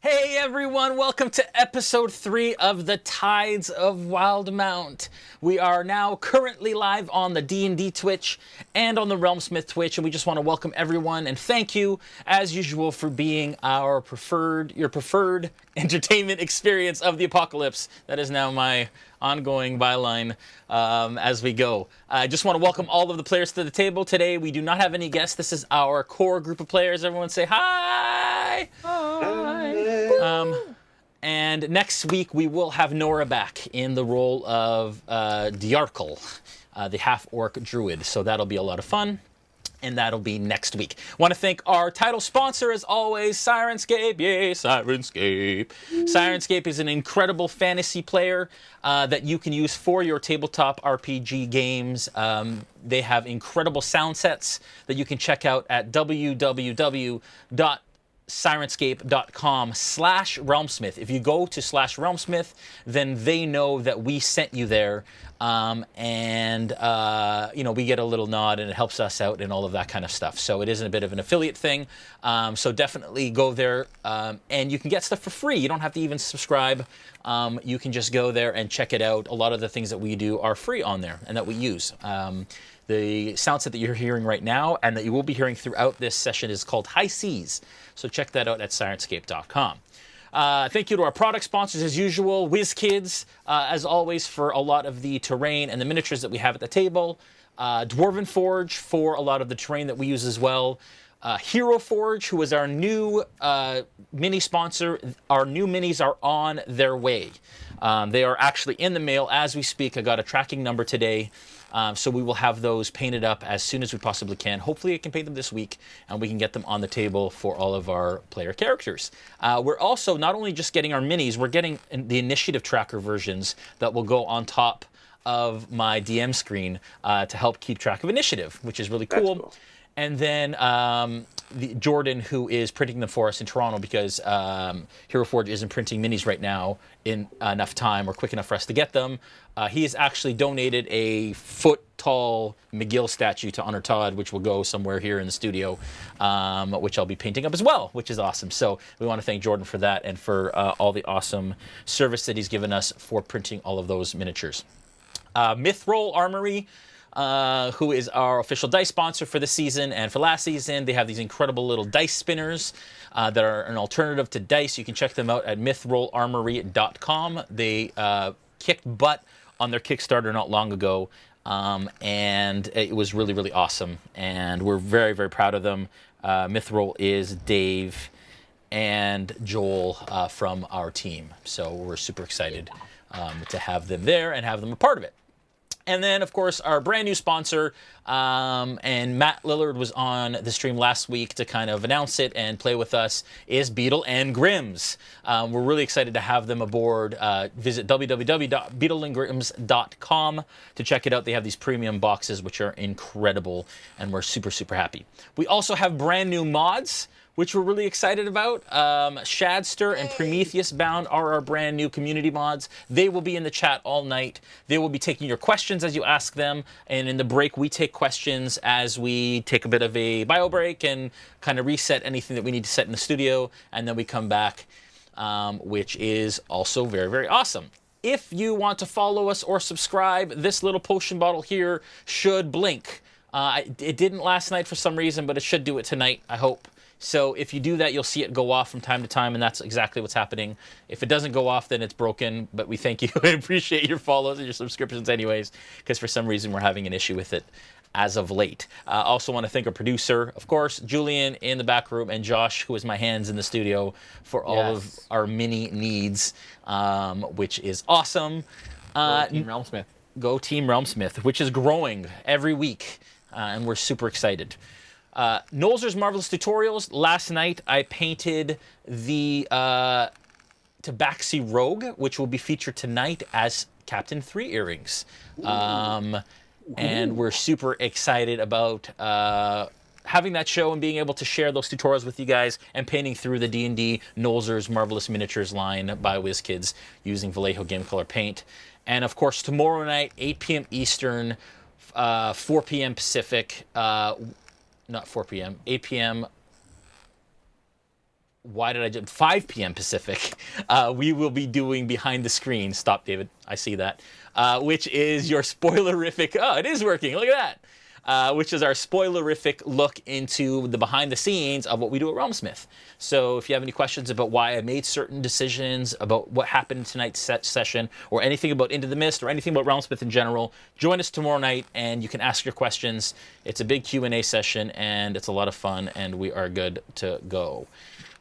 Hey everyone, welcome to episode 3 of the Tides of Wildemount. We are now currently live on the DnD Twitch and on the RealmSmith Twitch, and we just want to welcome everyone and thank you, as usual, for being your preferred entertainment experience of the apocalypse. That is now my ongoing byline as we go. I just want to welcome all of the players to the table. Today we do not have any guests. This is our core group of players. Everyone say hi! Hi! And next week we will have Nora back in the role of Diarkle, the half-orc druid. So that'll be a lot of fun. And that'll be next week. Want to thank our title sponsor, as always, Syrinscape. Yay, Syrinscape. Syrinscape is an incredible fantasy player that you can use for your tabletop RPG games. They have incredible sound sets that you can check out at www.sirenscape.com/RealmSmith. If you go to /RealmSmith, then they know that we sent you there. We get a little nod and it helps us out and all of that kind of stuff. So it isn't a bit of an affiliate thing. So definitely go there and you can get stuff for free. You don't have to even subscribe. You can just go there and check it out. A lot of the things that we do are free on there and that we use. The sound set that you're hearing right now and that you will be hearing throughout this session is called High Seas. So check that out at sirenscape.com. Thank you to our product sponsors as usual, WizKids, as always, for a lot of the terrain and the miniatures that we have at the table. Dwarven Forge for a lot of the terrain that we use as well. Hero Forge, who is our new mini sponsor. Our new minis are on their way. They are actually in the mail as we speak. I got a tracking number today. So we will have those painted up as soon as we possibly can. Hopefully I can paint them this week and we can get them on the table for all of our player characters. We're also not only just getting our minis, we're getting the initiative tracker versions that will go on top of my DM screen to help keep track of initiative, which is really cool. And then Jordan, who is printing them for us in Toronto, because Hero Forge isn't printing minis right now in enough time or quick enough for us to get them. He has actually donated a foot-tall McGill statue to Honor Todd, which will go somewhere here in the studio, which I'll be painting up as well, which is awesome. So we want to thank Jordan for that and for all the awesome service that he's given us for printing all of those miniatures. Mythroll Armory, who is our official dice sponsor for this season and for last season. They have these incredible little dice spinners that are an alternative to dice. You can check them out at mythrollarmory.com. They kicked butt on their Kickstarter not long ago, and it was really, really awesome. And we're very, very proud of them. Mythroll is Dave and Joel from our team. So we're super excited to have them there and have them a part of it. And then, of course, our brand new sponsor, and Matt Lillard was on the stream last week to kind of announce it and play with us, is Beetle and Grims. We're really excited to have them aboard. Visit www.beetleandgrims.com to check it out. They have these premium boxes, which are incredible, and we're super, super happy. We also have brand new mods, which we're really excited about. Shadster and Prometheus Bound are our brand new community mods. They will be in the chat all night. They will be taking your questions as you ask them. And in the break, we take questions as we take a bit of a bio break and kind of reset anything that we need to set in the studio. And then we come back, which is also very, very awesome. If you want to follow us or subscribe, this little potion bottle here should blink. It didn't last night for some reason, but it should do it tonight, I hope. So if you do that, you'll see it go off from time to time, and that's exactly what's happening. If it doesn't go off, then it's broken, but we thank you and appreciate your follows and your subscriptions anyways, because for some reason we're having an issue with it as of late. I also want to thank our producer, of course, Julian in the back room, and Josh, who is my hands in the studio for all of our mini needs, which is awesome. Go Team RealmSmith. Go Team RealmSmith, which is growing every week, and we're super excited. Nolzur's Marvelous Tutorials. Last night I painted the Tabaxi Rogue, which will be featured tonight as Captain Three Earrings. And we're super excited about having that show and being able to share those tutorials with you guys and painting through the D&D Nolzur's Marvelous Miniatures line by WizKids using Vallejo Game Color paint. And of course, tomorrow night, 8 p.m. Eastern, 4 p.m. Pacific, not 4 p.m., 8 p.m. why did I jump? 5 p.m. Pacific, we will be doing Behind the Screen. Stop, David. I see that. Which is your spoilerific... Oh, it is working. Look at that. Which is our spoilerific look into the behind the scenes of what we do at RealmSmith. So if you have any questions about why I made certain decisions, about what happened in tonight's session, or anything about Into the Mist, or anything about RealmSmith in general, join us tomorrow night and you can ask your questions. It's a big Q&A session and it's a lot of fun and we are good to go.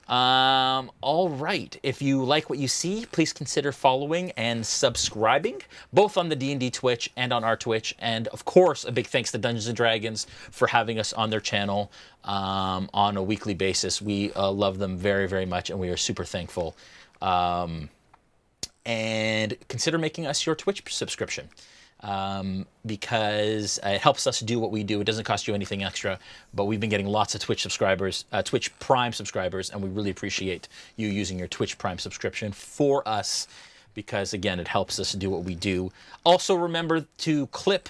All right. If you like what you see, please consider following and subscribing, both on the D&D Twitch and on our Twitch. And of course, a big thanks to Dungeons & Dragons for having us on their channel on a weekly basis. We love them very, very much, and we are super thankful. And consider making us your Twitch subscription. Because it helps us do what we do. It doesn't cost you anything extra, but we've been getting lots of Twitch subscribers, Twitch Prime subscribers, and we really appreciate you using your Twitch Prime subscription for us because, again, it helps us do what we do. Also, remember to clip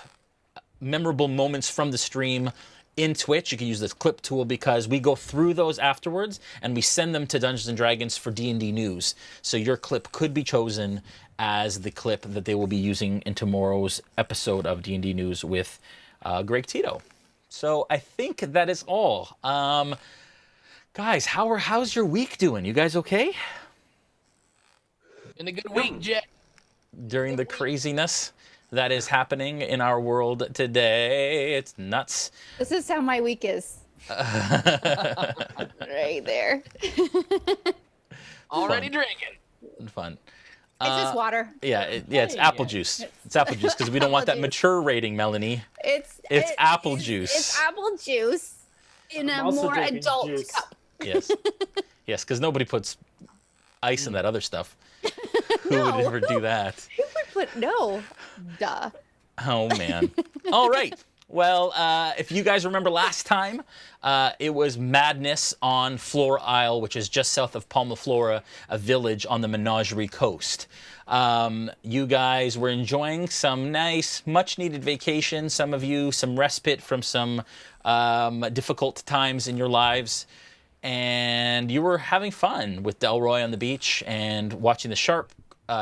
memorable moments from the stream in Twitch. You can use this clip tool because we go through those afterwards and we send them to Dungeons & Dragons for D&D news. So your clip could be chosen as the clip that they will be using in tomorrow's episode of D&D News with Greg Tito. So I think that is all. Guys, how's your week doing? You guys okay? In a good week, Jet. During the craziness that is happening in our world today. It's nuts. This is how my week is. Right there. Already drinking. Fun. It's just water. Yeah, it's apple juice. It's apple juice because we don't want that mature rating, Melanie. It's apple juice. It's apple juice in a more adult cup. Yes. Yes, because nobody puts ice in that other stuff. Who would ever do that? Who would put no? Duh. Oh man. All right. Well, if you guys remember last time, it was madness on Flora Isle, which is just south of Palmaflora, a village on the Menagerie Coast. You guys were enjoying some nice, much-needed vacation. Some of you, some respite from some difficult times in your lives. And you were having fun with Delroy on the beach and watching the Sharp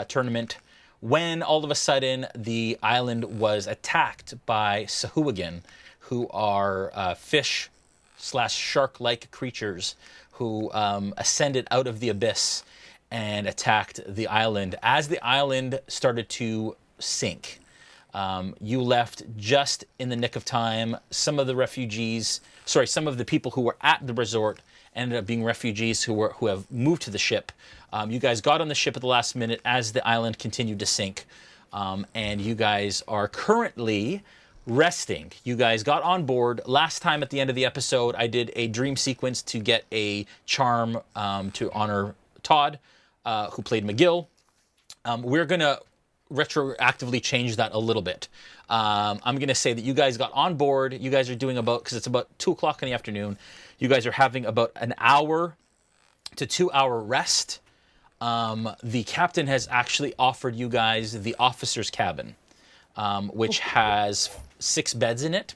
tournament when all of a sudden the island was attacked by Sahuagin, who are fish/shark-like creatures who ascended out of the abyss and attacked the island. As the island started to sink, you left just in the nick of time. Some of the people who were at the resort ended up being refugees who have moved to the ship. You guys got on the ship at the last minute as the island continued to sink. And you guys are currently resting. You guys got on board. Last time at the end of the episode, I did a dream sequence to get a charm to honor Todd, who played McGill. We're going to retroactively change that a little bit. I'm going to say that you guys got on board. You guys are doing because it's about 2 o'clock in the afternoon. You guys are having about an hour to 2 hour rest. The captain has actually offered you guys the officer's cabin, which has 6 beds in it.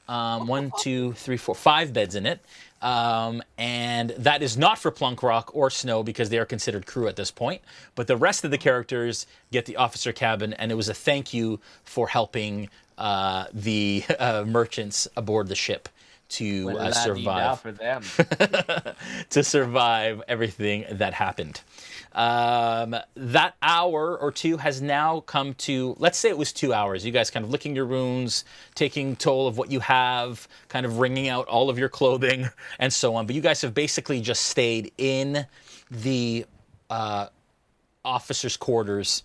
1, 2, 3, 4, 5 beds in it. And that is not for Plunkrawk or Snow because they are considered crew at this point. But the rest of the characters get the officer cabin, and it was a thank you for helping the merchants aboard the ship to survive for them. to survive everything that happened. That hour or two has now come to, let's say it was 2 hours. You guys kind of licking your wounds, taking toll of what you have, kind of wringing out all of your clothing and so on. But you guys have basically just stayed in the officer's quarters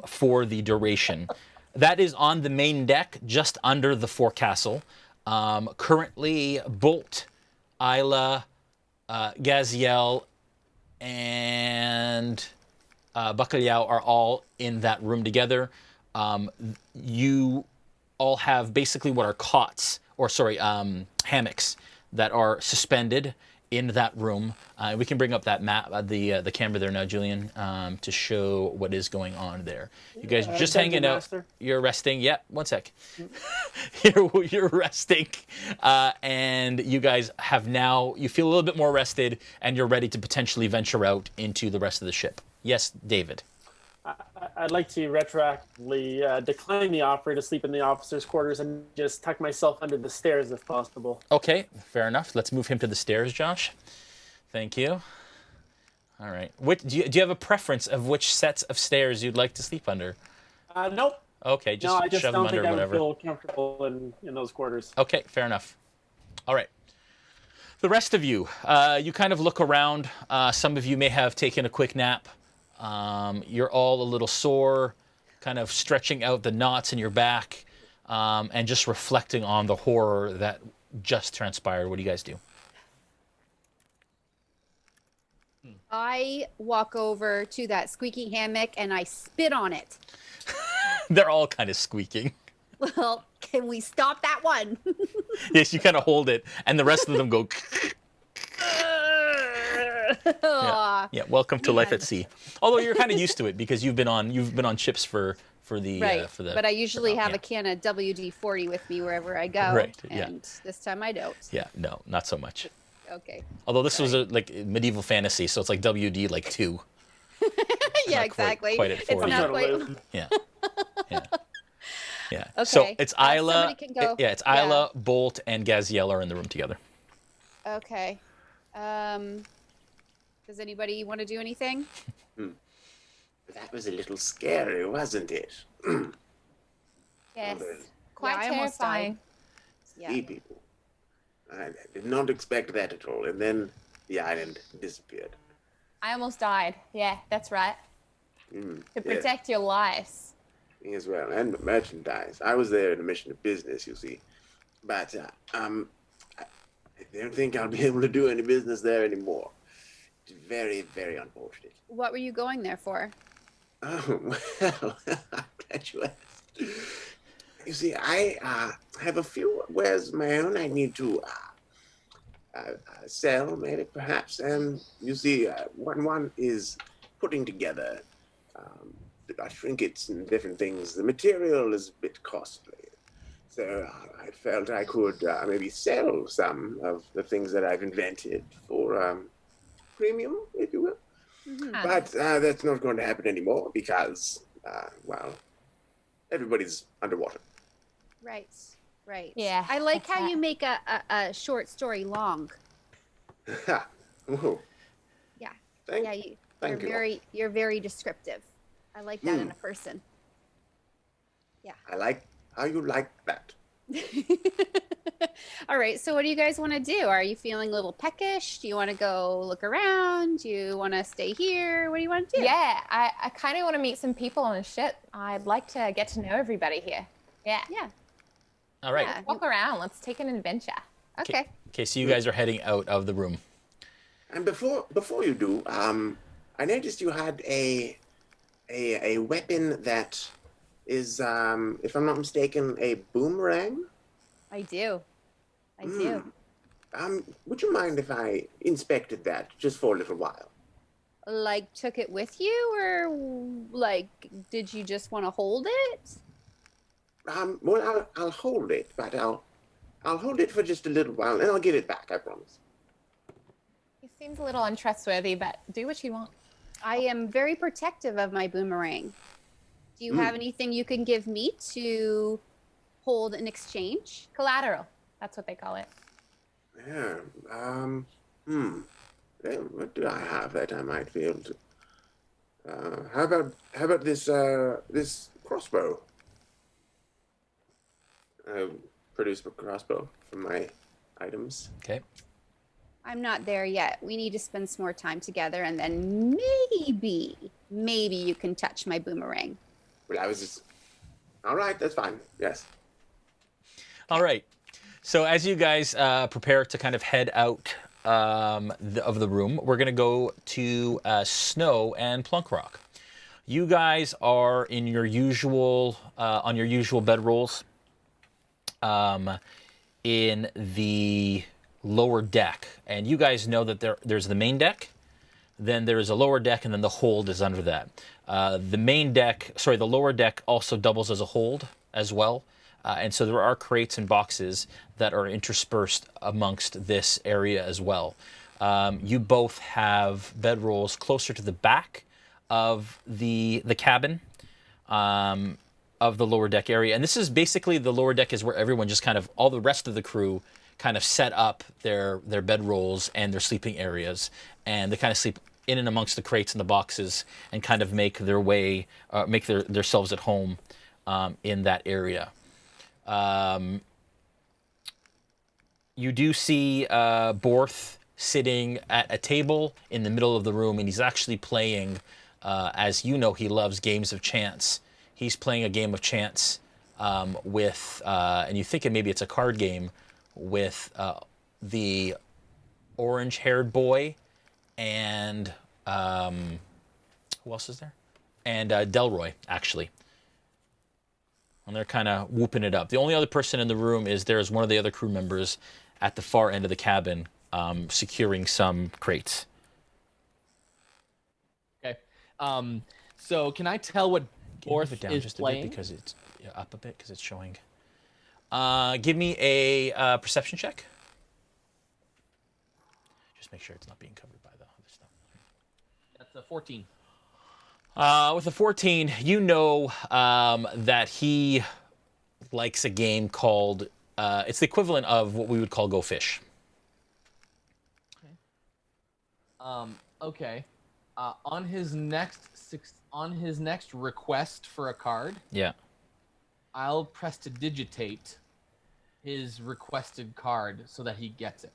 for the duration. That is on the main deck, just under the forecastle. Currently, Bolt, Aella, Gaziel, and Bacalhau are all in that room together. You all have basically what are cots, or hammocks that are suspended in that room. We can bring up that map, the camera there now, Julian, to show what is going on there. You guys are just hanging out. Master. You're resting. Yeah, one sec. You're resting, and you guys have now. You feel a little bit more rested, and you're ready to potentially venture out into the rest of the ship. Yes, David. I'd like to retroactively decline the offer to sleep in the officers' quarters and just tuck myself under the stairs if possible. Okay, fair enough. Let's move him to the stairs, Josh. Thank you. All right. Do you have a preference of which sets of stairs you'd like to sleep under? Nope. Okay, just no, I just shove don't them under think I whatever. would feel comfortable in those quarters. Okay, fair enough. All right. The rest of you, you kind of look around. Some of you may have taken a quick nap. You're all a little sore, kind of stretching out the knots in your back, and just reflecting on the horror that just transpired. What do you guys do? I walk over to that squeaky hammock and I spit on it. They're all kind of squeaking. Well, can we stop that one? Yes, you kind of hold it, and the rest of them go. Yeah, welcome to life at sea. Although you're kind of used to it because you've been on ships for the right. For the. But I usually have a can of WD-40 with me wherever I go. Right, yeah. And this time I don't. Yeah, no, not so much. Okay. Although this was like medieval fantasy, so it's like WD like 2. Yeah, not exactly. Quite at 40. It's not quite. Yeah. Yeah. Yeah. Okay. So it's Aella. Somebody can go. It's Aella, Bolt, and Gaziel are in the room together. Okay. Does anybody want to do anything? That was a little scary, wasn't it? Yes. Well, Quite I almost terrifying. Yeah. See people. I did not expect that at all. And then the island disappeared. I almost died. Yeah, that's right. To protect your lives. Me as well. And merchandise. I was there in a mission of business, you see. But I don't think I'll be able to do any business there anymore. It's very, very unfortunate. What were you going there for? Oh, well, I'm glad you asked. You see, I have a few wares of my own I need to sell, maybe, perhaps. And you see, one is putting together trinkets and different things. The material is a bit costly. So I felt I could maybe sell some of the things that I've invented for premium, if you will. Mm-hmm. But that's not going to happen anymore because, well, everybody's underwater. Right. Right. Yeah, I like that's how that. you make a short story long. Ooh, Yeah. thank Yeah. thank you. You're very descriptive. I like that in a person. I like how you like that. All right. So what do you guys want to do? Are you feeling a little peckish? Do you want to go look around? Do you want to stay here? What do you want to do? Yeah, I kind of want to meet some people on the ship. I'd like to get to know everybody here. Yeah. Yeah. All right. Yeah. Walk around. Let's take an adventure. Okay. Okay, so you guys are heading out of the room. And before you do, I noticed you had a weapon that is, if I'm not mistaken, a boomerang. I do. I do. Would you mind if I inspected that just for a little while? Like, took it with you, or like, did you just want to hold it? Well, I'll hold it, but I'll hold it for just a little while, and I'll give it back. I promise. He seems a little untrustworthy, but do what you want. I am very protective of my boomerang. Do you have anything you can give me to hold in exchange? Collateral. That's what they call it. Yeah. Well, what do I have that I might be able to? How about this this crossbow? Produce a crossbow from my items. Okay. I'm not there yet. We need to spend some more time together, and then maybe you can touch my boomerang. Well, I was just. All right, that's fine. Yes. All right. So as you guys prepare to kind of head out of the room, we're going to go to Snow and Plunkrawk. You guys are in your usual on your usual bedrolls in the lower deck, and you guys know that there's the main deck, then there's a lower deck, and then the hold is under that. The lower deck also doubles as a hold as well, and so there are crates and boxes that are interspersed amongst this area as well. You both have bedrolls closer to the back of the cabin, of the lower deck area. And this is basically, the lower deck is where everyone just kind of, all the rest of the crew kind of set up their bedrolls and their sleeping areas. And they kind of sleep in and amongst the crates and the boxes and kind of make their way, make themselves at home in that area. You do see Borth sitting at a table in the middle of the room, and he's actually playing, as you know, he loves games of chance. He's playing a game of chance with, and you think maybe it's a card game, with the orange-haired boy and, who else is there? And Delroy, actually. And they're kind of whooping it up. The only other person in the room is there's one of the other crew members at the far end of the cabin securing some crates. Okay. So can I tell what Borth it down is just playing? a bit because it's up a bit because it's showing. Give me a perception check. Just make sure it's not being covered by the other stuff. That's a 14. With a 14, you know that he likes a game called, it's the equivalent of what we would call Go Fish. Okay. On his next request for a card, Yeah. I'll prestidigitate his requested card so that he gets it.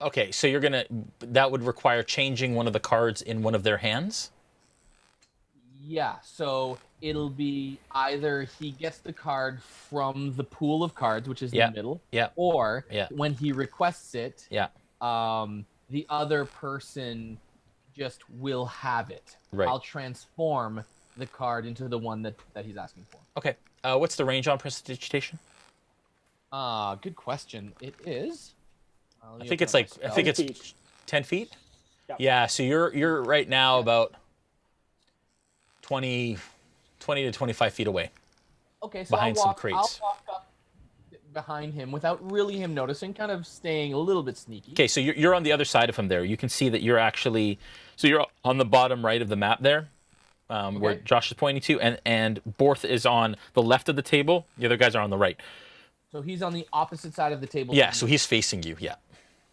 Okay, so that would require changing one of the cards in one of their hands? Yeah, so it'll be either he gets the card from the pool of cards, which is in the middle, or when he requests it, the other person just will have it. Right. I'll transform the card into the one that he's asking for. Okay. What's the range on Prestidigitation? Good question. It is. I think it's 10 feet. Yep. Yeah. So you're right now about 20 to 25 feet away. Okay, so behind some crates. I'll walk up behind him without really him noticing, kind of staying a little bit sneaky. Okay, so you're on the other side of him there. You can see that you're on the bottom right of the map there, where Josh is pointing to, and Borth is on the left of the table. The other guys are on the right. So he's on the opposite side of the table. Yeah, so he's facing you. Yeah.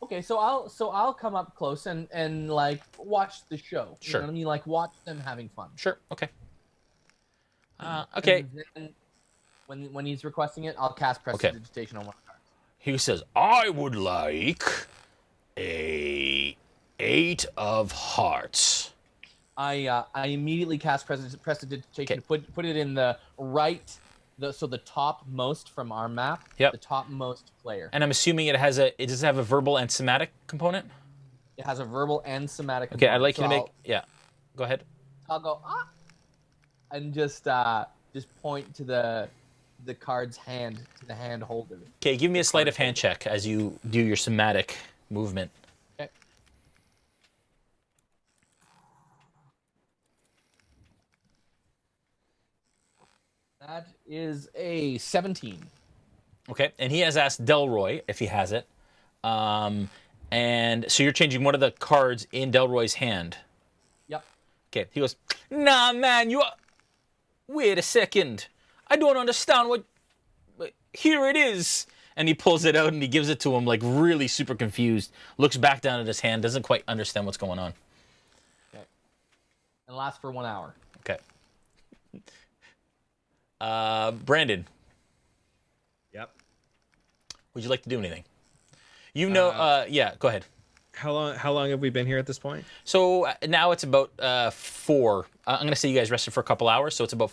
Okay, so I'll come up close and like watch the show. Sure. You know what I mean? Like watch them having fun. Sure. Okay. Okay. And then when he's requesting it, I'll cast Prestidigitation on one of the cards. He says, "I would like a 8 of hearts." I immediately cast Prestidigitation to put it in the right, the topmost from our map. Yep. The topmost player. And I'm assuming it does have a verbal and somatic component? It has a verbal and somatic Okay, component. I'd like you to make... Yeah, go ahead. I'll go, and just point to the card's hand, to the hand holder. Okay, give me a sleight of hand check as you do your somatic movement. Okay. That is a 17. Okay, and he has asked Delroy if he has it. And so you're changing one of the cards in Delroy's hand. Yep. Okay, he goes, "Nah, man, wait a second. I don't understand what... Here it is." And he pulls it out and he gives it to him, like really super confused. Looks back down at his hand, doesn't quite understand what's going on. Okay. And lasts for 1 hour. Okay. Brandon. Yep. Would you like to do anything? You know, yeah, go ahead. How long have we been here at this point? So now it's about 4. I'm going to say you guys rested for a couple hours, so it's about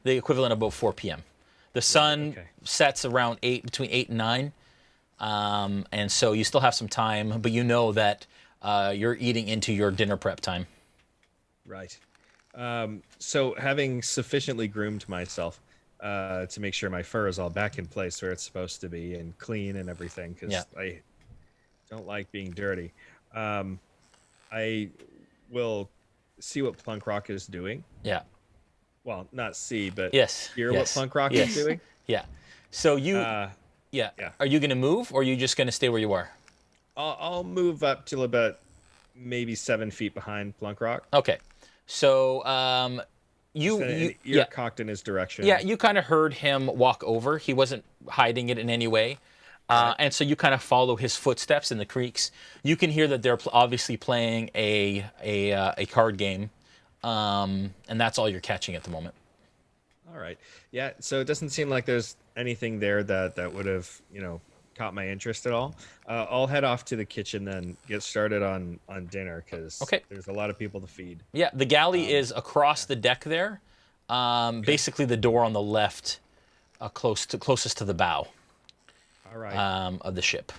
the equivalent of about 4 p.m. The sun sets around between 8 and 9, and so you still have some time, but you know that you're eating into your dinner prep time. Right. So having sufficiently groomed myself, to make sure my fur is all back in place where it's supposed to be and clean and everything, because I don't like being dirty. I will see what Plunkrawk is doing. Yeah. Well, not see, but hear what Plunkrawk is doing. Yeah. So you, Are you going to move, or are you just going to stay where you are? I'll move up till about maybe 7 feet behind Plunkrawk. Okay. So you're cocked in his direction. Yeah, you kind of heard him walk over. He wasn't hiding it in any way. And so you kind of follow his footsteps in the creeks. You can hear that they're obviously playing a card game, and that's all you're catching at the moment. All right. Yeah. So it doesn't seem like there's anything there that would have caught my interest at all. I'll head off to the kitchen then, get started on dinner, because there's a lot of people to feed. Yeah, the galley is across the deck there. Basically the door on the left, closest to the bow. All right. Of the ship.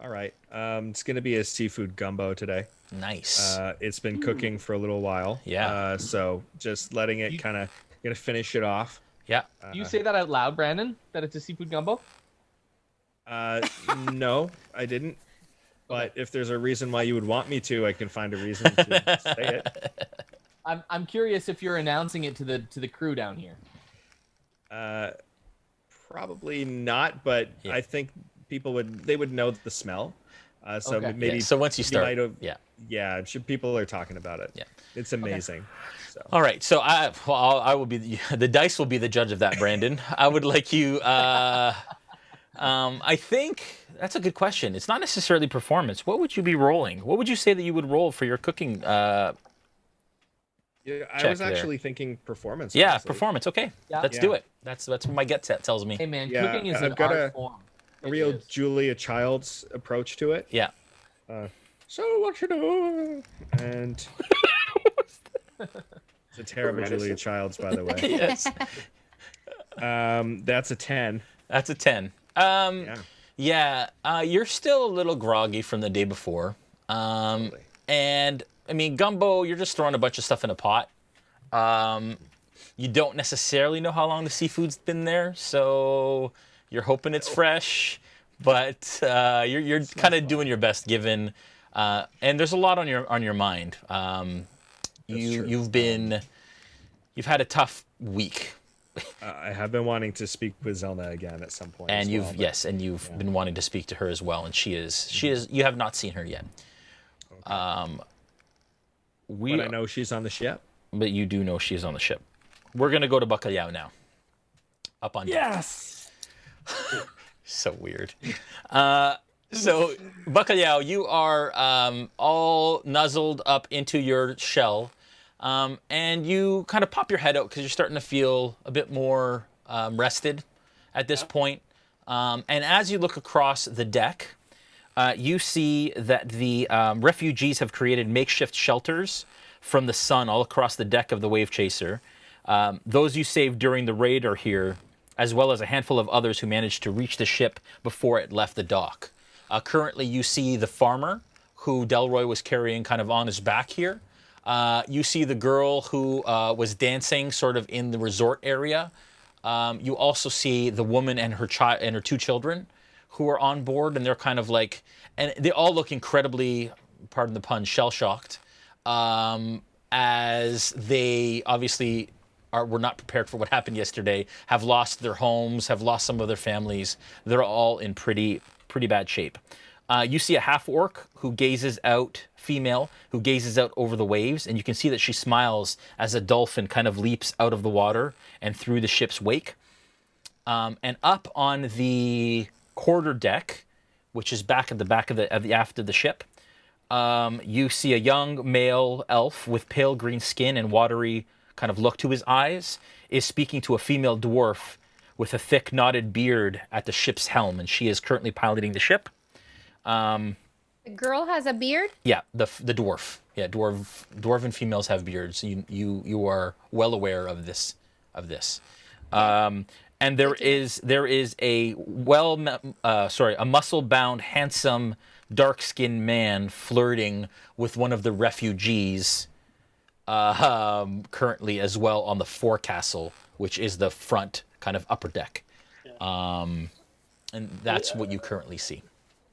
All right. It's going to be a seafood gumbo today. Nice. It's been cooking for a little while. Yeah. So just letting it kind of going to finish it off. Yeah. You say that out loud, Brandon? That it's a seafood gumbo? No, I didn't. But if there's a reason why you would want me to, I can find a reason to say it. I'm curious if you're announcing it to the crew down here. Probably not, but I think people would know the smell. So maybe so once you start, people are talking about it. Yeah, it's amazing. Okay. So. All right, so I will be the dice will be the judge of that, Brandon. I would like you. I think that's a good question. It's not necessarily performance. What would you be rolling? What would you say that you would roll for your cooking? I was actually thinking performance. Yeah, honestly. Performance. Okay, let's do it. That's what my get set tells me. Hey man, cooking is an art form. A real Julia Child's approach to it. Yeah. So what you do? And it's a terrible Julia Child's, by the way. Yes. That's a 10. That's a 10. You're still a little groggy from the day before. And I mean, gumbo, you're just throwing a bunch of stuff in a pot. You don't necessarily know how long the seafood's been there, so you're hoping it's fresh, but you're kind of doing your best given. And there's a lot on your mind. You've had a tough week. I have been wanting to speak with Zelna again at some point. And you've been wanting to speak to her as well, and she is. You have not seen her yet. Okay. But I know she's on the ship. But you do know she's on the ship. We're gonna go to Bacalhau now. Up on deck. Yes. So weird. So Bacalhau, you are all nuzzled up into your shell. And you kind of pop your head out because you're starting to feel a bit more rested at this point. And as you look across the deck, you see that the refugees have created makeshift shelters from the sun all across the deck of the Wavechaser. Those you saved during the raid are here, as well as a handful of others who managed to reach the ship before it left the dock. Currently, you see the farmer who Delroy was carrying kind of on his back here. You see the girl who was dancing sort of in the resort area. You also see the woman and her child and her 2 children who are on board, and they're kind of like, and they all look incredibly, pardon the pun, shell-shocked, as they obviously were not prepared for what happened yesterday, have lost their homes, have lost some of their families. They're all in pretty bad shape. You see a half-orc who gazes out, female, who gazes out over the waves, and you can see that she smiles as a dolphin kind of leaps out of the water and through the ship's wake. And up on the quarter deck, which is back at the back of the aft of the ship, you see a young male elf with pale green skin and watery kind of look to his eyes, is speaking to a female dwarf with a thick knotted beard at the ship's helm, and she is currently piloting the ship. The girl has a beard? Yeah, the dwarf. Yeah, dwarven females have beards. You are well aware of this. And there is a a muscle-bound, handsome, dark-skinned man flirting with one of the refugees currently as well on the forecastle which is the front kind of upper deck. Yeah. And that's what you currently see.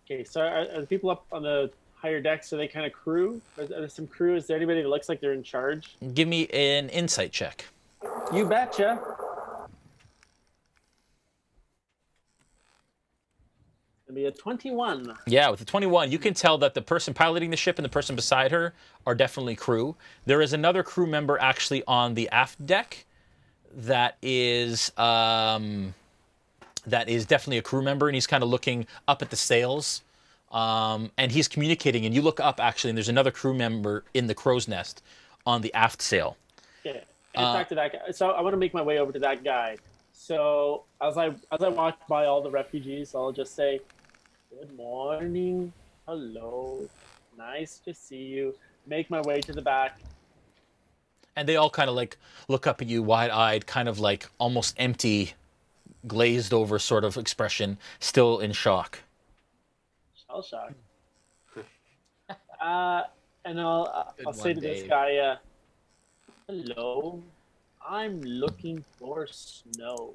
Okay, so are the people up on the higher decks, are they kind of crew? Are there some crew? Is there anybody that looks like they're in charge? Give me an insight check. You betcha. It'll be a 21. Yeah, with the 21, you can tell that the person piloting the ship and the person beside her are definitely crew. There is another crew member actually on the aft deck that is definitely a crew member, and he's kind of looking up at the sails, and he's communicating. And you look up actually, and there's another crew member in the crow's nest on the aft sail. Yeah, and talk to that guy. So I want to make my way over to that guy. So as I walk by all the refugees, I'll just say, "Good morning, hello, nice to see you." Make my way to the back. And they all kind of like look up at you wide-eyed, kind of like almost empty, glazed over sort of expression, still in shock. Shell shock. And I'll say to this guy, "Hello, I'm looking for snow."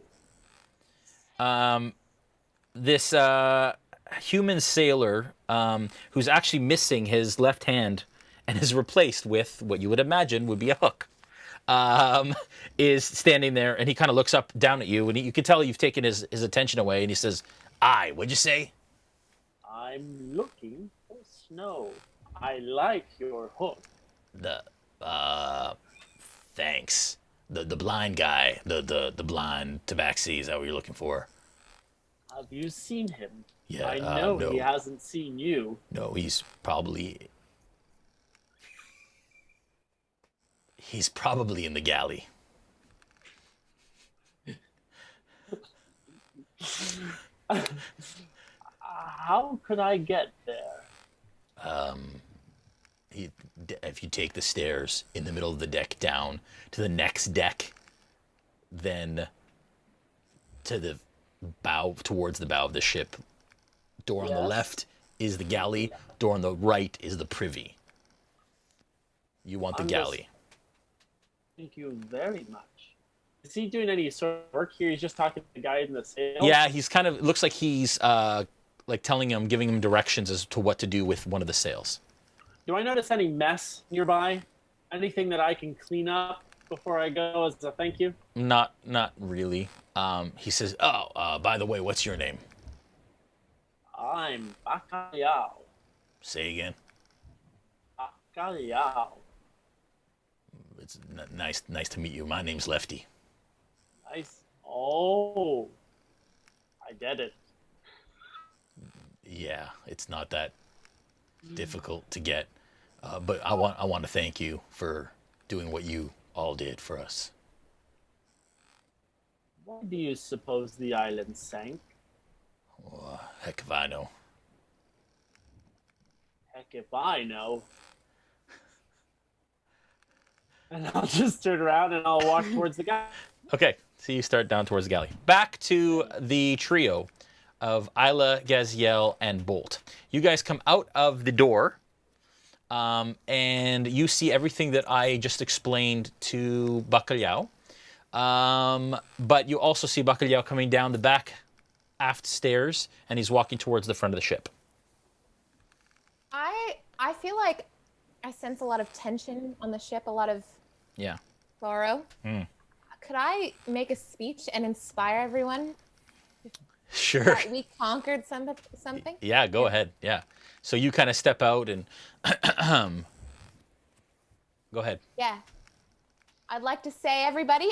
This human sailor, who's actually missing his left hand and is replaced with what you would imagine would be a hook, is standing there, and he kind of looks up down at you, and you can tell you've taken his attention away, and he says, "Aye, what'd you say?" "I'm looking for snow. I like your hook." Thanks. The blind guy, the blind tabaxi, is that what you're looking for? Have you seen him? Yeah, I know no. he hasn't seen you. No, he's probably in the galley. How could I get there? If you take the stairs in the middle of the deck down to the next deck, then to the bow, towards the bow of the ship, door on the left is the galley, door on the right is the privy. You want the galley. Thank you very much. Is he doing any sort of work here? He's just talking to the guy in the sail? Yeah, he's kind of, looks like he's like telling him, giving him directions as to what to do with one of the sails. Do I notice any mess nearby? Anything that I can clean up before I go as a thank you? Not really. He says, "Oh, by the way, what's your name?" I'm Bacalhau. Say again. Bacalhau. It's nice to meet you. My name's Lefty. Nice. Oh, I get it. Yeah, it's not that difficult to get, but I want to thank you for doing what you all did for us. Why do you suppose the island sank? Oh, heck if I know. Heck if I know. And I'll just turn around and I'll walk towards the guy. Okay, so you start down towards the galley. Back to the trio of Aella, Gaziel, and Bolt. You guys come out of the door, and you see everything that I just explained to Bacalhau. But you also see Bacalhau coming down the back aft stairs, and he's walking towards the front of the ship. I feel like I sense a lot of tension on the ship, a lot of sorrow. Could I make a speech and inspire everyone? Sure. That we conquered something? Yeah, go ahead. Yeah. So you kind of step out and go ahead. Yeah. I'd like to say, everybody,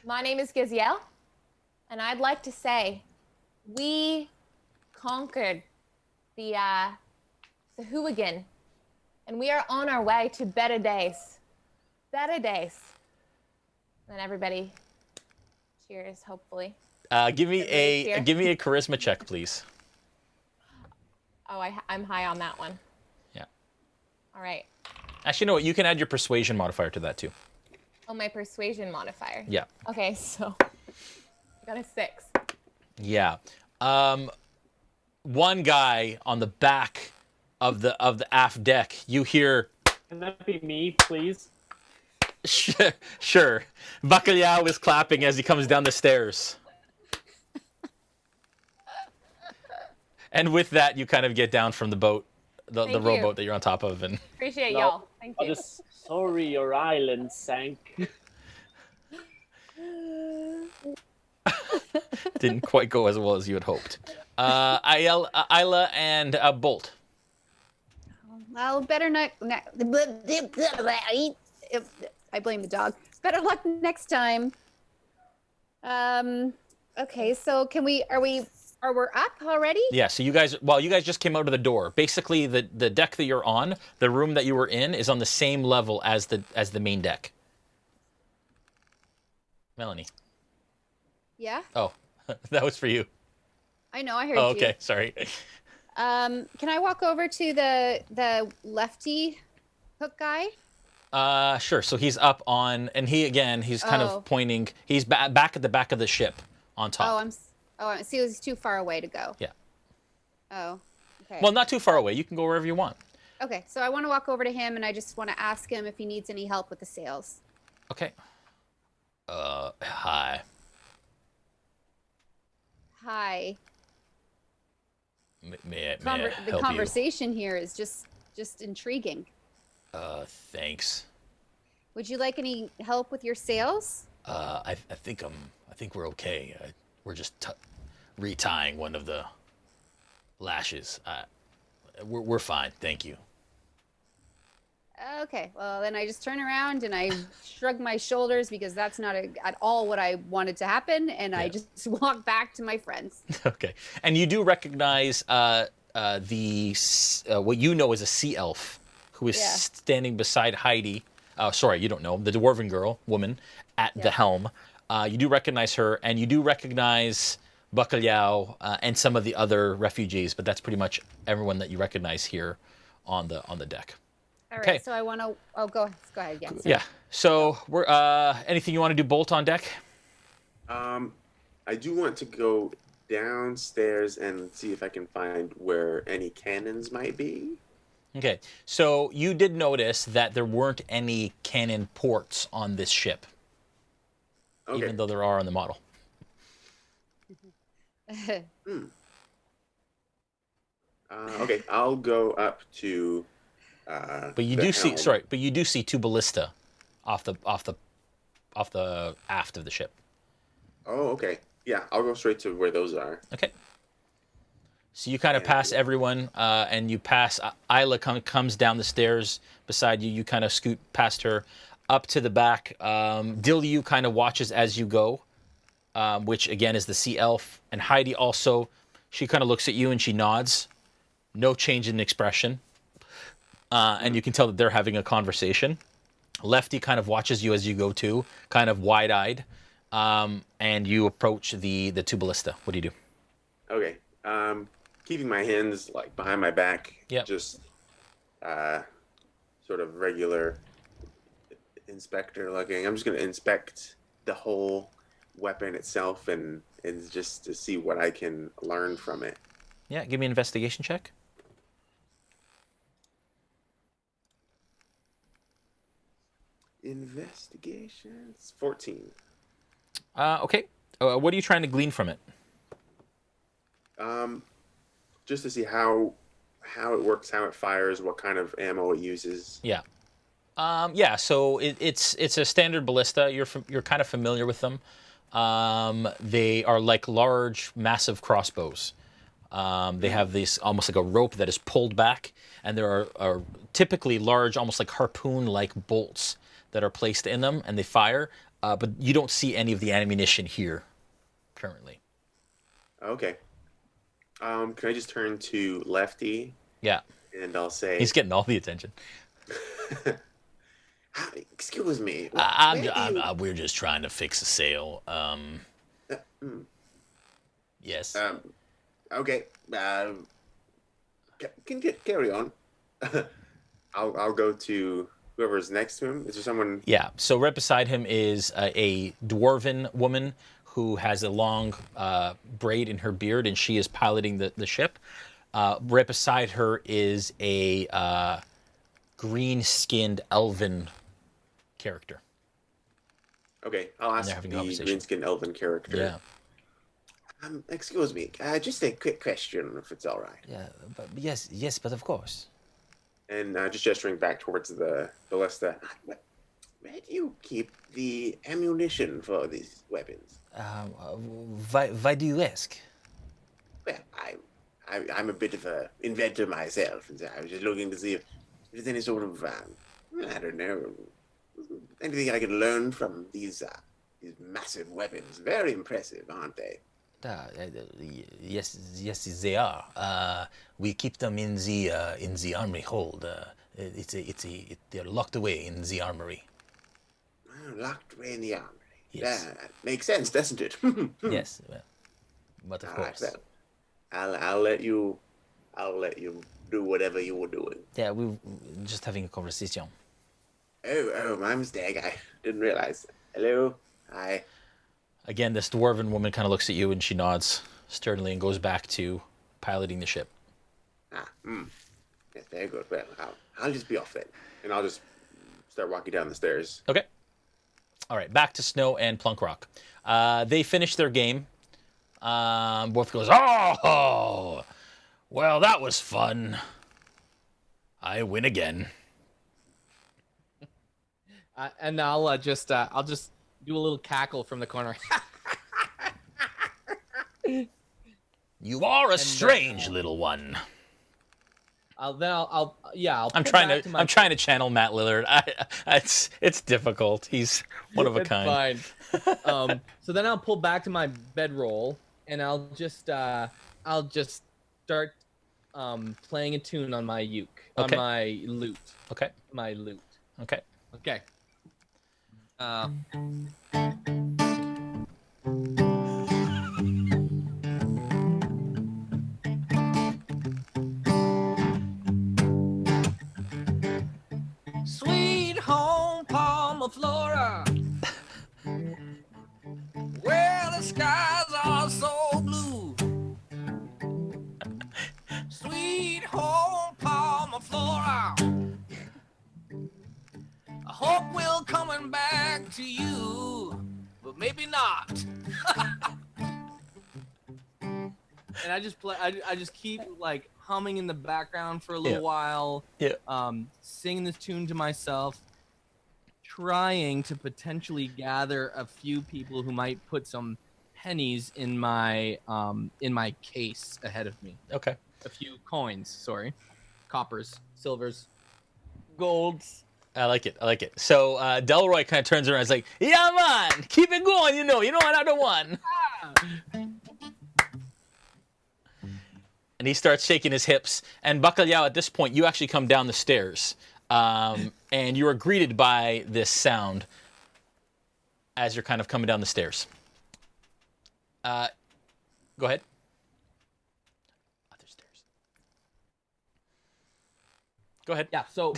my name is Gaziel, and I'd like to say we conquered the hooligan, and we are on our way to better days. Better days. And everybody cheers, hopefully. Give me a charisma check, please. Oh, I'm high on that one. Yeah. All right. Actually, you know what? You can add your persuasion modifier to that too. Oh, my persuasion modifier. Yeah. Okay, so I got a 6. Yeah. One guy on the back of the aft deck, you hear. Can that be me, please? Sure. Bacalhau is clapping as he comes down the stairs. And with that, you kind of get down from the boat, the rowboat that you're on top of, and appreciate y'all. Thank you. Sorry, your island sank. didn't quite go as well as you had hoped. Aella and Bolt. Well, better not. I blame the dog. Better luck next time. Okay, so are we up already? Yeah, so you guys just came out of the door. Basically, the deck that you're on, the room that you were in, is on the same level as the main deck. Melanie. Yeah? Oh, that was for you. I know, I heard you. Oh, okay, sorry. Can I walk over to the lefty hook guy? Sure. So he's up on, and he's kind of pointing. He's back at the back of the ship on top. I see. He's too far away to go. Yeah. Oh. Okay. Well, not too far away. You can go wherever you want. Okay, so I want to walk over to him, and I just want to ask him if he needs any help with the sails. Okay. Hi. Hi. May I The help conversation here is just intriguing. Thanks. Would you like any help with your sails? I think we're okay. We're just retying one of the lashes. We're fine, thank you. Okay, well then I just turn around and I shrug my shoulders because that's not at all what I wanted to happen, and I just walk back to my friends. Okay, and you do recognize what you know is a sea elf who is standing beside Heidi. Sorry, you don't know, the dwarven woman at the helm. You do recognize her, and you do recognize Bacalhau and some of the other refugees, but that's pretty much everyone that you recognize here on the deck. All right, so I want to. Oh, go ahead. Yeah. Yeah. So we're anything you want to do, Bolt, on deck? I do want to go downstairs and see if I can find where any cannons might be. Okay. So you did notice that there weren't any cannon ports on this ship, even though there are on the model. Okay, I'll go up to. But you do see, but you do see two ballista off the aft of the ship. Oh, okay. Yeah, I'll go straight to where those are. Okay. So you kind of pass everyone, and you pass Aella comes down the stairs beside you. You kind of scoot past her up to the back. Dilyu kind of watches as you go, which again is the sea elf. And Heidi also, she kind of looks at you and she nods. No change in expression. And you can tell that they're having a conversation. Lefty kind of watches you as you go too, kind of wide-eyed. And you approach the two ballista. What do you do? Okay. Keeping my hands like behind my back. Yep. Just sort of regular inspector looking. I'm just going to inspect the whole weapon itself and just to see what I can learn from it. Yeah, give me an investigation check. Investigations 14. Okay. What are you trying to glean from it? Just to see how it works, how it fires, what kind of ammo it uses. Yeah. So it's a standard ballista. You're kind of familiar with them. They are like large, massive crossbows. They have this almost like a rope that is pulled back, and there are typically large, almost like harpoon-like bolts that are placed in them, and they fire. But you don't see any of the ammunition here currently. Okay. Can I just turn to Lefty? Yeah. And I'll say... He's getting all the attention. Excuse me. We're just trying to fix a sail. Yes. Okay. Carry on. I'll go to whoever's next to him. Is there someone? Yeah. So right beside him is a dwarven woman who has a long braid in her beard, and she is piloting the ship. Right beside her is a green-skinned elven character. Okay, I'll ask the green-skinned elven character. Yeah. Excuse me, just a quick question, if it's all right. Yeah, but yes, but of course. And just gesturing back towards the ballista. Where do you keep the ammunition for these weapons? Why do you ask? Well, I'm a bit of an inventor myself, and so I was just looking to see if there's any sort of, I don't know, anything I can learn from these massive weapons. Very impressive, aren't they? Yes, they are. We keep them in the armory hold. They're locked away in the armory. Locked away in the armory. Yes. That makes sense, doesn't it? Yes, well, but of course. Right, well, I'll let you do whatever you were doing. Yeah, we were just having a conversation. Oh, my mistake. I didn't realize. Hello, hi. Again, this dwarven woman kind of looks at you and she nods sternly and goes back to piloting the ship. Yes, very good. Well, I'll just be off then, and I'll just start walking down the stairs. Okay. All right, back to Snow and Plunkrawk. They finish their game. Both goes, oh, well, that was fun. I win again. And I'll just do a little cackle from the corner. You are a strange little one. I'm trying to channel Matt Lillard. It's difficult. He's one of a kind. Fine. So then I'll pull back to my bedroll and I'll just start playing a tune on my uke, on my lute. Okay. My lute. Okay. Okay. Sweet home Palmaflora, where the skies are so blue. Sweet home Palmaflora, I hope we're coming back to you, but maybe not. And I just play. I just keep like humming in the background for a little while. Yeah. Singing this tune to myself, trying to potentially gather a few people who might put some pennies in my case ahead of me. Okay. A few coins. Sorry, coppers, silvers, golds. I like it. So Delroy kind of turns around and is like, yeah, man, keep it going, you know another one. And he starts shaking his hips. And Bacalhau, at this point, you actually come down the stairs. And you are greeted by this sound as you're kind of coming down the stairs. Go ahead. Other stairs. Go ahead. Yeah, so...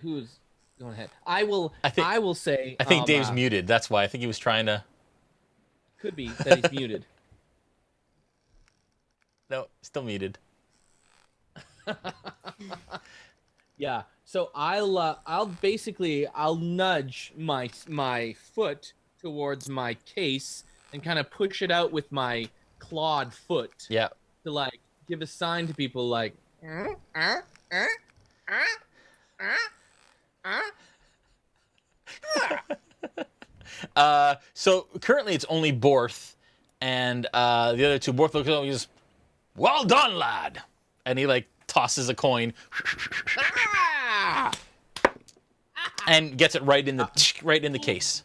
Who's going ahead? I will say. I think Dave's muted. That's why. I think he was trying to. Could be that he's muted. No, still muted. Yeah. So I'll nudge my foot towards my case and kind of push it out with my clawed foot. Yeah. To like give a sign to people like. So currently it's only Borth and the other two. Borth looks at him and goes, well done, lad. And he like tosses a coin and gets it right in the case.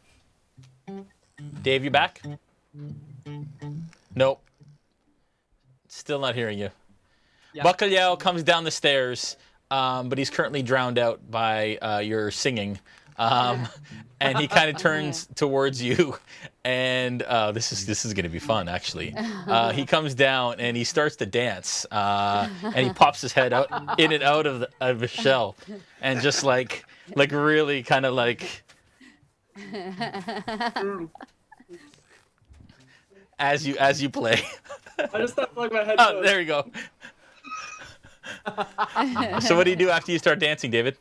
Dave, you back? Nope. Still not hearing you. Yeah. Bacalhau comes down the stairs. But he's currently drowned out by your singing. And he kind of turns towards you, and this is going to be fun, actually. He comes down and he starts to dance, and he pops his head out in and out of his shell, and just like really kind of like as you play. I just stopped plugging my headphones. Oh, there you go. So what do you do after you start dancing, David?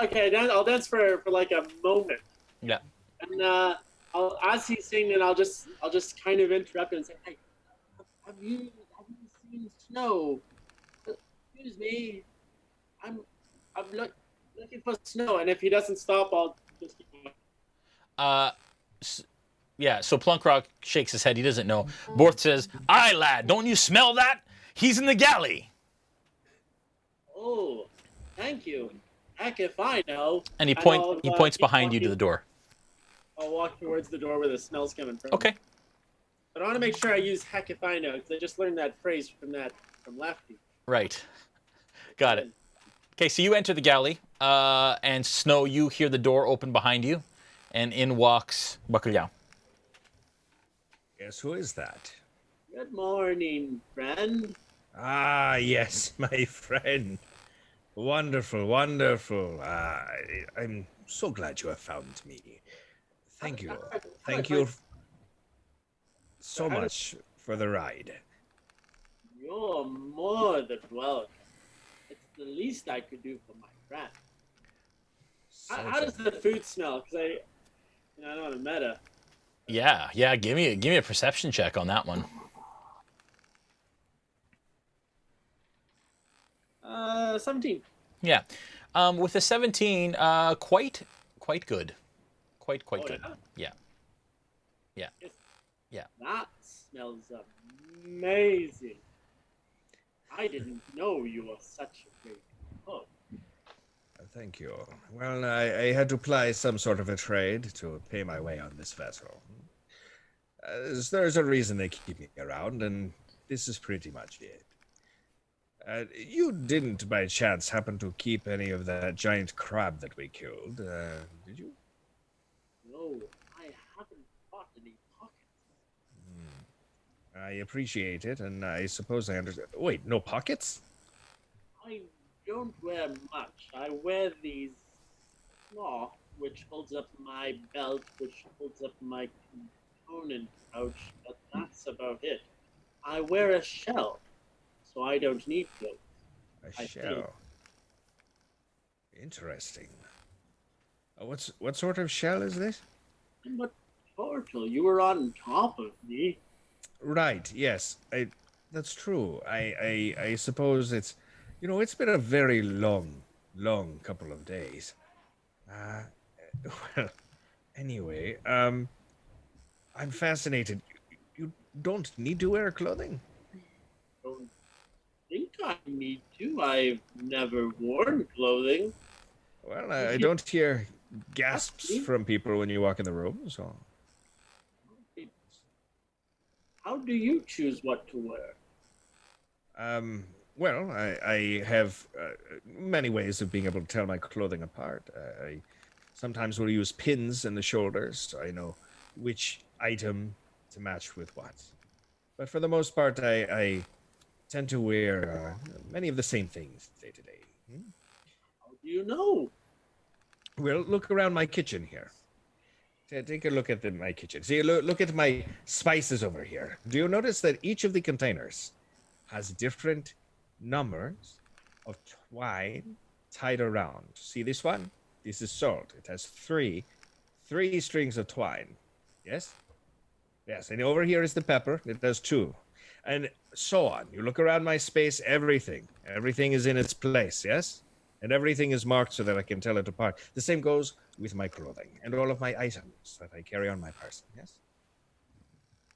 Okay, I'll dance for like a moment. Yeah. And as he's singing, I'll just kind of interrupt and say, "Hey, have you seen snow? Excuse me, I'm looking for snow." And if he doesn't stop, I'll just keep going. Yeah, so Plunkrawk shakes his head. He doesn't know. Borth says, "Aye, lad, don't you smell that? He's in the galley." Oh, thank you. Heck if I know. And he points behind you to the door. I'll walk towards the door where the smell's coming from. Okay. But I want to make sure I use heck if I know, because I just learned that phrase from Lefty. Right. Got it. Okay, so you enter the galley, and Snow, you hear the door open behind you, and in walks Bacalhau. Yes, who is that? Good morning, friend. Ah, yes, my friend. Wonderful, wonderful. I'm so glad you have found me. Thank you. Thank you so much for the ride. You're more than welcome. It's the least I could do for my friend. How does the food smell? Because I know I'm a meta. Yeah. Give me a perception check on that one. 17. Yeah. With a 17, quite good. Quite good. Yeah. That smells amazing. I didn't know you were such a great cook. Thank you. Well, I had to ply some sort of a trade to pay my way on this vessel. There's a reason they keep me around, and this is pretty much it. You didn't, by chance, happen to keep any of that giant crab that we killed, did you? No, I haven't bought any pockets. I appreciate it, and I suppose I understand. Wait, no pockets? I don't wear much. I wear these cloth, which holds up my belt, which holds up my component pouch, but that's about it. I wear a shell, so I don't need clothes. A shell. Interesting. What sort of shell is this? But Turtle, you were on top of me. Right. Yes. That's true. I suppose it's, it's been a very long couple of days. Well, anyway, I'm fascinated. You don't need to wear clothing. Don't think I need to. I've never worn clothing. Well, I don't hear gasps from people when you walk in the room, so. How do you choose what to wear? Well, I have many ways of being able to tell my clothing apart. I sometimes will use pins in the shoulders, so I know which item to match with what. But for the most part, I tend to wear many of the same things day to day. How do you know? Well, look around my kitchen here. Take a look at my kitchen. See, look at my spices over here. Do you notice that each of the containers has different numbers of twine tied around? See this one? This is salt. It has three strings of twine. Yes? Yes, and over here is the pepper. It has 2. And so on. You look around my space, everything is in its place, yes? And everything is marked so that I can tell it apart. The same goes with my clothing and all of my items that I carry on my person, yes?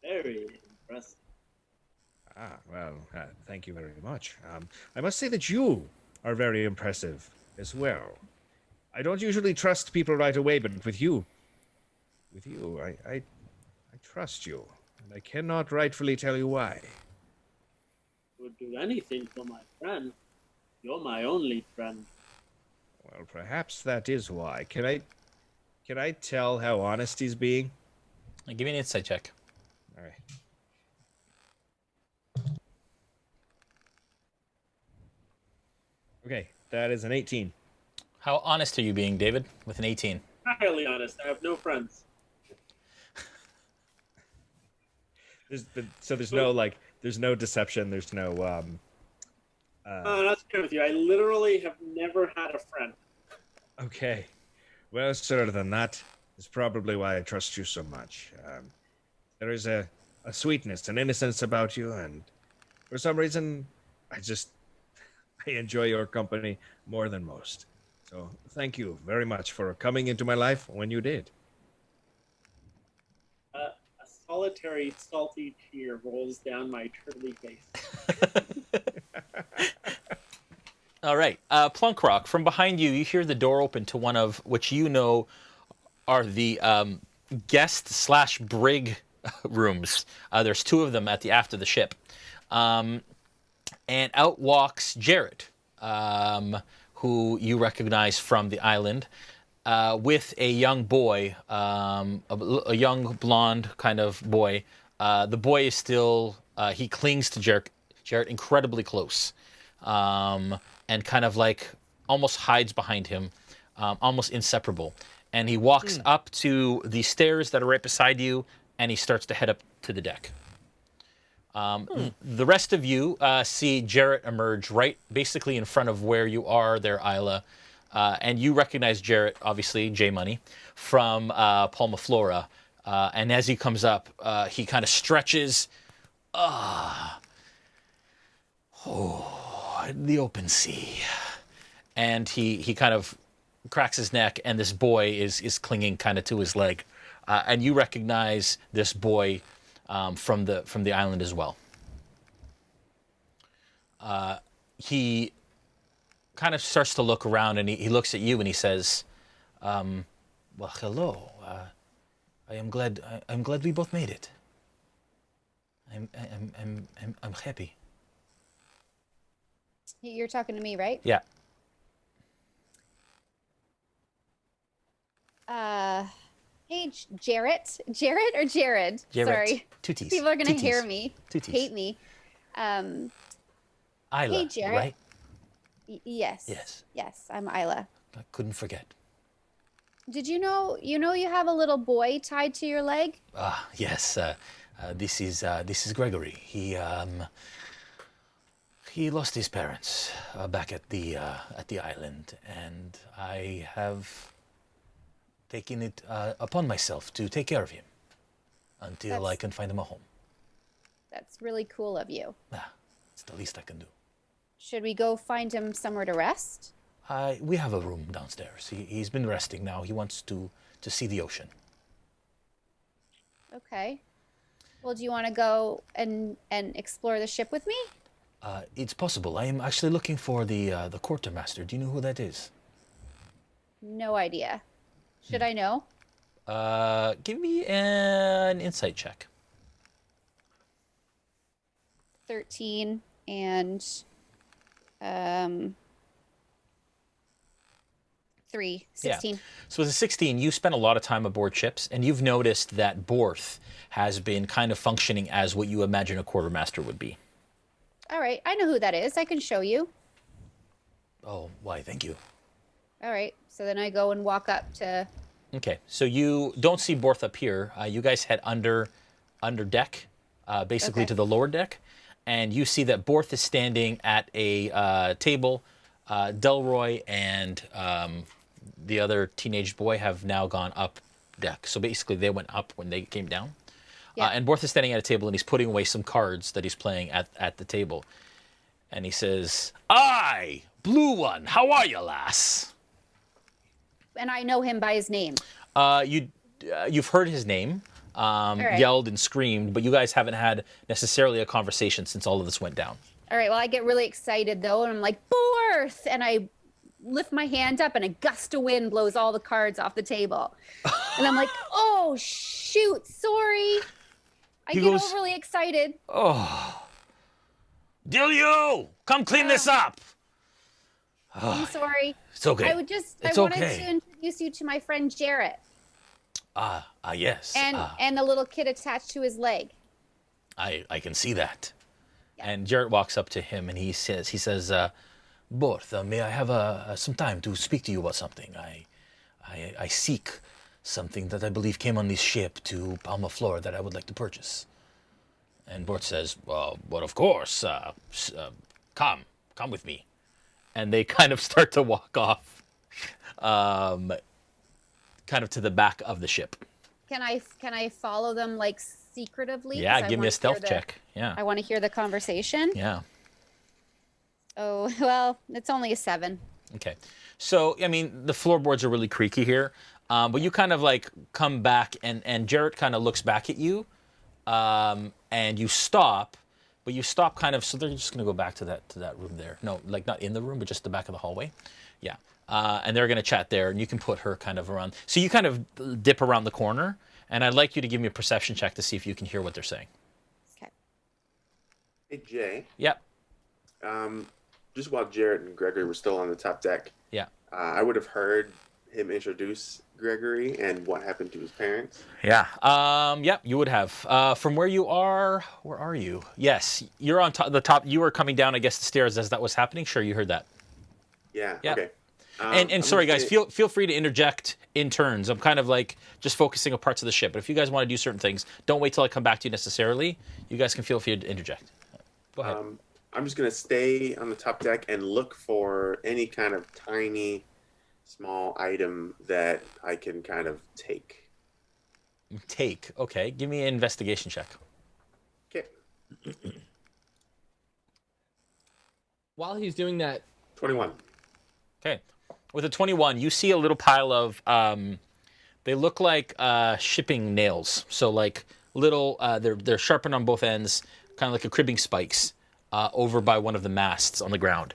Very impressive. Well, thank you very much. I must say that you are very impressive as well. I don't usually trust people right away, but with you, I trust you, and I cannot rightfully tell you why. Would do anything for my friend. You're my only friend. Well, perhaps that is why. Can I tell how honest he's being? Give me an insight check. All right. Okay, that is an 18. How honest are you being, David, with an 18? Entirely honest. I have no friends. There's no deception. There's no that's good with you. I literally have never had a friend. Okay. Well, sir, then that is probably why I trust you so much. There is a sweetness, an innocence about you, and for some reason, I enjoy your company more than most. So thank you very much for coming into my life when you did. A solitary salty tear rolls down my turtly face. All right. Plunkrawk, from behind you, you hear the door open to one of which you know are the guest/brig rooms. There's two of them at the aft of the ship. And out walks Jarrett, who you recognize from the island, with a young boy, a young blonde kind of boy. The boy is still, he clings to Jarrett incredibly close, and kind of like almost hides behind him, almost inseparable. And he walks up to the stairs that are right beside you, and he starts to head up to the deck. The rest of you see Jarrett emerge right basically in front of where you are there, Aella. And you recognize Jarrett, obviously, J-Money, from Palmaflora. And as he comes up, he kind of stretches. The open sea. And he kind of cracks his neck, and this boy is clinging kind of to his leg. And you recognize this boy from the island as well. He kind of starts to look around, and he looks at you, and he says, "Well, hello. I am glad we both made it. I'm happy." You're talking to me, right? Yeah. Hey, Jarrett or Jared? Sorry. Two T's. People are going to hear me. Two T's. Hate me. Aella, hey, Jarrett. right? Yes, I'm Aella. I couldn't forget. Did you know you have a little boy tied to your leg? Yes. This is Gregory. He lost his parents back at the island, and I have taken it upon myself to take care of him until I can find him a home. That's really cool of you. It's the least I can do. Should we go find him somewhere to rest? We have a room downstairs. He's been resting now. He wants to see the ocean. Okay. Well, do you want to go and explore the ship with me? It's possible. I am actually looking for the quartermaster. Do you know who that is? No idea. Should I know? Give me an insight check. 13 and 3, 16. Yeah. So as a 16, you spent a lot of time aboard ships, and you've noticed that Borth has been kind of functioning as what you imagine a quartermaster would be. All right, I know who that is. I can show you. Oh, why, thank you. All right, so then I go and walk up to... Okay, so you don't see Borth up here. You guys head under deck, basically to the lower deck, and you see that Borth is standing at a table. Delroy and the other teenage boy have now gone up deck. So basically they went up when they came down. Yeah. And Borth is standing at a table, and he's putting away some cards that he's playing at the table. And he says, "Aye, Blue One, how are you, lass?" And I know him by his name. You've heard his name, yelled and screamed, but you guys haven't had necessarily a conversation since all of this went down. All right, well, I get really excited, though, and I'm like, Borth! And I lift my hand up, and a gust of wind blows all the cards off the table. And I'm like, oh, shoot, sorry. I get overly excited. Oh. Dilio, come clean this up. I'm sorry. It's okay. I wanted to introduce you to my friend Jarrett. Yes. And the little kid attached to his leg. I can see that. Yeah. And Jarrett walks up to him, and he says, Borth, may I have some time to speak to you about something? I seek something that I believe came on this ship to Palmaflora that I would like to purchase. And Borth says, well, of course, come with me. And they kind of start to walk off kind of to the back of the ship. Can I follow them like secretively? Yeah, give me a stealth check. Yeah. I want to hear the conversation. Yeah. Oh, well, it's only a 7. Okay. So, I mean, the floorboards are really creaky here. But you kind of like come back and Jarrett kind of looks back at you. And you stop, but you stop kind of, so they're just going to go back to that room there. No, like not in the room, but just the back of the hallway. Yeah. And they're going to chat there, and you can put her kind of around. So you kind of dip around the corner, and I'd like you to give me a perception check to see if you can hear what they're saying. Okay. Hey, Jay. Yep. Just while Jarrett and Gregory were still on the top deck, yeah, I would have heard him introduce Gregory and what happened to his parents. Yeah. Yep, you would have. From where you are, where are you? Yes, you're on the top. You were coming down, I guess, the stairs as that was happening. Sure, you heard that. Yeah. Yep. Okay. And sorry, guys, feel free to interject in turns. I'm kind of like just focusing on parts of the ship. But if you guys want to do certain things, don't wait till I come back to you necessarily. You guys can feel free to interject. Go ahead. I'm just going to stay on the top deck and look for any kind of tiny, small item that I can kind of take. Take. Okay. Give me an investigation check. Okay. While he's doing that... 21. Okay. With a 21, you see a little pile of, they look like shipping nails. So like little, they're sharpened on both ends, kind of like a cribbing spikes, over by one of the masts on the ground.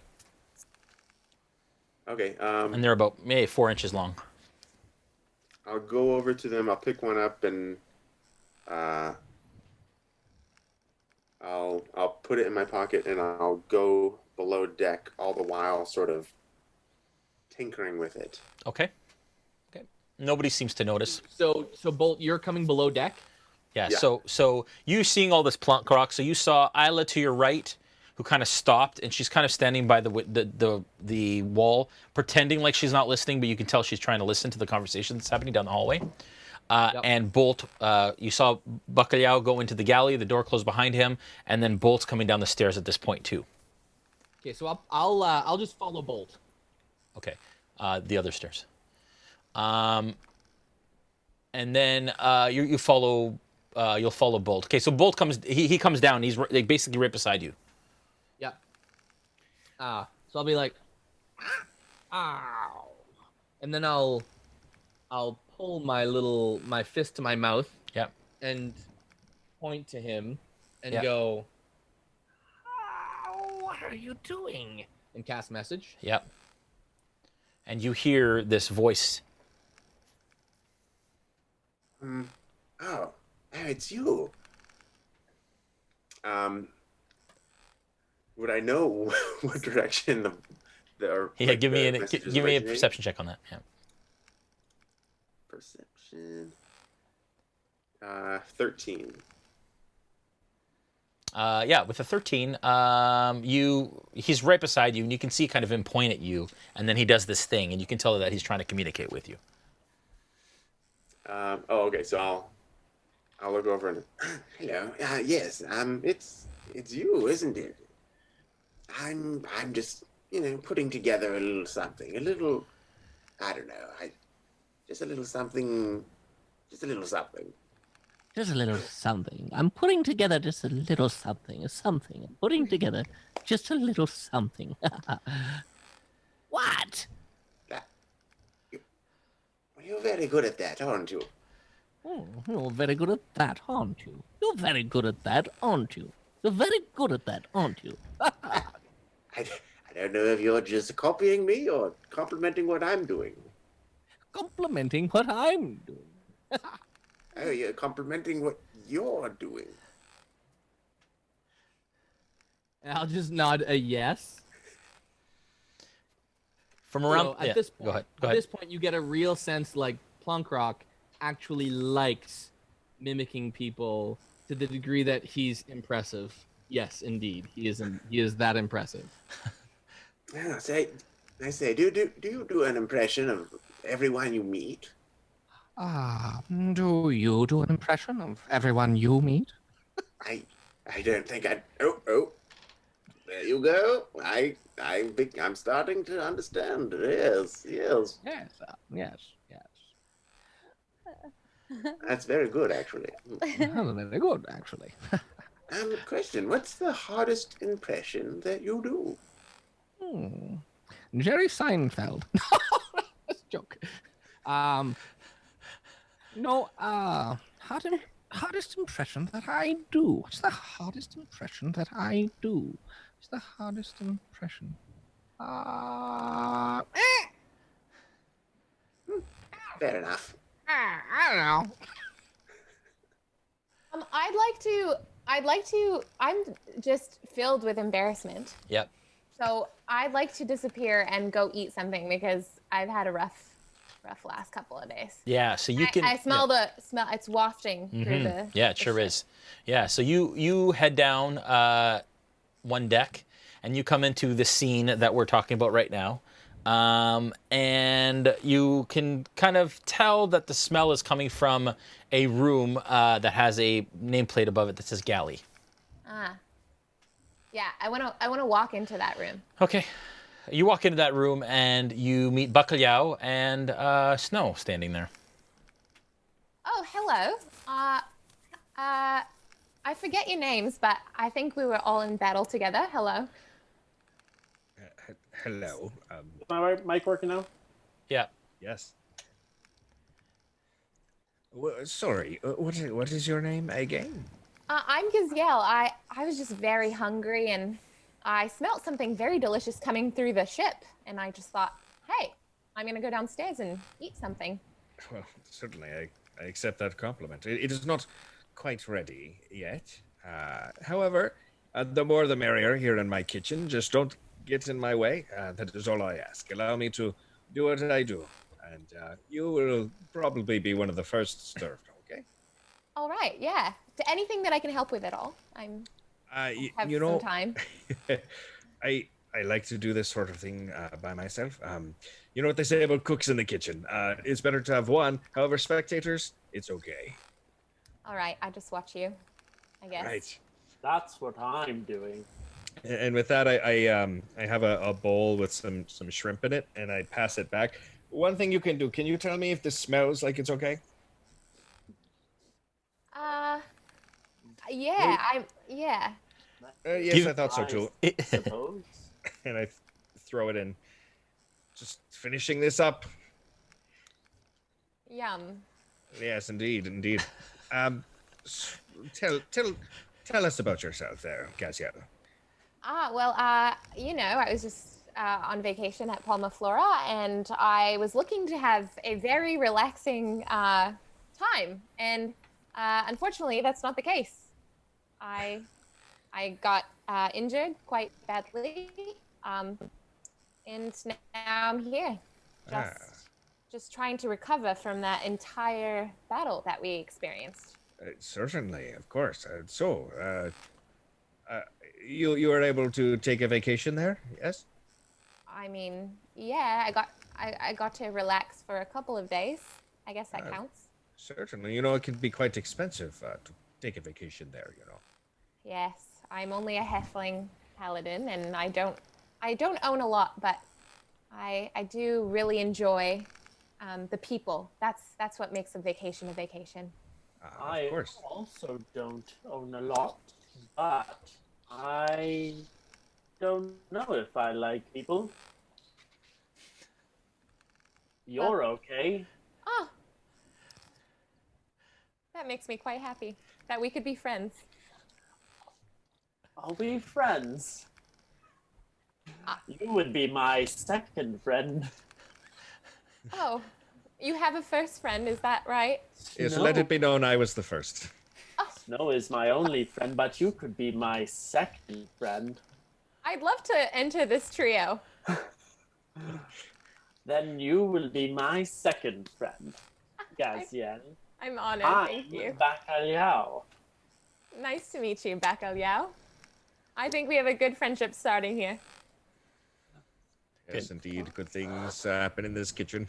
Okay. And they're about maybe 4 inches long. I'll go over to them. I'll pick one up and I'll put it in my pocket and I'll go below deck all the while, sort of tinkering with it. Okay. Okay. Nobody seems to notice. So Bolt, you're coming below deck? Yeah. So you seeing all this Plunkrawk. So you saw Aella to your right, who kind of stopped, and she's kind of standing by the wall, pretending like she's not listening, but you can tell she's trying to listen to the conversation that's happening down the hallway. And Bolt, you saw Bacalhau go into the galley, the door closed behind him, and then Bolt's coming down the stairs at this point too. Okay, so I'll just follow Bolt. Okay, the other stairs. And then you follow. You'll follow Bolt. Okay, so Bolt comes. He comes down. He's like basically right beside you. Yep. So I'll be like, ow, and then I'll pull my fist to my mouth. Yep. And point to him and go, oh, what are you doing? And cast message. Yep. And you hear this voice. Oh, it's you. Would I know what direction Yeah, give me a perception check on that. Yeah. Perception. 13. Yeah, with a 13, he's right beside you, and you can see kind of him point at you, and then he does this thing, and you can tell that he's trying to communicate with you. Okay, so I'll look over and hello. Yes, it's you, isn't it? I'm just putting together a little something, I don't know, just a little something. Just a little something. I'm putting together just a little something. I'm putting together just a little something. What? You're very good at that, aren't you? Oh, you're very good at that, aren't you? You're very good at that, aren't you? You're very good at that, aren't you? I don't know if you're just copying me or complimenting what I'm doing. Complimenting what I'm doing. Oh, you're complimenting what you're doing. And I'll just nod a yes. From around this point, go ahead. At this point, you get a real sense like Plunkrawk actually likes mimicking people to the degree that he's impressive. Yes, indeed, he is that impressive. Yeah, I say, do you do an impression of everyone you meet? Do you do an impression of everyone you meet? I don't think I. Oh, There you go. I'm starting to understand. Yes. Yes. That's very good, actually. Very good, actually. Question: what's the hardest impression that you do? Jerry Seinfeld. That's a joke. No, hardest impression that I do. What's the hardest impression that I do? What's the hardest impression? Fair enough. I don't know. I'm just filled with embarrassment. Yep. So I'd like to disappear and go eat something because I've had a rough last couple of days. Yeah, so you can. I smell the smell. It's wafting through the. Yeah, it sure is. Yeah, so you head down one deck, and you come into the scene that we're talking about right now, and you can kind of tell that the smell is coming from a room that has a nameplate above it that says galley. Yeah, I want to walk into that room. Okay. You walk into that room and you meet Bacalhau and Snow standing there. Oh, hello. I forget your names, but I think we were all in battle together. Hello. Hello. Is my mic working now? Yeah. Yes. Sorry. What is your name again? I'm Gaziel. I was just very hungry and I smelled something very delicious coming through the ship. And I just thought, hey, I'm going to go downstairs and eat something. Well, certainly. I accept that compliment. It is not quite ready yet. However, the more the merrier here in my kitchen. Just don't get in my way. That is all I ask. Allow me to do what I do. And you will probably be one of the first served, okay? All right, yeah. To anything that I can help with at all. Have some time. I like to do this sort of thing by myself. You know what they say about cooks in the kitchen? It's better to have one. However, spectators, it's okay. All right, I just watch you, I guess. Right. That's what I'm doing. And with that, I have a bowl with some shrimp in it, and I pass it back. One thing you can do, can you tell me if this smells like it's okay? Yeah, Yes, I thought so too. Suppose. And I throw it in. Just finishing this up. Yum. Yes, indeed. Tell us about yourself there, Gaziel. Well, I was just on vacation at Palma Flora, and I was looking to have a very relaxing time, and unfortunately, that's not the case. I got injured quite badly, and now I'm here, just trying to recover from that entire battle that we experienced. Certainly, of course. You were able to take a vacation there, yes? I mean, yeah, I got to relax for a couple of days. I guess that counts. Certainly. It can be quite expensive to take a vacation there, Yes, I'm only a halfling paladin, and I don't own a lot, but I do really enjoy the people. That's what makes a vacation a vacation. Of course. I also don't own a lot, but I don't know if I like people. You're okay. Oh, that makes me quite happy that we could be friends. Are we friends? You would be my second friend. Oh, you have a first friend, is that right? Yes, let it be known I was the first. Snow is my only friend, but you could be my second friend. I'd love to enter this trio. Then you will be my second friend, Gaziel. I'm honored, thank you. Bacalhau. Nice to meet you, Bacalhau. I think we have a good friendship starting here. Yes, indeed. Good things happen in this kitchen.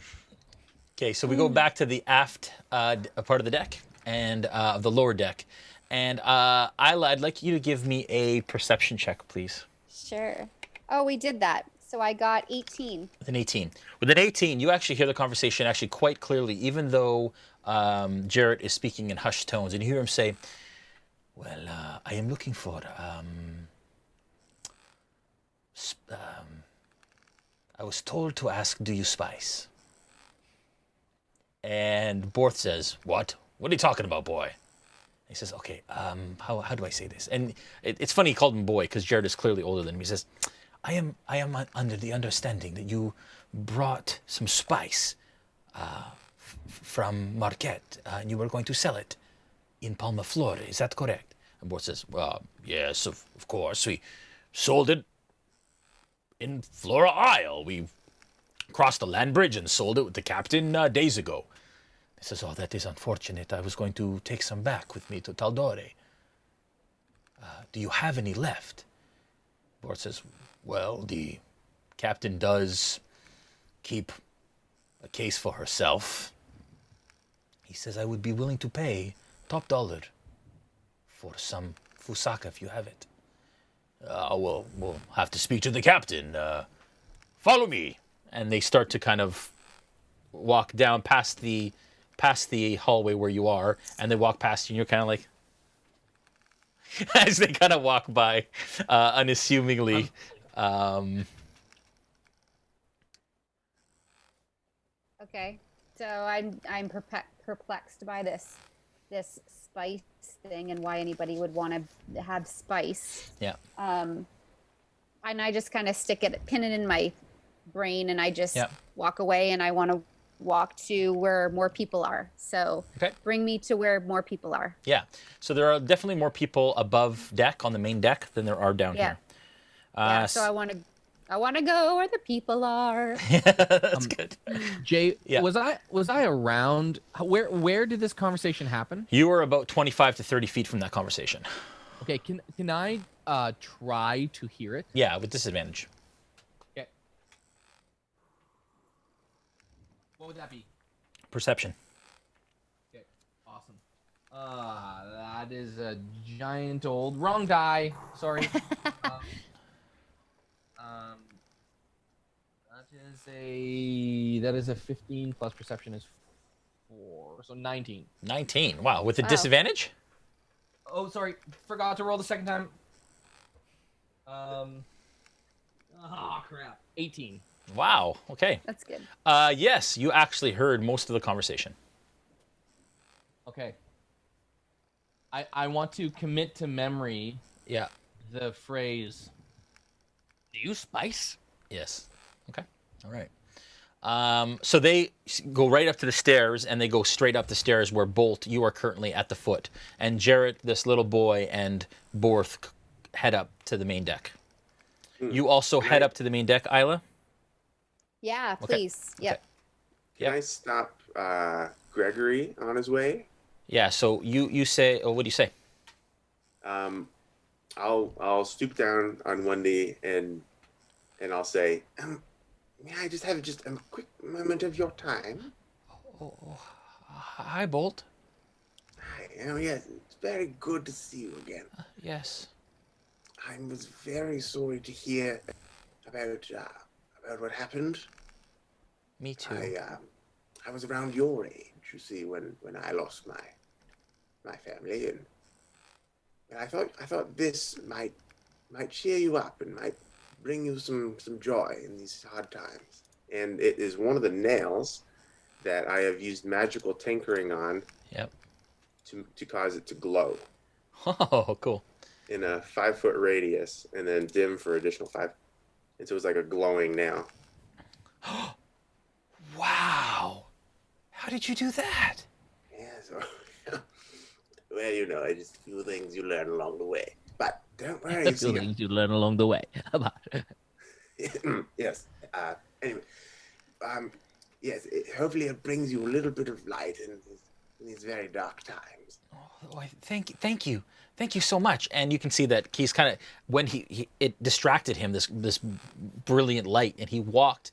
Okay, so we go back to the aft part of the deck and the lower deck. And Aella, I'd like you to give me a perception check, please. Sure. Oh, we did that. So I got 18. With an 18. With an 18, you actually hear the conversation actually quite clearly, even though Jarrett is speaking in hushed tones, and you hear him say, well, I am looking for, I was told to ask, do you spice? And Borth says, what? What are you talking about, boy? He says, okay, how do I say this? And it's funny he called him boy, because Jared is clearly older than him. He says, I am under the understanding that you brought some spice from Marquette, and you were going to sell it in Palma Flora. Is that correct? And Borth says, well, yes, of course. We sold it in Flora Isle. We crossed the land bridge and sold it with the captain days ago. He says, oh, that is unfortunate. I was going to take some back with me to Taldore. Do you have any left? Borth says, well, the captain does keep a case for herself. He says, I would be willing to pay top dollar for some Fusaka if you have it. We'll have to speak to the captain. Follow me. And they start to kind of walk down past the hallway where you are, and they walk past you, and you're kind of like, as they kind of walk by, unassumingly. Okay, so I'm perplexed by this spice thing and why anybody would want to have spice. Yeah. And I just kind of pin it in my brain, and I just walk away, and I want to walk to where more people are. So bring me to where more people are. Yeah. So there are definitely more people above deck on the main deck than there are down here. So I want to go where the people are. That's good. Jay, was I around? Where did this conversation happen? You were about 25 to 30 feet from that conversation. Okay, can I try to hear it? Yeah, with disadvantage. Okay. What would that be? Perception. Okay, awesome. That is a giant old wrong die. Sorry. That is a 15 plus perception is 4, so 19. 19. Wow, with a disadvantage? Oh, sorry, forgot to roll the second time. Crap. 18. Wow. Okay. That's good. Yes, you actually heard most of the conversation. Okay. I want to commit to memory. Yeah. The phrase. Do you spice? Yes. Okay. All right. So they go right up to the stairs, and they go straight up the stairs where Bolt, you are currently at the foot, and Jarrett, this little boy, and Borth head up to the main deck. You also head up to the main deck, Aella? Yeah, please. Okay. Yep. Can I stop Gregory on his way? Yeah. So you say, what do you say? I'll stoop down on one knee and I'll say, may I just have just a quick moment of your time? Hi, Bolt. Hi. Oh, yes, it's very good to see you again. Yes. I was very sorry to hear about what happened. Me too. I was around your age, you see, when I lost my family, and I thought this might cheer you up and might bring you some joy in these hard times. And it is one of the nails that I have used magical tinkering on. Yep. To cause it to glow. Oh, cool. In a 5-foot radius, and then dim for additional 5. And so it's like a glowing nail. Wow. How did you do that? Yeah, so well, I just a few things you learn along the way. But don't worry. A few things you learn along the way. Yes. Anyway, yes. Hopefully, it brings you a little bit of light in these very dark times. Oh, thank you so much. And you can see that he's kind of, when it distracted him, this brilliant light, and he walked.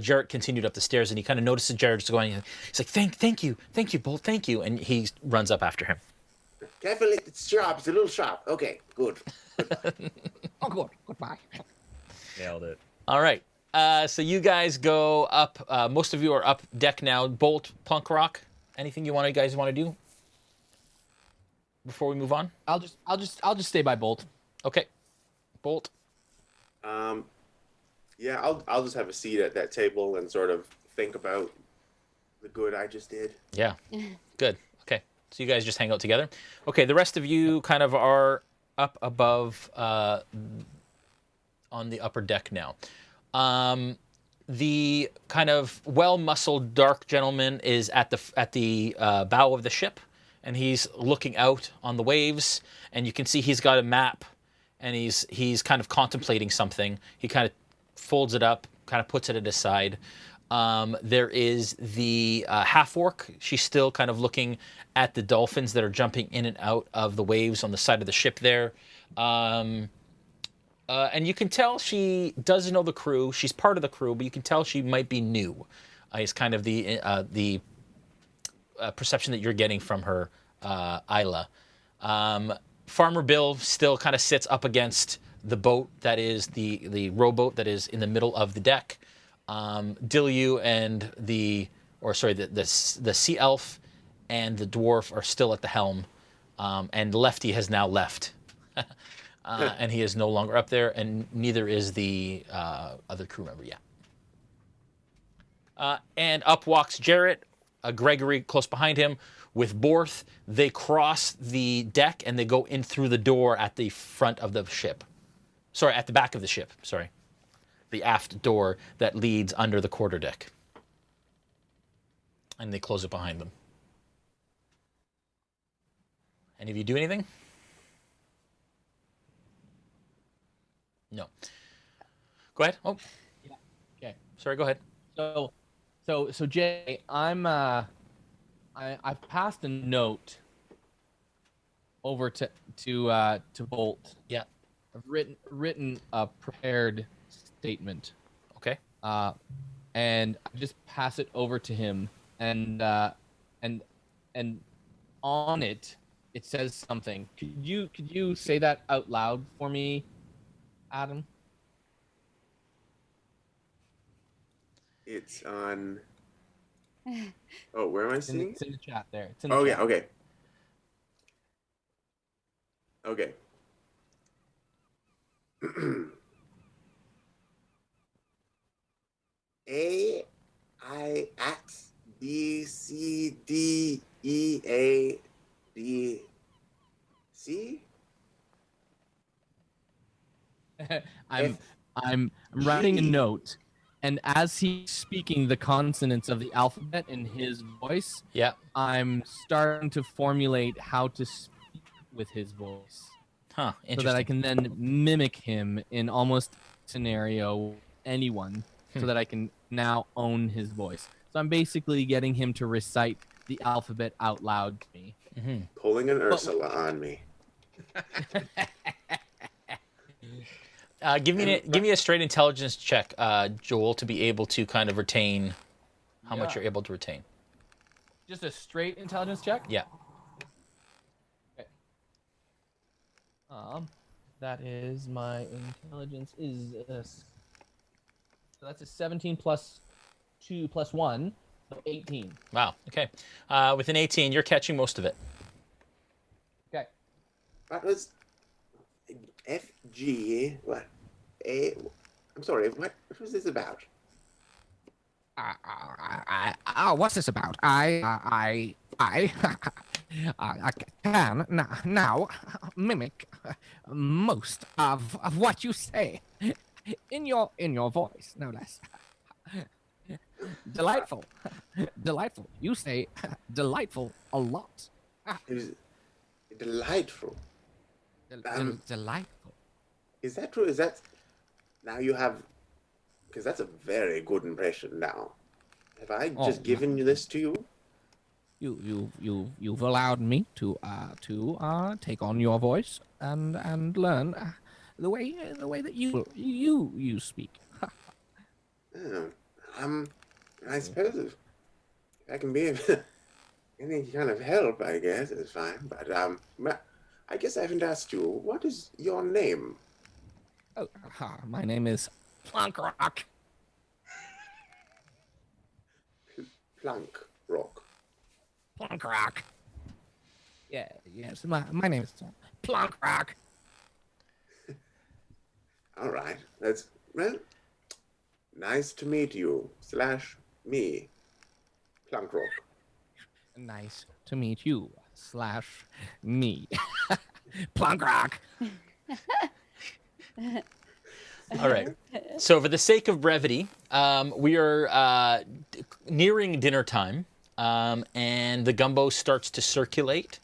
Jarrett continued up the stairs, and he kind of notices Jarrett just going. He's like, thank you, Bolt, thank you, and he runs up after him. Careful, it's sharp. It's a little sharp. Okay, good. Oh, good. Goodbye. Nailed it. All right. So you guys go up. Most of you are up deck now. Bolt, Plunkrawk. Anything you guys want to do before we move on? I'll just stay by Bolt. Okay. Bolt. Yeah, I'll just have a seat at that table and sort of think about the good I just did. Yeah. Good. Okay. So you guys just hang out together. Okay. The rest of you kind of are up above on the upper deck now. The kind of well-muscled dark gentleman is at the bow of the ship, and he's looking out on the waves, and you can see he's got a map, and he's kind of contemplating something. He kind of folds it up, kind of puts it at his side. There is the half-orc. She's still kind of looking at the dolphins that are jumping in and out of the waves on the side of the ship there. And you can tell she doesn't know the crew. She's part of the crew, but you can tell she might be new. Is kind of the perception that you're getting from her, Aella. Farmer Bill still kind of sits up against the boat that is the rowboat that is in the middle of the deck. Dilyu and the sea elf and the dwarf are still at the helm, and Lefty has now left. And he is no longer up there, and neither is the other crew member yet. And up walks Jarrett, Gregory close behind him, with Borth. They cross the deck, and they go in through the door at the front of the ship. Sorry, at the back of the ship, sorry. The aft door that leads under the quarterdeck. And they close it behind them. Any of you do anything? No. Go ahead. Oh. Yeah. Okay. Sorry, go ahead. So Jay, I've passed a note over to Bolt. Yeah. I've written a prepared statement. Okay. And I just pass it over to him, and on it says something. Could you say that out loud for me, Adam? It's on. Oh, where am I seeing? It's in the chat there. It's in the chat. Yeah. Okay. Okay. A I X B C D E A D C. I'm writing a note, and as he's speaking the consonants of the alphabet in his voice, yeah, I'm starting to formulate how to speak with his voice. Huh, interesting. So that I can then mimic him in almost scenario anyone, so that I can now own his voice. So I'm basically getting him to recite the alphabet out loud to me. Mm-hmm. Pulling an Ursula on me. Give me a straight intelligence check, Joel, to be able to kind of retain how much you're able to retain. Just a straight intelligence check? Yeah. Okay. That is my intelligence is so that's a 17 plus 2 plus 1, so 18. Wow. Okay. With an 18, you're catching most of it. Okay. That was FG. What? I'm sorry. What was this about? What's this about? I can now mimic most of what you say in your voice, no less. Delightful. You say delightful a lot. It was delightful. Delightful. Is that true? Is that now you have? Because that's a very good impression. Now, have I just given you this to you? You've allowed me to take on your voice and learn the way that you speak. I suppose if I can be Any kind of help, I guess, is fine. But I guess I haven't asked you. What is your name? Oh, my name is Plunkrawk. Plunkrawk. Plunkrawk. Yeah, yes. My name is Plunkrawk. All right. That's well. Nice to meet you. / me, Plunkrawk. Nice to meet you. / me, Plunkrawk. All right. So for the sake of brevity, we are nearing dinner time, and the gumbo starts to circulate.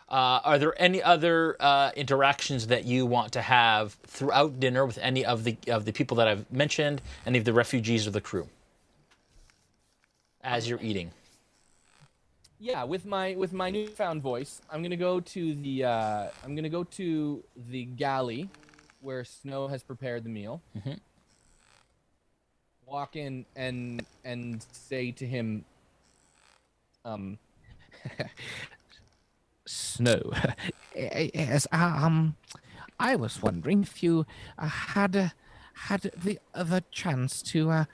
Are there any other interactions that you want to have throughout dinner with any of the people that I've mentioned, any of the refugees or the crew, as you're eating? Yeah, with my newfound voice, I'm gonna go to the galley where Snow has prepared the meal. Mm-hmm. Walk in and say to him, Snow, yes, I was wondering if you had the chance to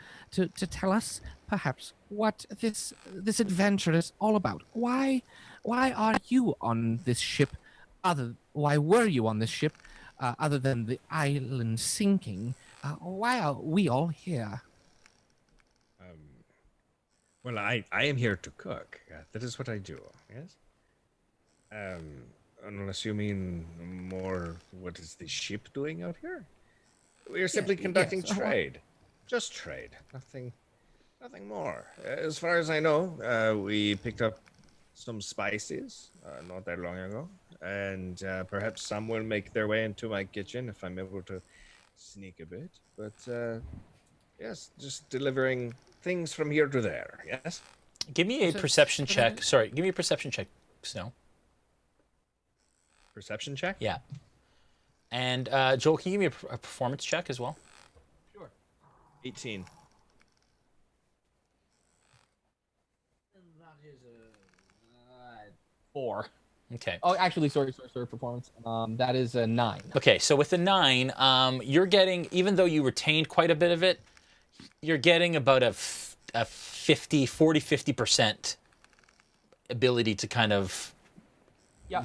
tell us perhaps what this adventure is all about. Why are you on this ship? Why were you on this ship? Other than the island sinking, why are we all here? Well, I am here to cook. That is what I do. Yes. Unless you mean more, what is the ship doing out here? We are simply conducting trade. Just trade. Nothing more. As far as I know, we picked up some spices not that long ago, and perhaps some will make their way into my kitchen if I'm able to sneak a bit. But yes, just delivering things from here to there. Yes. Give me a perception check. Sorry, give me a perception check, Snow. Perception check? Yeah. And Joel, can you give me a performance check as well? Sure. 18. that is a 4. Okay. Oh, actually, sorry, performance. That is a 9. Okay, so with the 9, you're getting, even though you retained quite a bit of it, you're getting about a 50% ability to kind of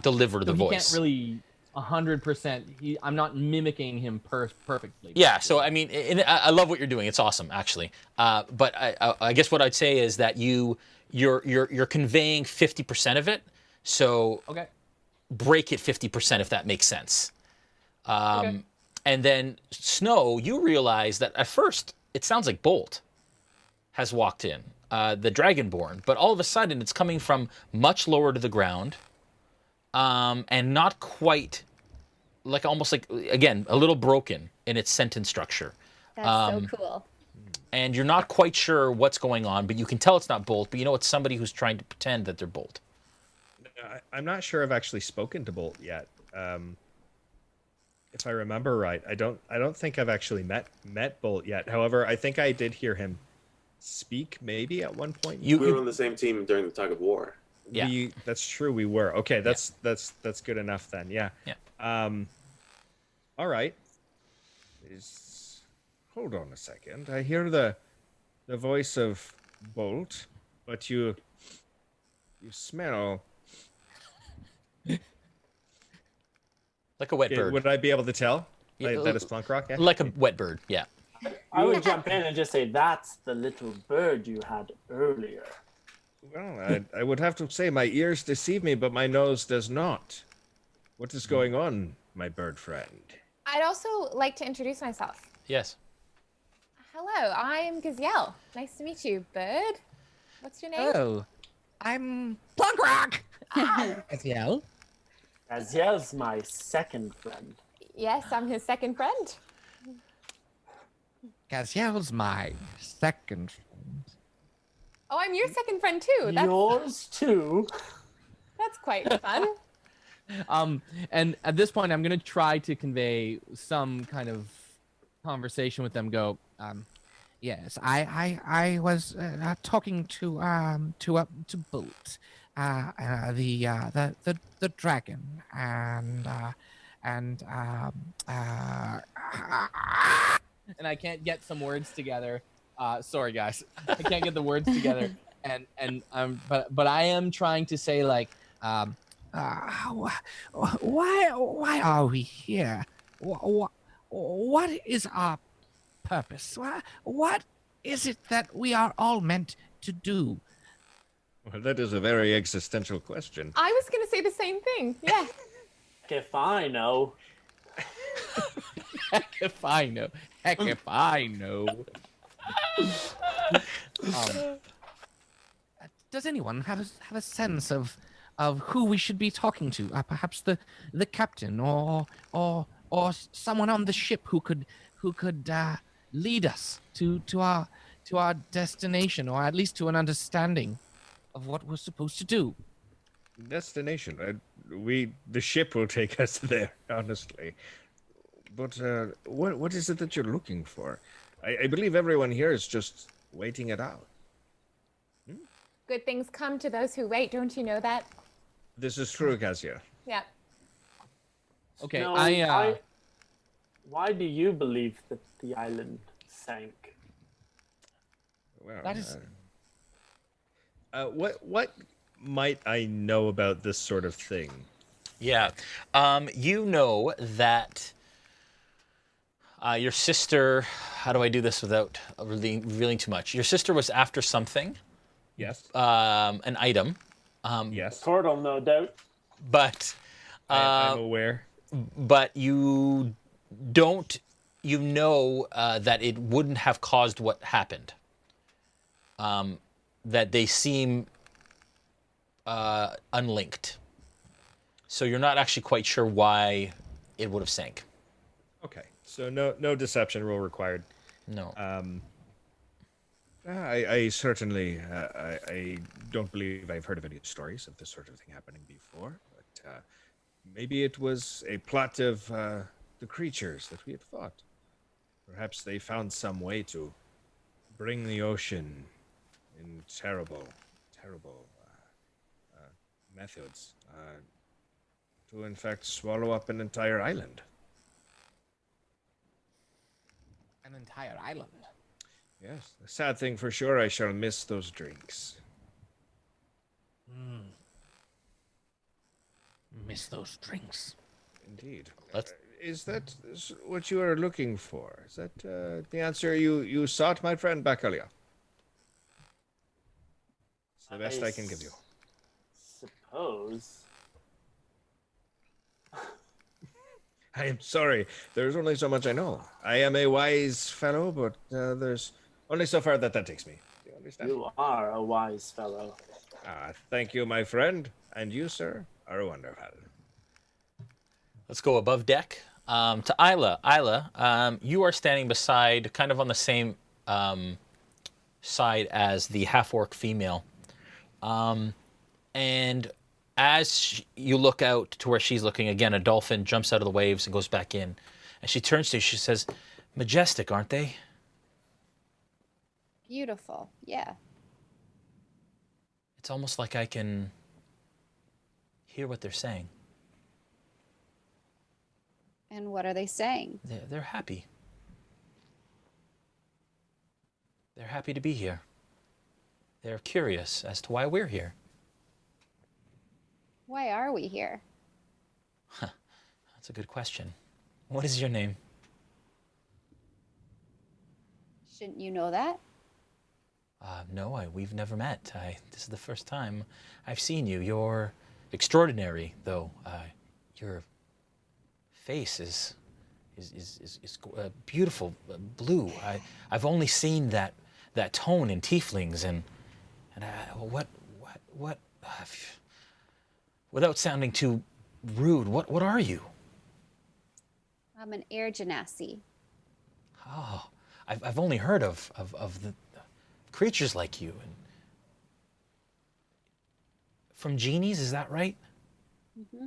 deliver the voice. He can't really 100%. I'm not mimicking him perfectly. Yeah, so I mean, I love what you're doing. It's awesome, actually. But I guess what I'd say is that you're conveying 50% of it. So okay. Break it 50% if that makes sense. Okay. And then Snow, you realize that at first it sounds like Bolt has walked in, the Dragonborn, but all of a sudden it's coming from much lower to the ground, and not quite, like almost like, again, a little broken in its sentence structure. That's so cool. And you're not quite sure what's going on, but you can tell it's not Bolt, but you know it's somebody who's trying to pretend that they're Bolt. I'm not sure I've actually spoken to Bolt yet. If I remember right, I don't think I've actually met Bolt yet. However, I think I did hear him speak maybe at one point. We were on the same team during the tug of war. Yeah, that's true. We were. Okay, that's good enough then. Yeah. Yeah. All right. Hold on a second. I hear the voice of Bolt, but you smell like a wet bird. Would I be able to tell? That is Plunkrawk? Yeah? Like a wet bird, yeah. I would jump in and just say, that's the little bird you had earlier. Well, I would have to say my ears deceive me, but my nose does not. What is going on, my bird friend? I'd also like to introduce myself. Yes. Hello, I'm Gaziel. Nice to meet you, bird. What's your name? Oh, I'm Plunkrawk. Gaziel. Gaziel's my second friend. Yes, I'm his second friend. Gaziel's my second friend. Oh, I'm your second friend too. Yours too. That's quite fun. And at this point, I'm gonna try to convey some kind of conversation with them. Yes, I was talking to Bolt. the dragon and I can't get some words together. Sorry guys, I can't get the words together. But I am trying to say like, why are we here? What is our purpose? What is it that we are all meant to do? Well, that is a very existential question. I was going to say the same thing. Yeah. If I know. Heck if I know. Heck if I know. Does anyone have a sense of who we should be talking to? Perhaps the captain or someone on the ship who could lead us to our destination, or at least to an understanding of what we're supposed to do. Destination? The ship will take us there, honestly. But what is it that you're looking for? I believe everyone here is just waiting it out. Good things come to those who wait. Don't you know that? This is true, Gaziel. Yeah. Okay, No, why do you believe that the island sank? Well, That is... what might I know about this sort of thing? Yeah. You know that your sister... How do I do this without revealing too much? Your sister was after something. Yes. An item. Yes. Turtle, no doubt. But... I'm aware. But you don't... You know that it wouldn't have caused what happened. That they seem unlinked. So you're not actually quite sure why it would have sank. Okay, so no deception rule required. No. I certainly I don't believe I've heard of any stories of this sort of thing happening before, but maybe it was a plot of the creatures that we had fought. Perhaps they found some way to bring the ocean in terrible methods to in fact swallow up an entire island. An entire island? Yes, a sad thing for sure. I shall miss those drinks. Miss those drinks. Indeed. Let's... Is that what you are looking for? Is that the answer you sought, my friend Bacalhau? It's the best I can give you. Suppose. I am sorry. There's only so much I know. I am a wise fellow, but there's only so far that takes me. Do you understand? You are a wise fellow. Thank you, my friend. And you, sir, are wonderful. Let's go above deck to Aella. Aella, you are standing beside, kind of on the same side as the half-orc female. And as you look out to where she's looking, again, a dolphin jumps out of the waves and goes back in. And she turns to you, she says, "Majestic, aren't they?" Beautiful, yeah. It's almost like I can hear what they're saying. And what are they saying? They're happy. They're happy to be here. They're curious as to why we're here. Why are we here? That's a good question. What is your name? Shouldn't you know that? No, we've never met. This is the first time I've seen you. You're extraordinary, though. Your face is beautiful blue. I've only seen that tone in tieflings, and what without sounding too rude, what are you? I'm an air genasi. Oh, I've only heard of the creatures like you, and from genies, is that right? Mm-hmm.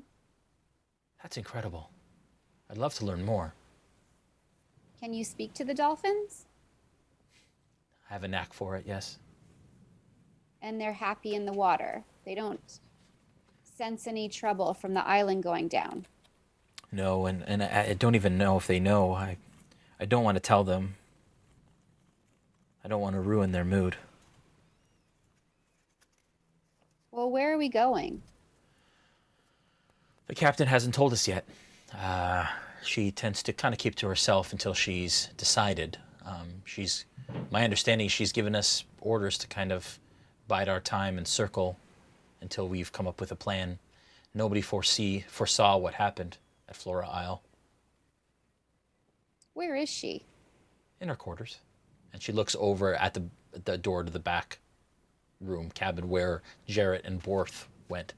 That's incredible. I'd love to learn more. Can you speak to the dolphins? I have a knack for it, yes. And they're happy in the water. They don't sense any trouble from the island going down. No, and I don't even know if they know. I don't want to tell them. I don't want to ruin their mood. Well, where are we going? The captain hasn't told us yet. She tends to kind of keep to herself until she's decided. My understanding, she's given us orders to kind of bide our time and circle until we've come up with a plan. Nobody foresaw what happened at Flora Isle. Where is she? In her quarters. And she looks over at the door to the back room cabin where Jarrett and Borth went.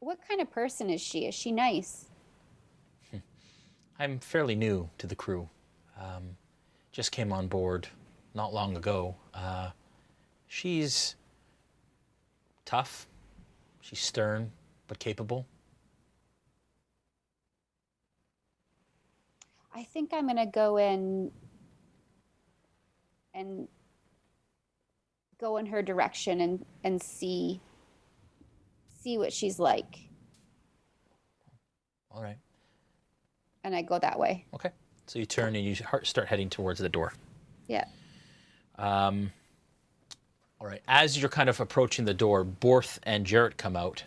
What kind of person is she? Is she nice? I'm fairly new to the crew. Just came on board not long ago. She's tough. She's stern, but capable. I think I'm going to go in and go in her direction and see what she's like. All right. And I go that way. Okay. So you turn and you start heading towards the door. Yeah. All right. As you're kind of approaching the door, Borth and Jarrett come out,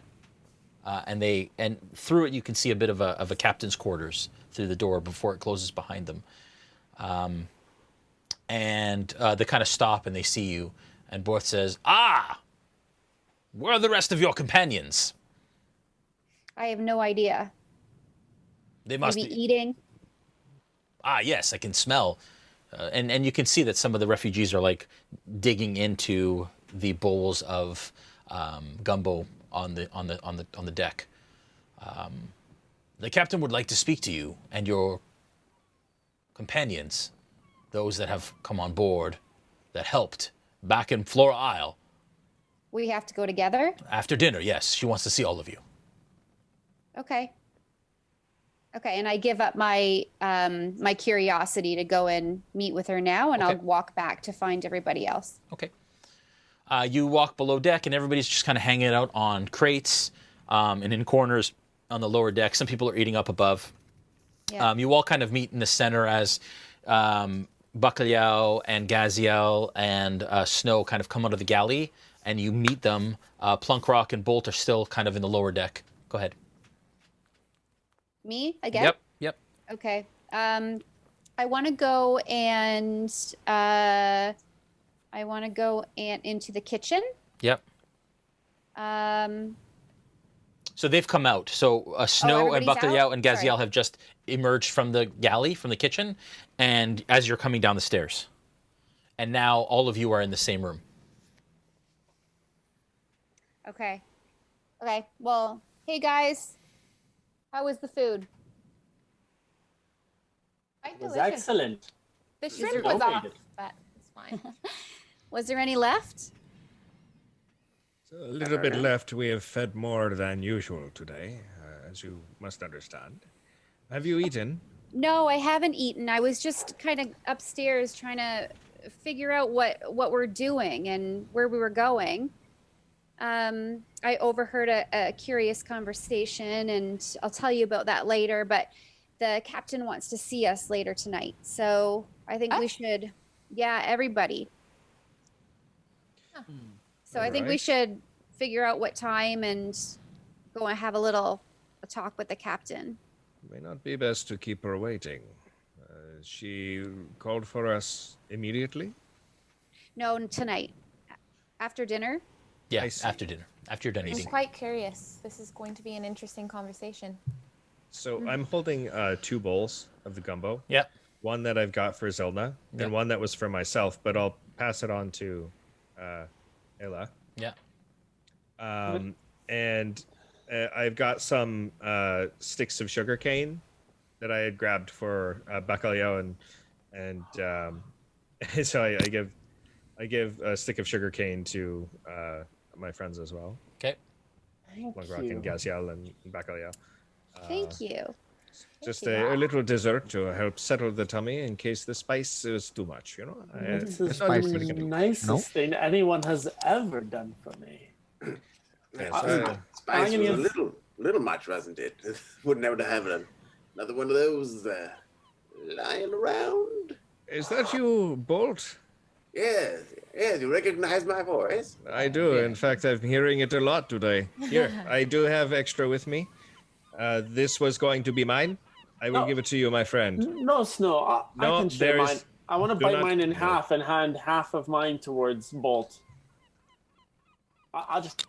and through it you can see a bit of a captain's quarters through the door before it closes behind them. And they kind of stop and they see you, and Borth says, "Ah, where are the rest of your companions?" I have no idea. They must be eating. Ah, yes, I can smell. And you can see that some of the refugees are like digging into the bowls of gumbo on the deck. The captain would like to speak to you and your companions, those that have come on board, that helped back in Flora Isle. We have to go together? After dinner, yes. She wants to see all of you. Okay. Okay, and I give up my my curiosity to go and meet with her now, and I'll walk back to find everybody else. Okay. You walk below deck, and everybody's just kind of hanging out on crates and in corners on the lower deck. Some people are eating up above. Yeah. You all kind of meet in the center as Bacalhau and Gaziel and Snow kind of come out of the galley, and you meet them. Plunkrawk and Bolt are still kind of in the lower deck. Go ahead. Me again? Yep. Okay. I want to go and into the kitchen. Yep. So they've come out. So Snow and Bacalhau and Gaziel have just emerged from the galley, from the kitchen, and as you're coming down the stairs. And now all of you are in the same room. Okay. Okay. Well, hey guys. How was the food? It was excellent. The shrimp was off, but it's fine. Was there any left? So a little bit left. We have fed more than usual today, as you must understand. Have you eaten? No, I haven't eaten. I was just kind of upstairs trying to figure out what we're doing and where we were going. I overheard a curious conversation, and I'll tell you about that later, but the captain wants to see us later tonight. So I think we should, everybody. Huh. So I think we should figure out what time and go and have a talk with the captain. It may not be best to keep her waiting. She called for us immediately? No, tonight. After dinner? Yeah, after dinner. After you're done eating. I'm quite curious. This is going to be an interesting conversation. So I'm holding 2 bowls of the gumbo. Yep. One that I've got for Zelda, and one that was for myself, but I'll pass it on to Aella. Yeah. And I've got some sticks of sugar cane that I had grabbed for Bacalhau, and so I give a stick of sugar cane to my friends as well. Okay. Plunkrawk and Gaziel and Bacalhau. Thank you. Just a little dessert to help settle the tummy in case the spice is too much, you know? This is the nicest thing anyone has ever done for me. Yes, spice was a little much, wasn't it? Wouldn't ever have another one of those lying around. Is that you, Bolt? Yes, you recognize my voice? I do. In fact, I'm hearing it a lot today. Here, I do have extra with me. This was going to be mine. I will give it to you, my friend. No, Snow. I can share mine. I want to bite mine in half and hand half of mine towards Bolt. I'll just...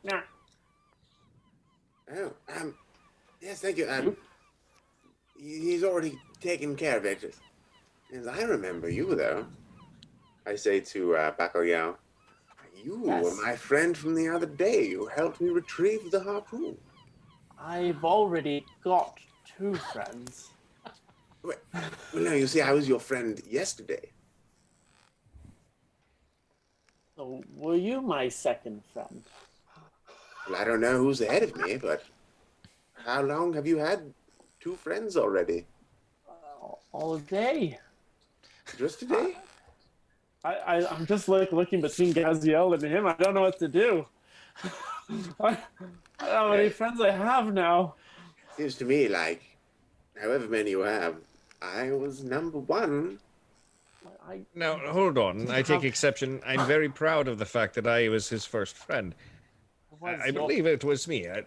Oh, yes, thank you. He's already taken care of it. As I remember you, though. I say to Bacalhau, you were my friend from the other day. You helped me retrieve the harpoon. I've already got 2 friends. Well, no, you see, I was your friend yesterday. So, were you my second friend? Well, I don't know who's ahead of me, but how long have you had 2 friends already? All day. Just today? I'm just looking between Gaziel and him. I don't know what to do. I don't know how many friends I have now. Seems to me like, however many you have, I was number 1. Now, hold on. I take exception. I'm very proud of the fact that I was his first friend. I believe it was me. I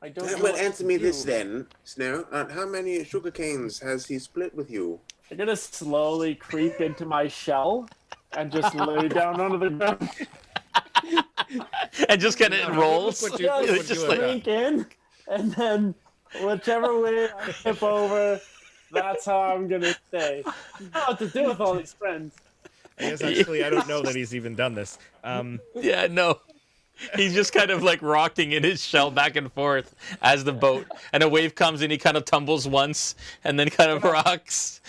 don't know. Well, answer me this then, Snow. How many sugar canes has he split with you? I'm gonna slowly creep into my shell and just lay down onto the ground. And just kind of rolls. Just sneak in, and then whichever way I tip over, that's how I'm gonna stay. I don't know what to do with all these friends. I guess actually I don't know that he's even done this. Yeah, no. He's just kind of like rocking in his shell back and forth as the boat, and a wave comes and he kind of tumbles once and then kind of rocks.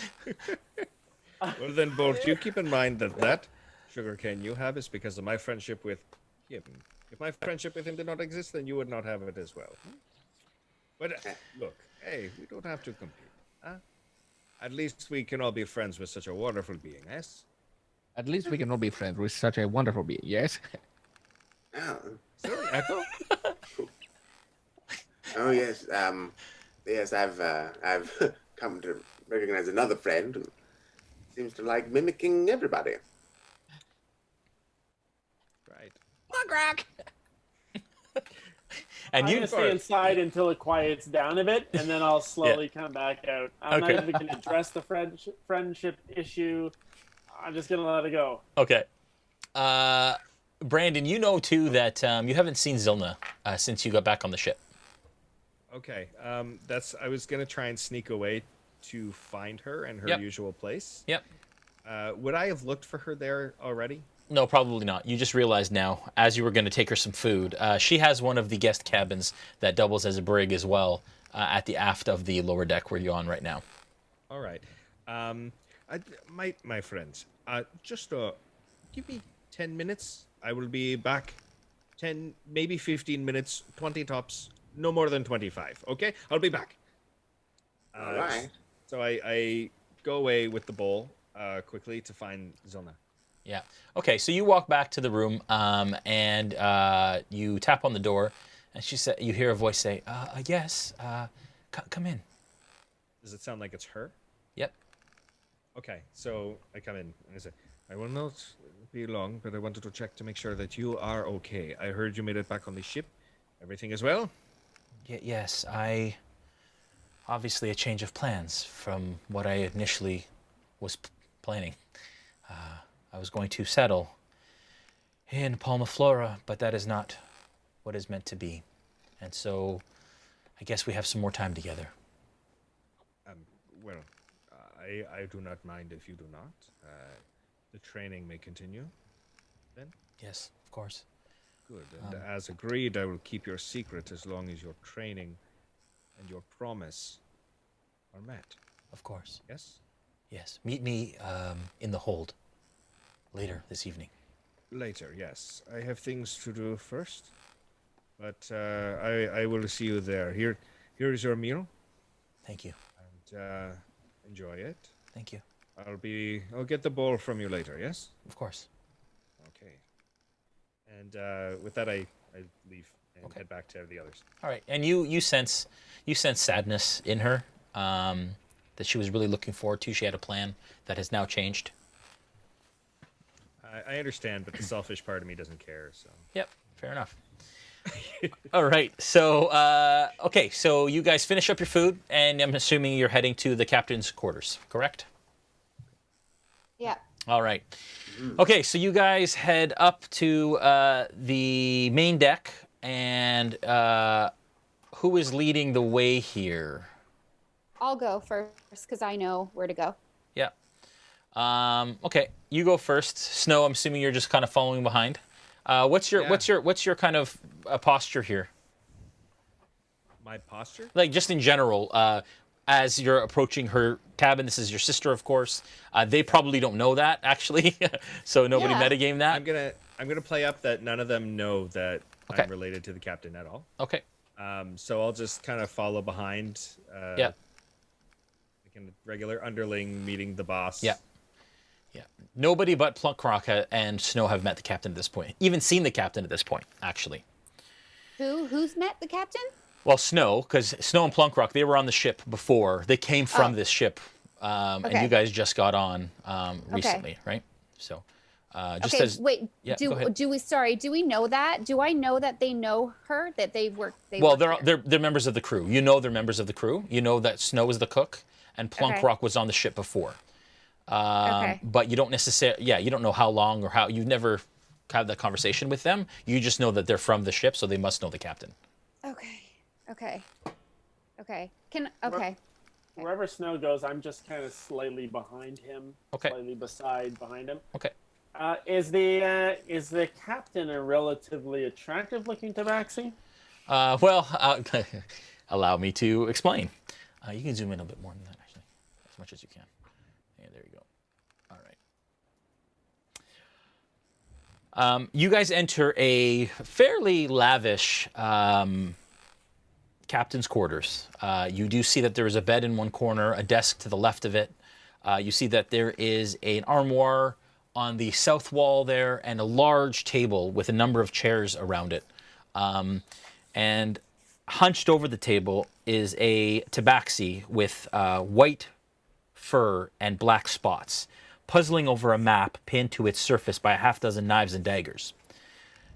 Well then, Bolt, you keep in mind that sugarcane you have is because of my friendship with him. If my friendship with him did not exist, then you would not have it as well. But look, hey, we don't have to compete. Huh? At least we can all be friends with such a wonderful being, yes? At least we can all be friends with such a wonderful being, yes? Sorry, Echo? Oh yes, yes, I've come to recognize another friend who seems to like mimicking everybody. Right. Plunkrawk! And I'm gonna stay inside until it quiets down a bit, and then I'll slowly come back out. I'm not even gonna address the friendship issue. I'm just gonna let it go. Okay. Brandon, you know too that you haven't seen Zilna since you got back on the ship. Okay, I was gonna try and sneak away to find her in her usual place. Yep. Would I have looked for her there already? No, probably not. You just realized now, as you were going to take her some food, she has one of the guest cabins that doubles as a brig as well at the aft of the lower deck where you're on right now. All right. My friends, just give me 10 minutes. I will be back 10, maybe 15 minutes, 20 tops, no more than 25. Okay? I'll be back. All right. So I go away with the bowl quickly to find Zilna. Yeah. Okay, so you walk back to the room and you tap on the door, and you hear a voice say, yes, come in. Does it sound like it's her? Yep. Okay, so I come in and I say, I will not be long, but I wanted to check to make sure that you are okay. I heard you made it back on the ship. Everything is well? Yes, obviously a change of plans from what I initially was planning. I was going to settle in Palma Flora, but that is not what is meant to be. And so I guess we have some more time together. Well, I do not mind if you do not. The training may continue, then? Yes, of course. Good, and as agreed, I will keep your secret as long as your training and your promise are met. Of course. Yes? Yes. Meet me in the hold later this evening. Later, yes. I have things to do first, but I will see you there. Here is your meal. Thank you. And enjoy it. Thank you. I'll get the bowl from you later, yes? Of course. Okay. And with that, I leave and head back to the others. All right. And you sense sadness in her that she was really looking forward to. She had a plan that has now changed. I understand, but the selfish part of me doesn't care. So. Yep. Fair enough. All right. So okay. So you guys finish up your food, and I'm assuming you're heading to the captain's quarters, correct? Yeah. All right. Okay, so you guys head up to the main deck, and who is leading the way here? I'll go first because I know where to go. Yeah. Okay, you go first. Snow, I'm assuming you're just kind of following behind. What's your kind of posture here? My posture? Like just in general, as you're approaching her cabin. This is your sister, of course. They probably don't know that actually, so nobody metagame that. I'm gonna play up that none of them know that I'm related to the captain at all. Okay. So I'll just kind of follow behind. Like a regular underling meeting the boss. Yeah. Yeah. Nobody but Plunkrawk and Snow have met the captain at this point. Even seen the captain at this point, actually. Who's met the captain? Well, Snow, because Snow and Plunkrawk, they were on the ship before. They came from this ship, and you guys just got on recently, right? So, just as wait, yeah, do we know that? Do I know that they know her? That they work? They're members of the crew. You know they're members of the crew. You know that Snow is the cook, and Plunkrawk was on the ship before. But you don't necessarily, you don't know how long or how. You've never had that conversation with them. You just know that they're from the ship, so they must know the captain. Okay. Wherever Snow goes, I'm just kind of slightly behind him. Slightly behind him. Okay. Is the captain a relatively attractive-looking tabaxi? Well, allow me to explain. You can zoom in a bit more than that, actually, as much as you can. Yeah, there you go. All right. You guys enter a fairly lavish captain's quarters. You do see that there is a bed in one corner, a desk to the left of it. You see that there is an armoire on the south wall there, and a large table with a number of chairs around it. And hunched over the table is a tabaxi with white fur and black spots, puzzling over a map pinned to its surface by a half-dozen knives and daggers.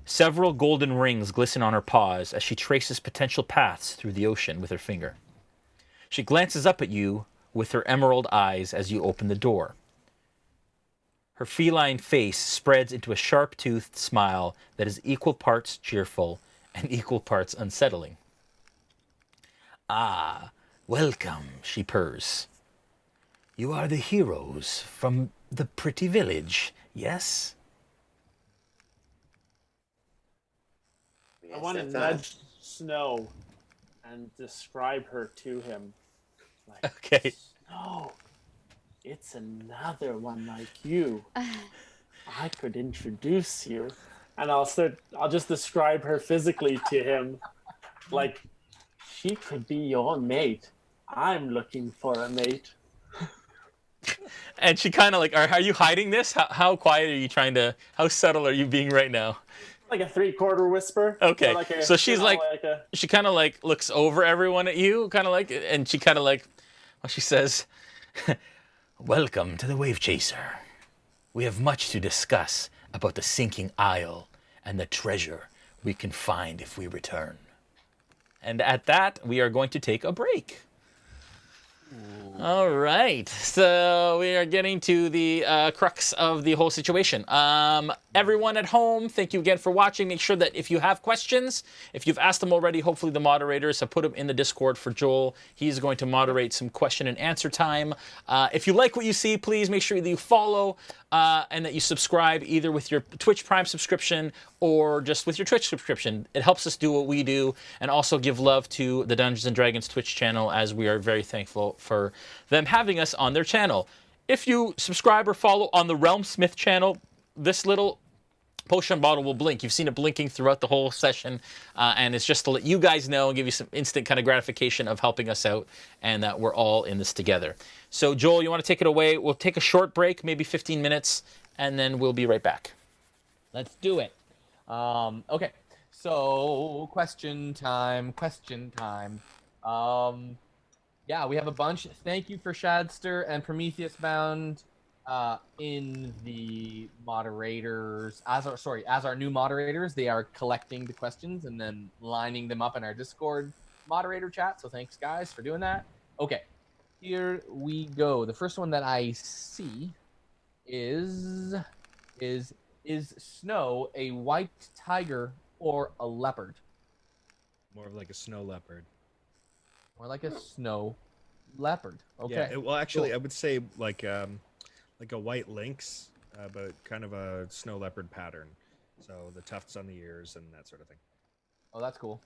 Several golden rings glisten on her paws as she traces potential paths through the ocean with her finger. She glances up at you with her emerald eyes as you open the door. Her feline face spreads into a sharp-toothed smile that is equal parts cheerful and equal parts unsettling. "Ah, welcome," she purrs. "You are the heroes from the pretty village, yes?" I want to nudge Snow and describe her to him. Like, okay. Snow, it's another one like you. I could introduce you. And I'll just describe her physically to him. Like, she could be your mate. I'm looking for a mate. And she kind of like, are you hiding this? How quiet are you how subtle are you being right now? Like a 3/4 whisper. Okay, like so she's she kind of like looks over everyone at you, kind of like, and she kind of like, well, she says, "Welcome to the Wavechaser. We have much to discuss about the sinking isle and the treasure we can find if we return." And at that, we are going to take a break. All right, so we are getting to the crux of the whole situation. Everyone at home, thank you again for watching. Make sure that if you have questions, if you've asked them already, hopefully the moderators have put them in the Discord for Joel. He's going to moderate some question and answer time. If you like what you see, please make sure that you follow and that you subscribe either with your Twitch Prime subscription or just with your Twitch subscription. It helps us do what we do, and also give love to the Dungeons & Dragons Twitch channel, as we are very thankful for them having us on their channel. If you subscribe or follow on the RealmSmith channel, this little potion bottle will blink. You've seen it blinking throughout the whole session, and it's just to let you guys know and give you some instant kind of gratification of helping us out and that we're all in this together. So, Joel, you want to take it away? We'll take a short break, maybe 15 minutes, and then we'll be right back. Let's do it. Okay, so question time. Yeah, we have a bunch. Thank you for Shadster and Prometheus Bound in the moderators. As our new moderators, they are collecting the questions and then lining them up in our Discord moderator chat. So thanks, guys, for doing that. Okay, here we go. The first one that I see is Snow a white tiger or a leopard? More of like a snow leopard. More like a snow leopard. Okay. Yeah, well, actually, cool. I would say like a white lynx, but kind of a snow leopard pattern. So the tufts on the ears and that sort of thing. Oh, that's cool.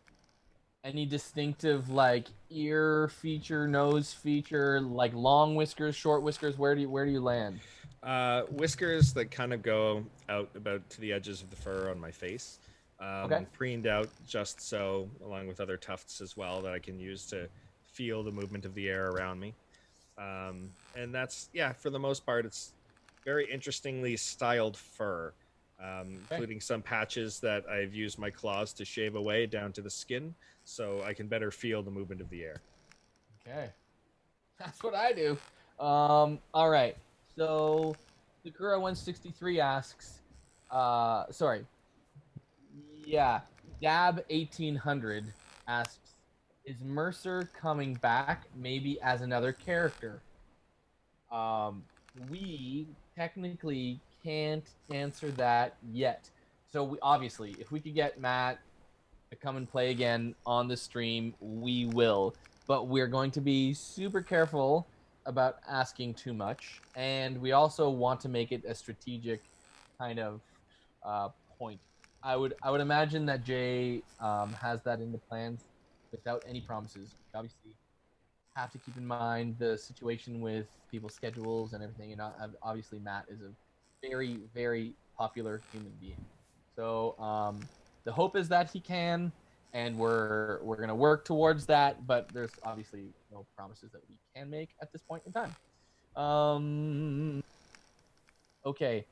Any distinctive like ear feature, nose feature, like long whiskers, short whiskers? Where do you land? Whiskers that kind of go out about to the edges of the fur on my face. Okay. Preened out just so, along with other tufts as well that I can use to feel the movement of the air around me. And that's, yeah, for the most part, it's very interestingly styled fur, including some patches that I've used my claws to shave away down to the skin so I can better feel the movement of the air. Okay. That's what I do. All right. So, Sakura163 asks, Dab1800 asks, is Mercer coming back maybe as another character? We technically can't answer that yet. So we obviously, if we could get Matt to come and play again on the stream, we will. But we're going to be super careful about asking too much, and we also want to make it a strategic kind of point. I would imagine that Jay has that in the plans without any promises. Obviously, have to keep in mind the situation with people's schedules and everything. And obviously, Matt is a very, very popular human being. So the hope is that he can, and we're gonna work towards that. But there's obviously no promises that we can make at this point in time. Okay.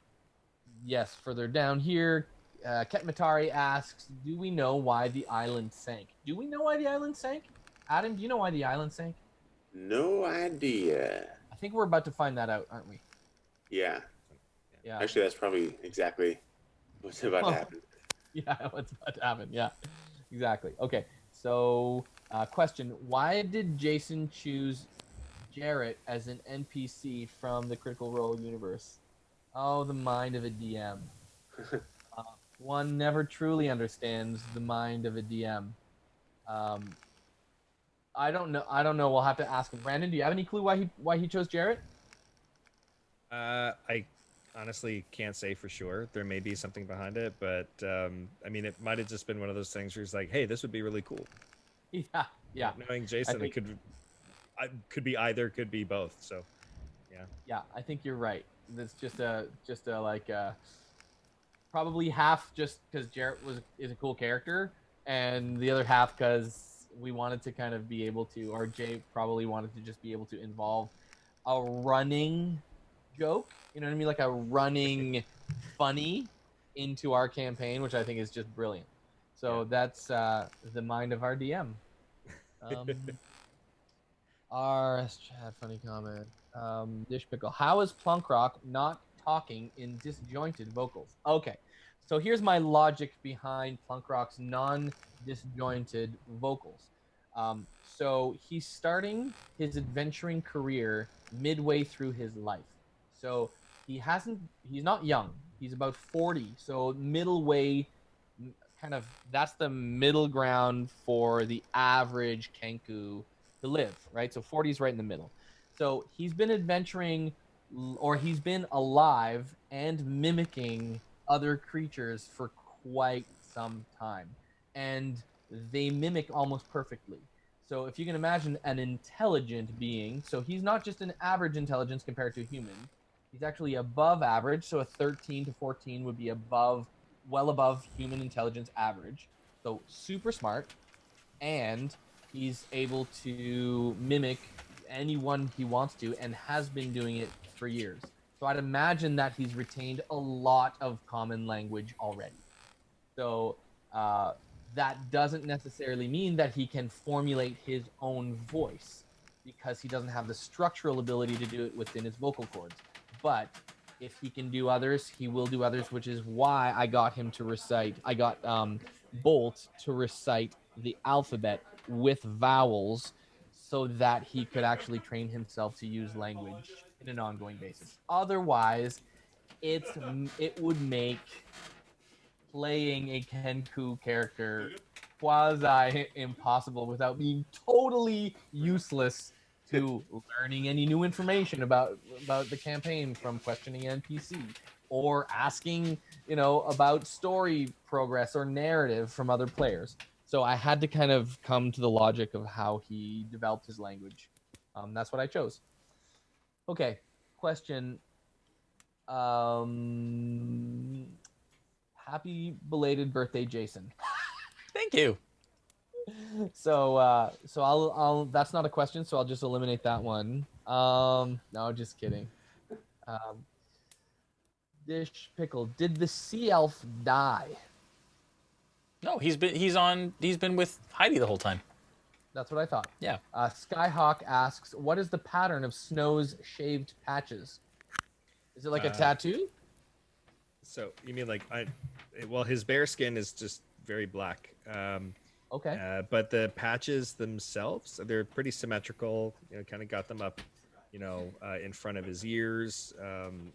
Yes. Further down here. Ketmatari asks, do we know why the island sank? Do we know why the island sank? Adam, do you know why the island sank? No idea. I think we're about to find that out, aren't we? Yeah. Yeah. Actually, that's probably exactly what's about to happen. Yeah, what's about to happen. Yeah, exactly. Okay, so question. Why did Jason choose Jarrett as an NPC from the Critical Role universe? Oh, the mind of a DM. One never truly understands the mind of a DM. I don't know. We'll have to ask him. Brandon, do you have any clue why he chose Jarrett? I honestly can't say for sure. There may be something behind it, but I mean, it might have just been one of those things where he's like, "Hey, this would be really cool." Yeah. Knowing Jason, it could be either, could be both. So, yeah. Yeah, I think you're right. It's just a like. Probably half just because Jarrett is a cool character, and the other half because we wanted to kind of be able to, or Jay probably wanted to just be able to involve a running joke, you know what I mean, like a running funny into our campaign, which I think is just brilliant. So that's the mind of our DM. RS chat, funny comment. Dish Pickle, how is Plunkrawk not talking in disjointed vocals? Okay, so here's my logic behind Plunkrawk's non-disjointed vocals. So he's starting his adventuring career midway through his life. So he's not young. He's about 40. So middle way, kind of, that's the middle ground for the average Kancko to live, right? So 40 is right in the middle. So he's been adventuring, or he's been alive and mimicking other creatures for quite some time. And they mimic almost perfectly. So if you can imagine an intelligent being, so he's not just an average intelligence compared to a human, he's actually above average, so a 13 to 14 would be above well above human intelligence average. So super smart, and he's able to mimic anyone he wants to and has been doing it for years. So I'd imagine that he's retained a lot of common language already. So that doesn't necessarily mean that he can formulate his own voice, because he doesn't have the structural ability to do it within his vocal cords. But if he can do others, he will do others, which is why I got him to recite. I got Bolt to recite the alphabet with vowels so that he could actually train himself to use language in an ongoing basis. Otherwise, it would make playing a Kancko character quasi impossible without being totally useless to learning any new information about the campaign from questioning an NPC or asking, about story progress or narrative from other players. So I had to kind of come to the logic of how he developed his language. That's what I chose. Okay, question. Happy belated birthday, Jason. Thank you. So I'll that's not a question, so I'll just eliminate that one. No, just kidding. Dish Pickle, did the sea elf die? No, he's been with Heidi the whole time. That's what I thought. Yeah. Skyhawk asks, what is the pattern of Snow's shaved patches? Is it like a tattoo? So you mean like well, his bare skin is just very black. Okay. But the patches themselves, they're pretty symmetrical. Kind of got them up, in front of his ears, on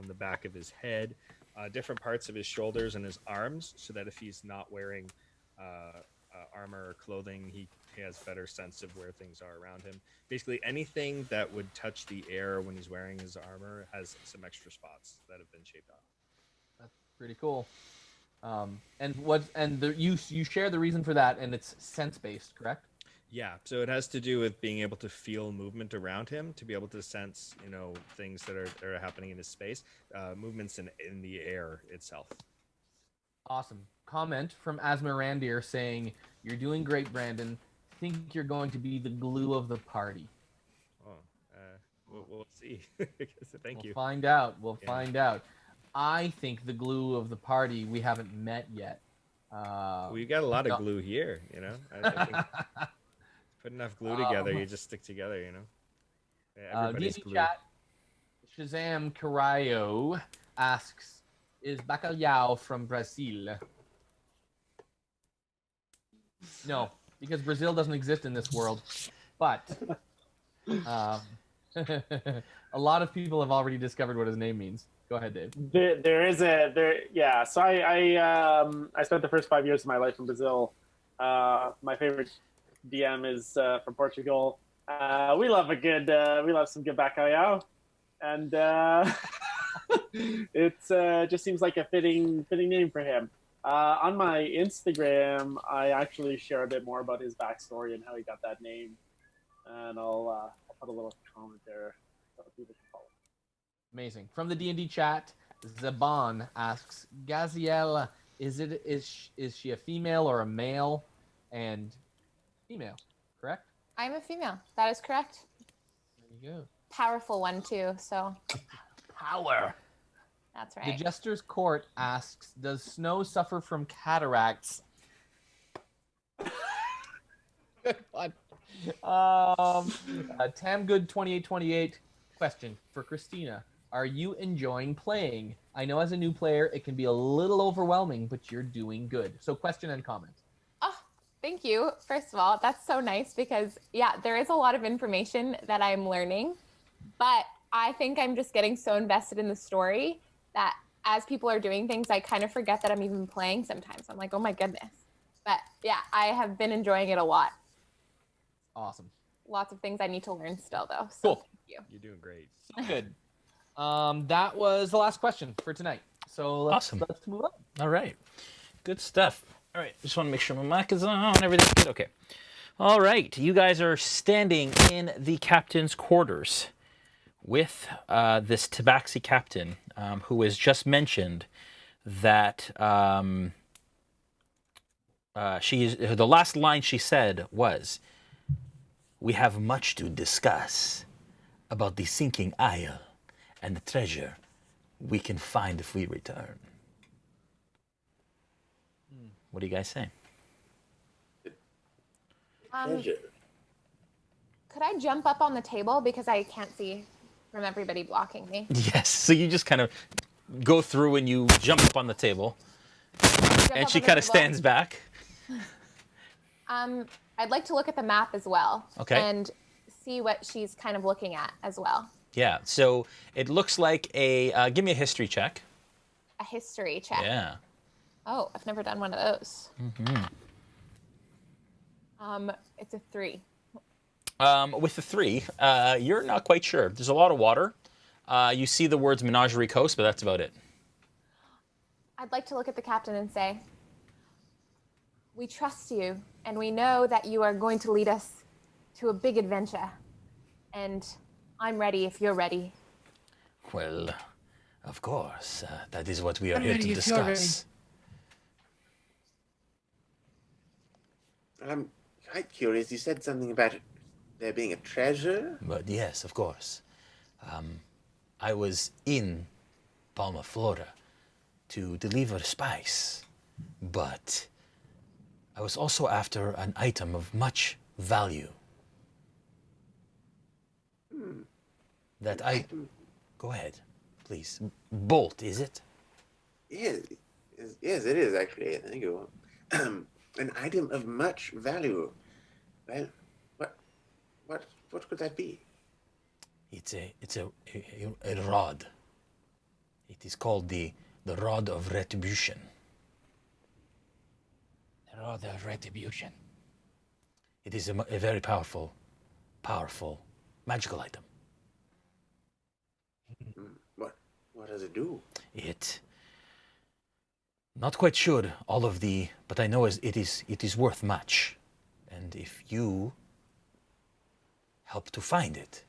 the back of his head, different parts of his shoulders and his arms, so that if he's not wearing armor or clothing, he has better sense of where things are around him. Basically, anything that would touch the air when he's wearing his armor has some extra spots that have been shaved off. That's pretty cool. You share the reason for that, and it's sense based, correct? Yeah, so it has to do with being able to feel movement around him, to be able to sense, things that are happening in his space, movements in the air itself. Awesome. Comment from Asmerandir saying, "You're doing great, Brandon. Think you're going to be the glue of the party." We'll see. Thank you. We'll find out. We'll find out. I think the glue of the party, we haven't met yet. We got a lot of glue here, I think put enough glue together, you just stick together, Everybody's glue. Chat, Shazam Carayo asks, is Bacalhau from Brazil? No, because Brazil doesn't exist in this world. But a lot of people have already discovered what his name means. Go ahead, Dave. Yeah. So I spent the first 5 years of my life in Brazil. My favorite DM is from Portugal. We love some good Bacalhau, and it just seems like a fitting name for him. On my Instagram, I actually share a bit more about his backstory and how he got that name, and I'll put a little comment there so people can follow. Amazing. From the D&D chat, Zaban asks, Gaziel, is she a female or a male? And female, correct? I'm a female. That is correct. There you go. Powerful one too. So. Power. That's right. The Jester's Court asks, does Snow suffer from cataracts? Good one. Tamgood2828 question for Christina. Are you enjoying playing? I know as a new player, it can be a little overwhelming, but you're doing good. So question and comment. Oh, thank you. First of all, that's so nice because, yeah, there is a lot of information that I'm learning, but I think I'm just getting so invested in the story that as people are doing things, I kind of forget that I'm even playing sometimes. I'm like, oh my goodness. But yeah, I have been enjoying it a lot. Awesome. Lots of things I need to learn still, though. So cool. Thank you. You're doing great. Good. That was the last question for tonight. So let's move on. All right. Good stuff. All right. Just want to make sure my mic is on. Everything's good. Okay. All right. You guys are standing in the captain's quarters with this Tabaxi captain who was just mentioned that the last line she said was, "We have much to discuss about the sinking Aella and the treasure we can find if we return." What do you guys say? Treasure. Could I jump up on the table because I can't see from everybody blocking me? Yes. So you just kind of go through and you jump up on the table, and she kind of stands back. I'd like to look at the map as well. Okay. And see what she's kind of looking at as well. Yeah. So it looks like a. Give me a history check. A history check. Yeah. Oh, I've never done one of those. Mm-hmm. It's a 3. With the 3, you're not quite sure. There's a lot of water. You see the words Menagerie Coast, but that's about it. I'd like to look at the captain and say, we trust you, and we know that you are going to lead us to a big adventure. And I'm ready if you're ready. Well, of course. That is what we are here to discuss. I'm quite curious. You said something about there being a treasure? But yes, of course. I was in Palma Flora to deliver spice, but I was also after an item of much value. That I... Go ahead, please. Bolt, is it? Yes, it is actually. Thank you. An item of much value. Well, what could that be? It's a rod. It is called the Rod of Retribution. The Rod of Retribution. It is a very powerful magical item. What does it do? Not quite sure but I know it is worth much. And if you help to find it,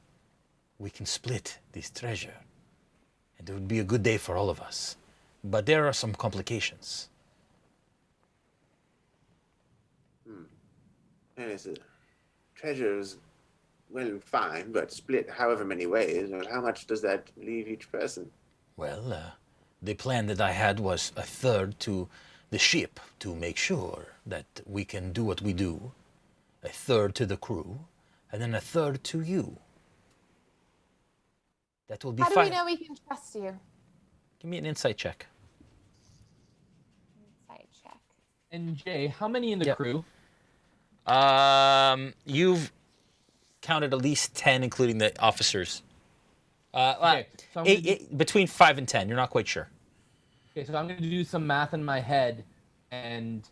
we can split this treasure. And it would be a good day for all of us. But there are some complications. Yes, treasure is well and fine, but split however many ways. Well, how much does that leave each person? Well, the plan that I had was a third to the ship to make sure that we can do what we do, a third to the crew, and then a third to you. That will be fine. How do we know we can trust you? Give me an insight check. Insight check. And Jay, how many in the crew? You've counted at least 10, including the officers. Okay, so between 5 and 10. You're not quite sure. Okay, so I'm going to do some math in my head and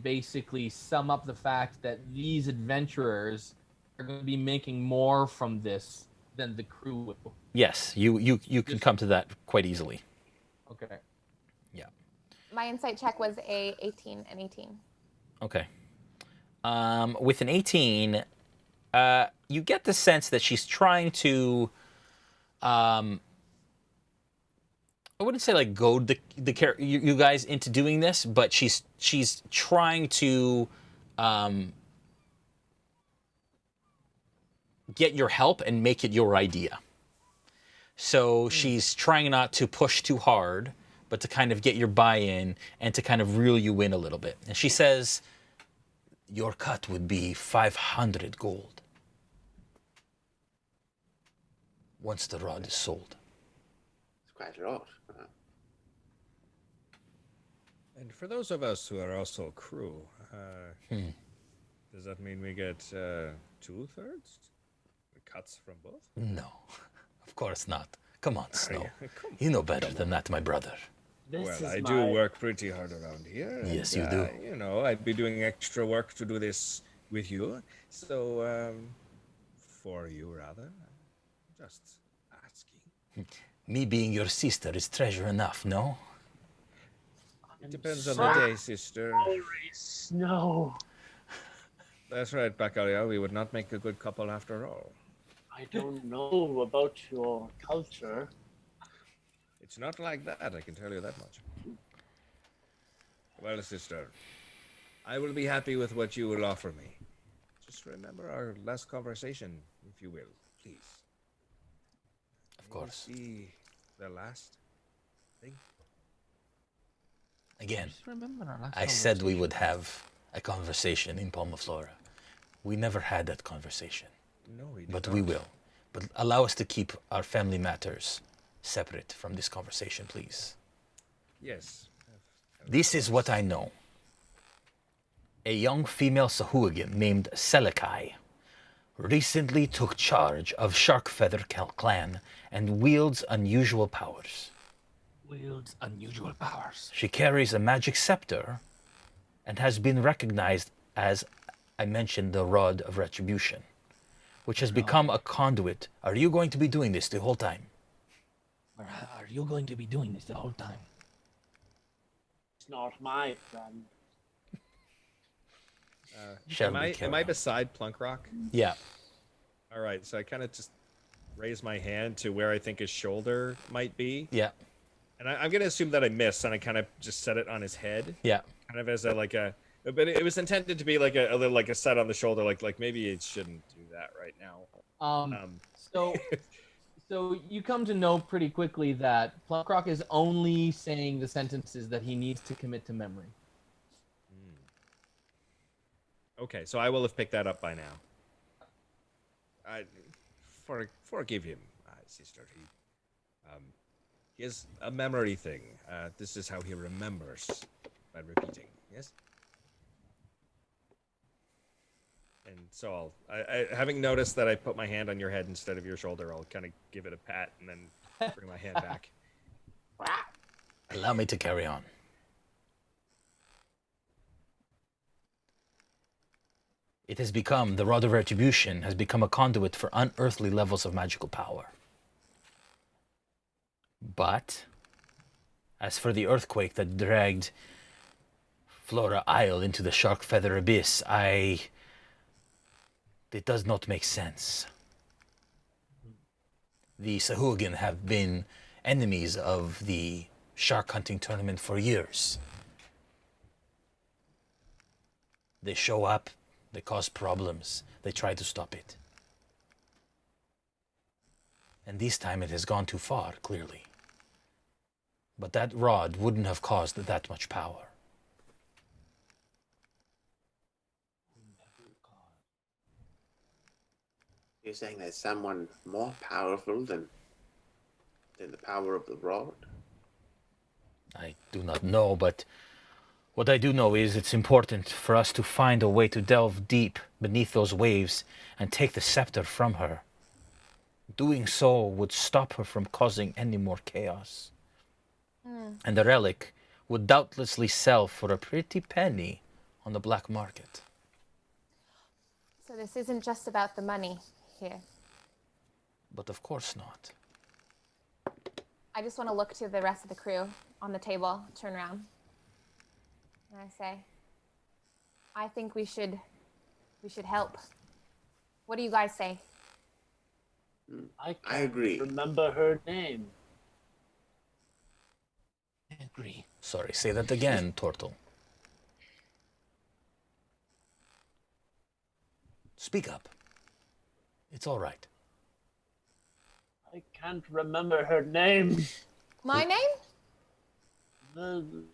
basically sum up the fact that these adventurers are going to be making more from this than the crew will. Yes, you can come to that quite easily. Okay. Yeah. My insight check was an 18. Okay. With an 18, you get the sense that she's trying to, I wouldn't say like goad you guys into doing this, but she's trying to get your help and make it your idea. So she's trying not to push too hard, but to kind of get your buy-in and to kind of reel you in a little bit. And she says, your cut would be 500 gold once the rod is sold. It's quite a lot. And for those of us who are also crew, does that mean we get 2/3? Cuts from both? No, of course not. Come on, Snow. You know better than that, my brother. I do work pretty hard around here. Yes, you do. You know, I'd be doing extra work to do this with you. So, for you, rather. Just asking. Me being your sister is treasure enough, no? It depends on the day, sister. Laurice, no. That's right, Bacalhau. We would not make a good couple after all. I don't know about your culture. It's not like that, I can tell you that much. Well, sister, I will be happy with what you will offer me. Just remember our last conversation, if you will, please. Of course. See the last thing. Again, I said we would have a conversation in Palma Flora. We never had that conversation. No, we did but not. we will. But allow us to keep our family matters separate from this conversation, please. Yes. This is what I know. A young female Sahuagin named Selikai recently took charge of Sharkfeather clan and wields unusual powers. She carries a magic scepter and has been recognized as, I mentioned, the Rod of Retribution, which has become a conduit. Are you going to be doing this the whole time? It's not my friend. Am I beside Plunkrawk? Yeah. All right, so I kind of just raise my hand to where I think his shoulder might be. Yeah. And I'm going to assume that I missed, and I kind of just set it on his head. Yeah. Kind of as a, but it was intended to be like a little, like a set on the shoulder, like maybe it shouldn't do that right now. So you come to know pretty quickly that Plunkrawk is only saying the sentences that he needs to commit to memory. Okay, so I will have picked that up by now. Forgive him, sister. He has a memory thing. This is how he remembers by repeating. Yes. And so having noticed that I put my hand on your head instead of your shoulder, I'll kind of give it a pat and then bring my hand back. Allow me to carry on. It has become, the Rod of Retribution has become a conduit for unearthly levels of magical power. But, as for the earthquake that dragged Flora Isle into the Sharkfeather Abyss, it does not make sense. The Sahuagin have been enemies of the shark hunting tournament for years. They show up, they cause problems, they try to stop it. And this time it has gone too far, clearly. But that rod wouldn't have caused that much power. You're saying there's someone more powerful than the power of the rod? I do not know, but what I do know is it's important for us to find a way to delve deep beneath those waves and take the scepter from her. Doing so would stop her from causing any more chaos. And the relic would doubtlessly sell for a pretty penny on the black market. So this isn't just about the money here. But of course not. I just want to look to the rest of the crew on the table, turn around. And I say, I think we should help. What do you guys say? I agree. Remember her name. I agree. Sorry, say that again, Tortle. Speak up. It's all right. I can't remember her name. My name?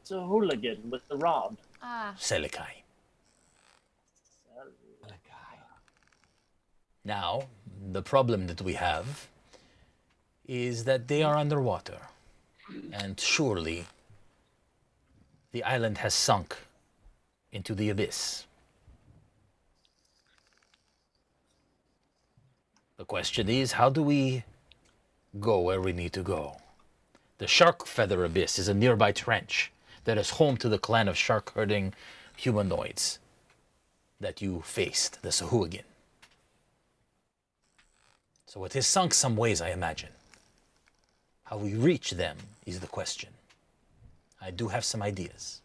It's a hooligan with the rod. Selikai. Now, the problem that we have is that they are underwater. And surely, the island has sunk into the abyss. The question is, how do we go where we need to go? The Sharkfeather Abyss is a nearby trench that is home to the clan of shark-herding humanoids that you faced, the Sahuagin. So it has sunk some ways, I imagine. How we reach them is the question. I do have some ideas,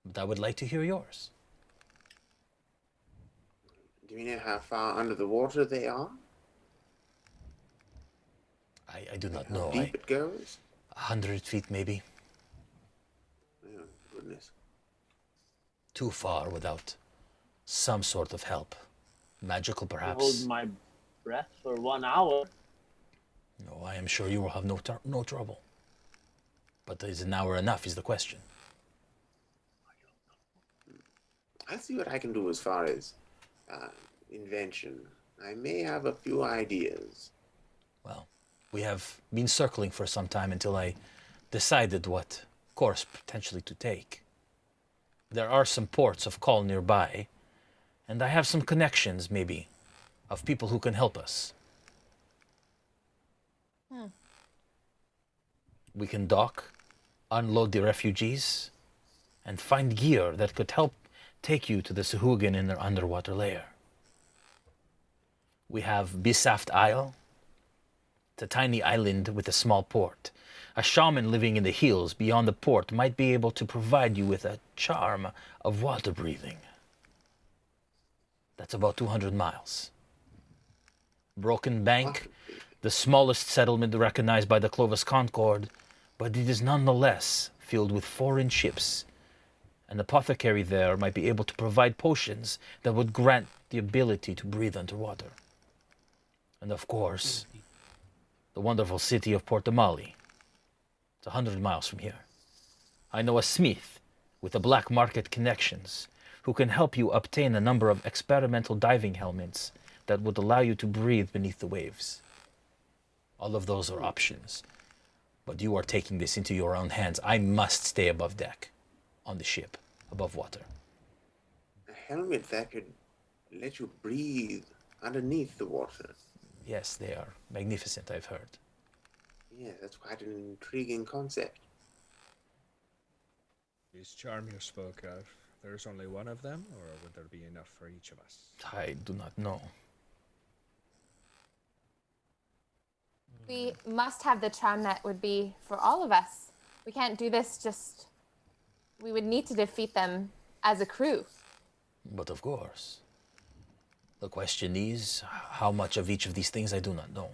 but I would like to hear yours. Do you know how far under the water they are? I do not know. How deep it goes? 100 feet, maybe. Yeah. wilderness. Too far without some sort of help. Magical, I'll perhaps. hold my breath for 1 hour. No, I am sure you will have no trouble. But is an hour enough is the question. I'll see what I can do as far as invention. I may have a few ideas. Well, we have been circling for some time until I decided what course potentially to take. There are some ports of call nearby, and I have some connections, maybe, of people who can help us. We can dock, unload the refugees, and find gear that could help take you to the Sahuagin in their underwater lair. We have Bisaft Isle. It's a tiny island with a small port. A shaman living in the hills beyond the port might be able to provide you with a charm of water breathing. That's about 200 miles. Broken Bank, the smallest settlement recognized by the Clovis Concord, but it is nonetheless filled with foreign ships. An apothecary there might be able to provide potions that would grant the ability to breathe underwater. And of course, the wonderful city of Portamali. It's 100 miles from here. I know a smith with the black market connections who can help you obtain a number of experimental diving helmets that would allow you to breathe beneath the waves. All of those are options. But you are taking this into your own hands. I must stay above deck, on the ship, above water. A helmet that could let you breathe underneath the water. Yes, they are magnificent, I've heard. Yeah, that's quite an intriguing concept. This charm you spoke of, there's only one of them, or would there be enough for each of us? I do not know. We must have the charm that would be for all of us. We can't do this just... We would need to defeat them as a crew. But of course. The question is, how much of each of these things I do not know.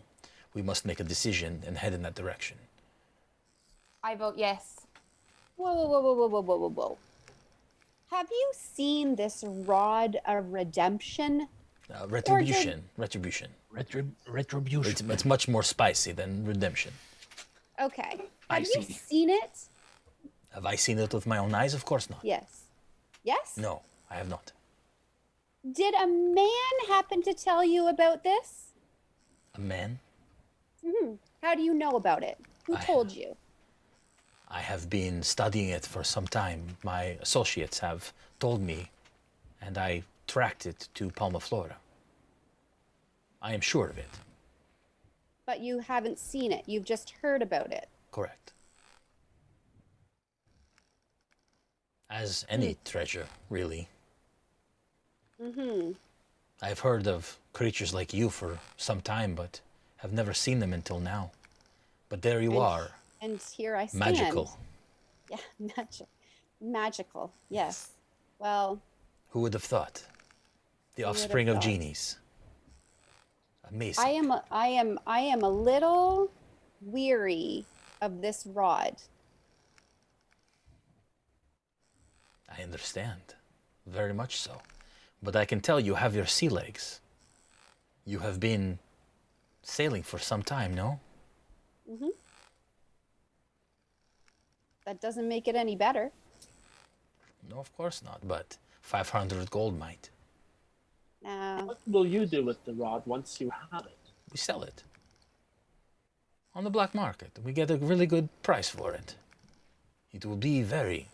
We must make a decision and head in that direction. I vote yes. Whoa. Have you seen this rod of redemption? Retribution. Retribution. Retribution. It's much more spicy than redemption. Okay. I Have you see. seen it? Have I seen it with my own eyes? Of course not. Yes. Yes? No, I have not. Did a man happen to tell you about this? A man? How do you know about it? Who told you? I have been studying it for some time. My associates have told me, and I tracked it to Palma Flora. I am sure of it. But you haven't seen it. You've just heard about it. Correct. As any treasure, really. I've heard of creatures like you for some time, but have never seen them until now. But there you are. And here I stand. Magical. Yeah, magical. Yes. Well, Who would have thought? The offspring of genies. Amazing. I am a little weary of this rod. I understand. Very much so. But I can tell you have your sea legs. You have been sailing for some time, no? That doesn't make it any better. No, of course not, but 500 gold might. Now, What will you do with the rod once you have it? We sell it. On the black market. We get a really good price for it. It will be very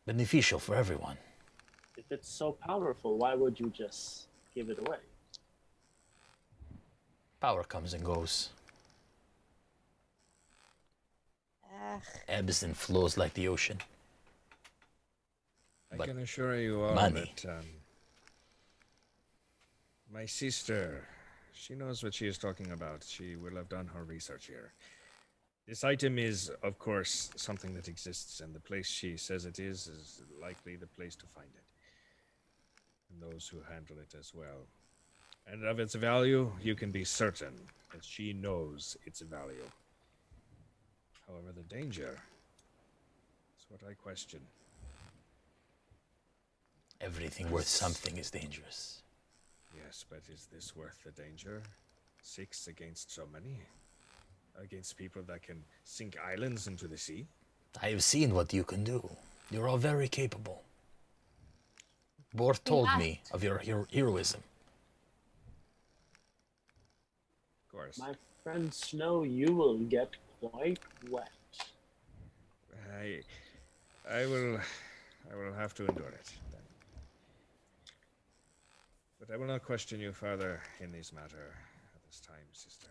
beneficial for everyone. If it's so powerful, why would you just give it away? Power comes and goes. Ebbs and flows like the ocean. I can assure you all money. that my sister, she knows what she is talking about. She will have done her research here. This item is, of course, something that exists, and the place she says it is likely the place to find it. And those who handle it as well. And of its value, you can be certain that she knows its value. However, the danger is what I question. Everything worth something is dangerous. Yes, but is this worth the danger? 6 against so many? Against people that can sink islands into the sea? I have seen what you can do. You're all very capable. Borth told me of your heroism. Of course. My friend Snow, you will get quite wet. I will have to endure it then. But I will not question you further in this matter at this time, sister.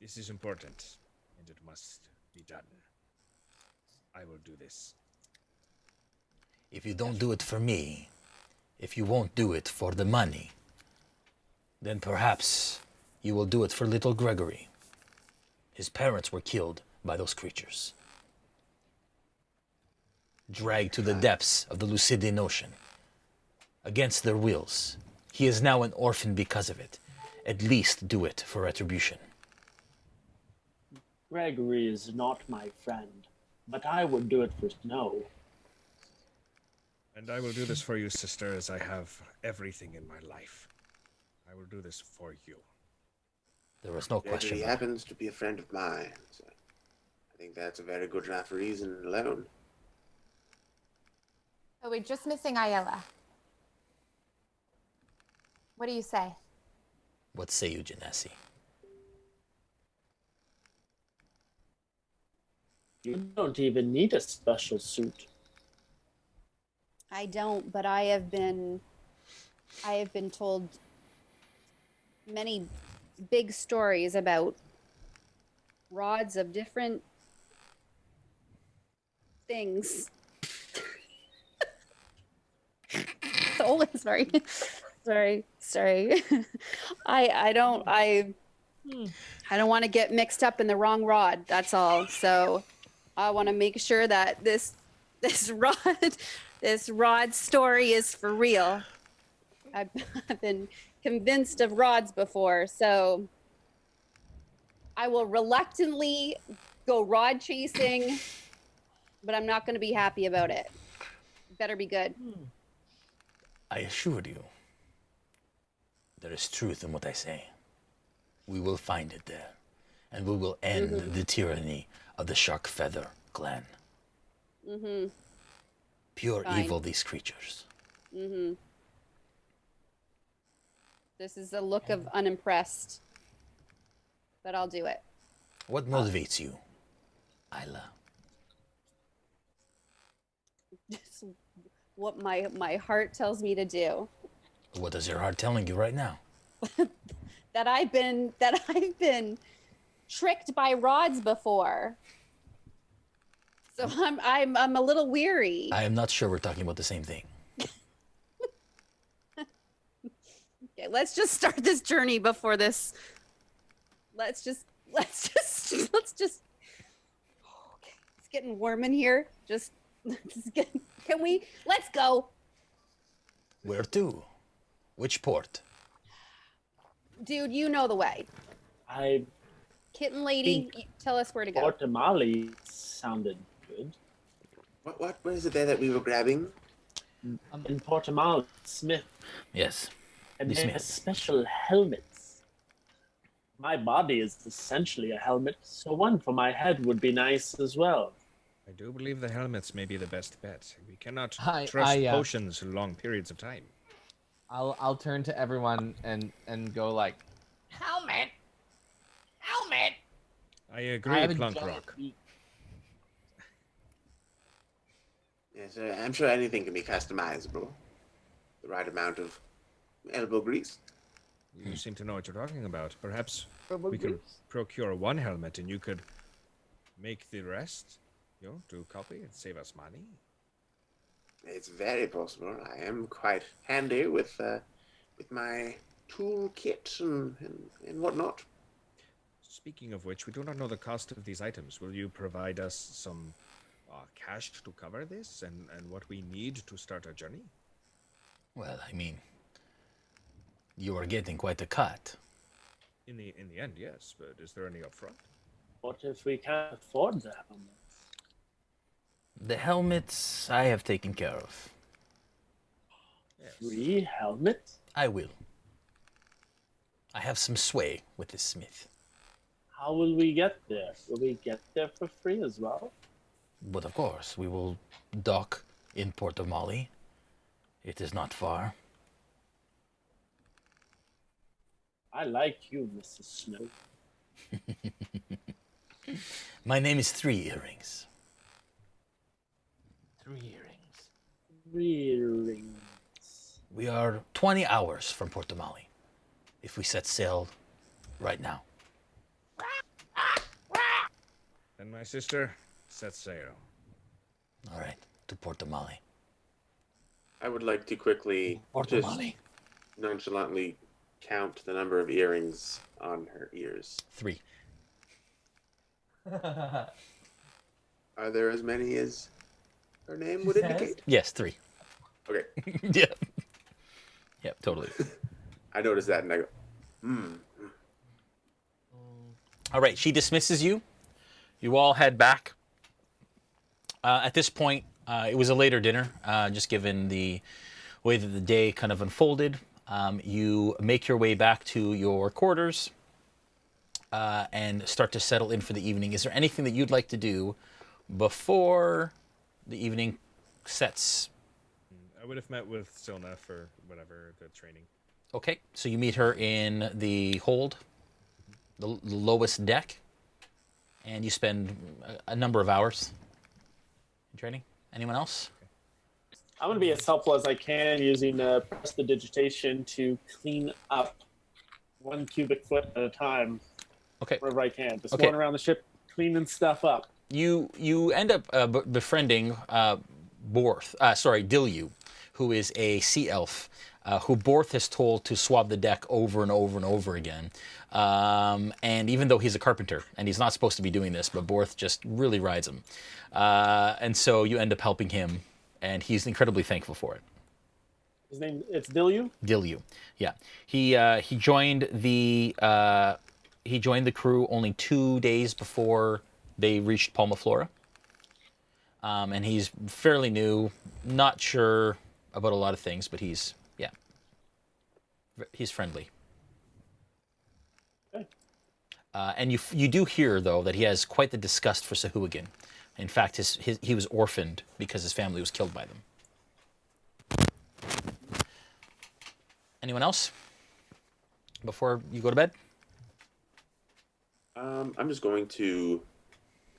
This is important, and it must be done. I will do this. If you don't do it for me, if you won't do it for the money, then perhaps you will do it for little Gregory. His parents were killed by those creatures. Dragged to the depths of the Lucidian Ocean. Against their wills. He is now an orphan because of it. At least do it for Retribution. Gregory is not my friend, but I would do it for Snow. And I will do this for you, sister, as I have everything in my life. I will do this for you. There was no question. He happens to be a friend of mine, so I think that's a very good enough reason alone. So we're just missing Aella. What do you say? What say you, Genasi? You don't even need a special suit. I don't, but I have been told many big stories about rods of different things. Oh, sorry. I don't want to get mixed up in the wrong rod. That's all. So I want to make sure that this rod story is for real. I've been convinced of rods before, so I will reluctantly go rod chasing, but I'm not going to be happy about it. Better be good. I assure you, there is truth in what I say. We will find it there, and we will end the tyranny of the Shark Feather clan. Pure evil, these creatures. This is a look of unimpressed, but I'll do it. What motivates you, Aella? Just what my heart tells me to do. What is your heart telling you right now? that I've been tricked by rods before. So I'm a little weary. I am not sure we're talking about the same thing. Okay, let's just start this journey before this. Let's just. Okay, it's getting warm in here. Let's go. Where to? Which port? Dude, you know the way. Kitten lady, tell us where to go. Port Tamale sounded good. What is it there that we were grabbing? In Port Tamale, Smith. Yes. And they have special helmets. My body is essentially a helmet, so one for my head would be nice as well. I do believe the helmets may be the best bet. We cannot trust potions long periods of time. I'll turn to everyone and go like, helmet. I agree, Plunkrawk. Yes, I'm sure anything can be customizable. The right amount of elbow grease. You seem to know what you're talking about. Perhaps we could procure one helmet and you could make the rest, to copy and save us money. It's very possible. I am quite handy with my toolkit and whatnot. Speaking of which, we do not know the cost of these items. Will you provide us some cash to cover this and what we need to start our journey? Well, I mean, you are getting quite a cut. In the end, yes, but is there any upfront? What if we can't afford the helmets? The helmets I have taken care of. free helmet? I will. I have some sway with this smith. How will we get there? Will we get there for free as well? But of course, we will dock in Port of Mali. It is not far. I like you, Mrs. Snow. My name is Three Earrings. 3 earrings. 3 earrings. We are 20 hours from Port of Mali, if we set sail right now. And my sister, set sail. All right, to Port of Mali. I would like to quickly just nonchalantly count the number of earrings on her ears. 3. Are there as many as her name would indicate? Yes, 3. Okay. Yeah. Yep, totally. I noticed that and I go, All right, she dismisses you. You all head back. At this point, it was a later dinner, just given the way that the day kind of unfolded. You make your way back to your quarters and start to settle in for the evening. Is there anything that you'd like to do before the evening sets? I would have met with Silna for whatever, the training. Okay, so you meet her in the hold, the lowest deck, and you spend a number of hours in training. Anyone else? I'm going to be as helpful as I can using Prestidigitation to clean up 1 cubic foot at a time. Okay. Wherever I can. Just going around the ship cleaning stuff up. You end up befriending Dilyu, who is a sea elf, who Borth has told to swab the deck over and over and over again. And even though he's a carpenter, and he's not supposed to be doing this, but Borth just really rides him. And so you end up helping him, and he's incredibly thankful for it. His name, it's Dilyu? Dilyu, yeah. He joined the crew only 2 days before they reached Palmaflora. And he's fairly new, not sure about a lot of things, but he's friendly. Okay. And you do hear, though, that he has quite the disgust for Sahuagin. In fact, he was orphaned because his family was killed by them. Anyone else before you go to bed? I'm just going to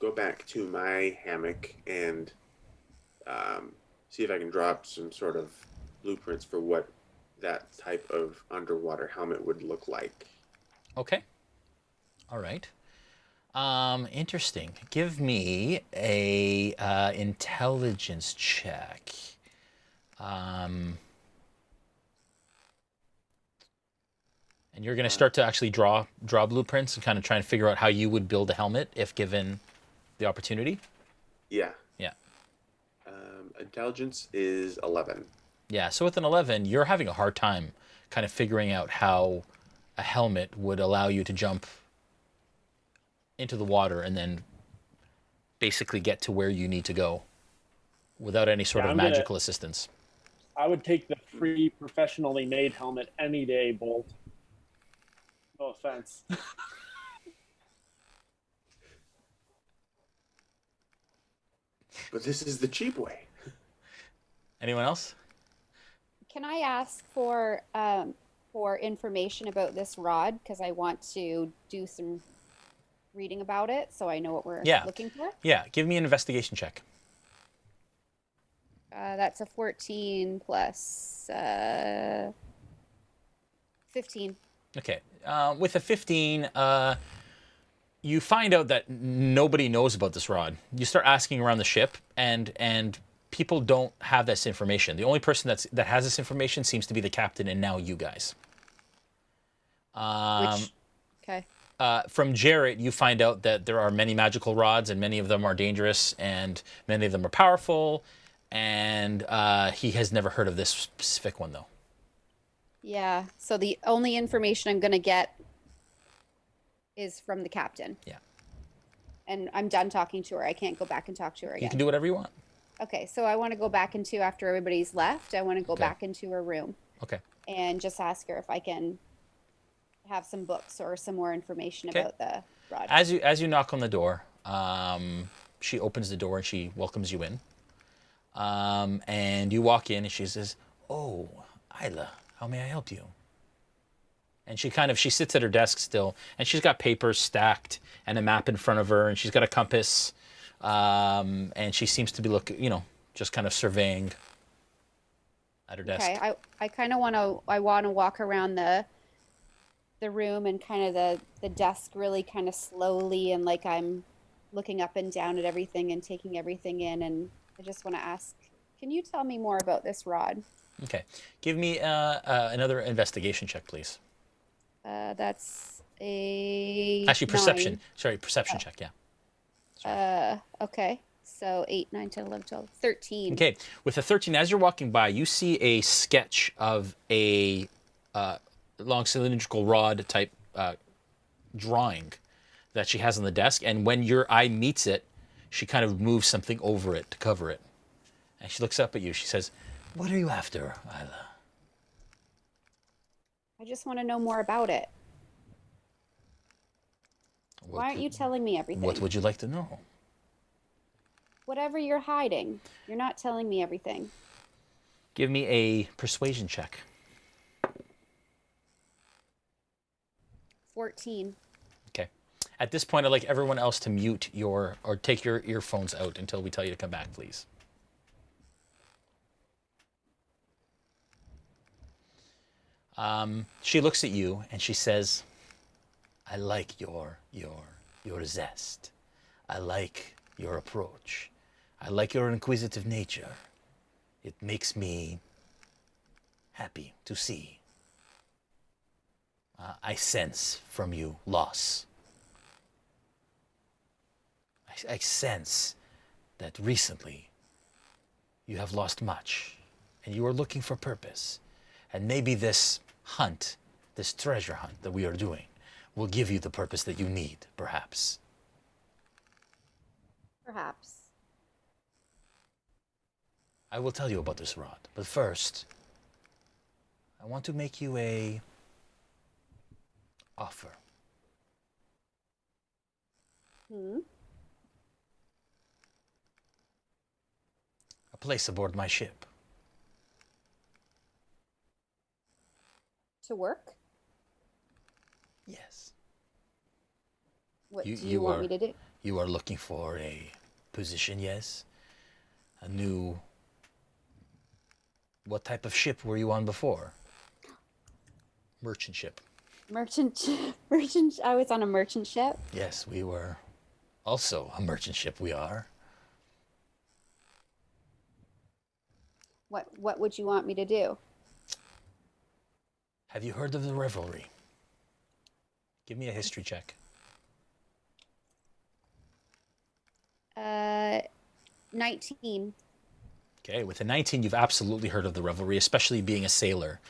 go back to my hammock and see if I can drop some sort of blueprints for what that type of underwater helmet would look like. Okay. All right. Interesting. Give me a intelligence check. And you're going to start to actually draw blueprints and kind of try and figure out how you would build a helmet if given the opportunity. Yeah. Yeah. Intelligence is 11. Yeah. So with an 11, you're having a hard time kind of figuring out how a helmet would allow you to jump into the water and then basically get to where you need to go without any sort of magical assistance. I would take the free professionally made helmet any day, Bolt. No offense. But this is the cheap way. Anyone else? Can I ask for information about this rod? Because I want to do some reading about it so I know what we're looking for. Yeah, give me an investigation check. That's a 14 plus 15. Okay. With a 15, you find out that nobody knows about this rod. You start asking around the ship, and people don't have this information. The only person that has this information seems to be the captain, and now you guys. Okay. From Jarrett, you find out that there are many magical rods, and many of them are dangerous, and many of them are powerful, and he has never heard of this specific one, though. Yeah, so the only information I'm going to get is from the captain. Yeah. And I'm done talking to her. I can't go back and talk to her again. You can do whatever you want. Okay, so I want to go back into, after everybody's left, I want to go back into her room. Okay. And just ask her if I can have some books or some more information about the rod. As you knock on the door, she opens the door and she welcomes you in. And you walk in and she says, "Oh, Aella, how may I help you?" And she sits at her desk still, and she's got papers stacked and a map in front of her, and she's got a compass, and she seems to be just kind of surveying at her desk. Okay, I kind of want to walk around the room and kind of the desk really kind of slowly, and like I'm looking up and down at everything and taking everything in, and I just want to ask, can you tell me more about this rod? Okay, give me another investigation check, please. That's a actually 9. perception. Sorry, perception check. Yeah. Sorry. Okay. So 8, 9, 10, 11, 12, 13. Okay, with a 13, as you're walking by, you see a sketch of a long cylindrical rod type drawing that she has on the desk, and when your eye meets it, she kind of moves something over it to cover it. And she looks up at you. She says, "What are you after, Aella?" I just want to know more about it. Why aren't you telling me everything? What would you like to know? Whatever you're hiding. You're not telling me everything. Give me a persuasion check. 14. Okay. At this point, I'd like everyone else to mute or take your earphones out until we tell you to come back, please. She looks at you and she says, "I like your zest. I like your approach. I like your inquisitive nature. It makes me happy to see. I sense from you loss. I sense that recently you have lost much and you are looking for purpose. And maybe this hunt, this treasure hunt that we are doing, will give you the purpose that you need, perhaps." Perhaps. I will tell you about this rod, but first, I want to make you a offer. A place aboard my ship. To work? Yes. What do you want me to do? You are looking for a position, yes? A new... What type of ship were you on before? Merchant ship. Merchant. I was on a merchant ship. Yes, we were also a merchant ship. We are. What would you want me to do? Have you heard of the revelry? Give me a history check. 19. Okay, with a 19, you've absolutely heard of the revelry, especially being a sailor.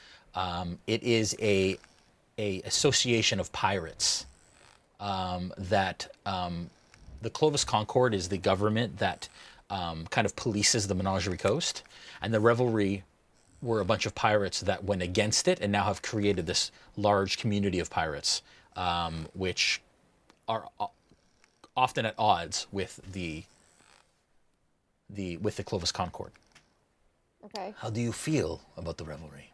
It is a association of pirates that the Clovis Concord is the government that kind of polices the Menagerie Coast, and the revelry were a bunch of pirates that went against it and now have created this large community of pirates, which are often at odds with the Clovis Concord. Okay. How do you feel about the revelry?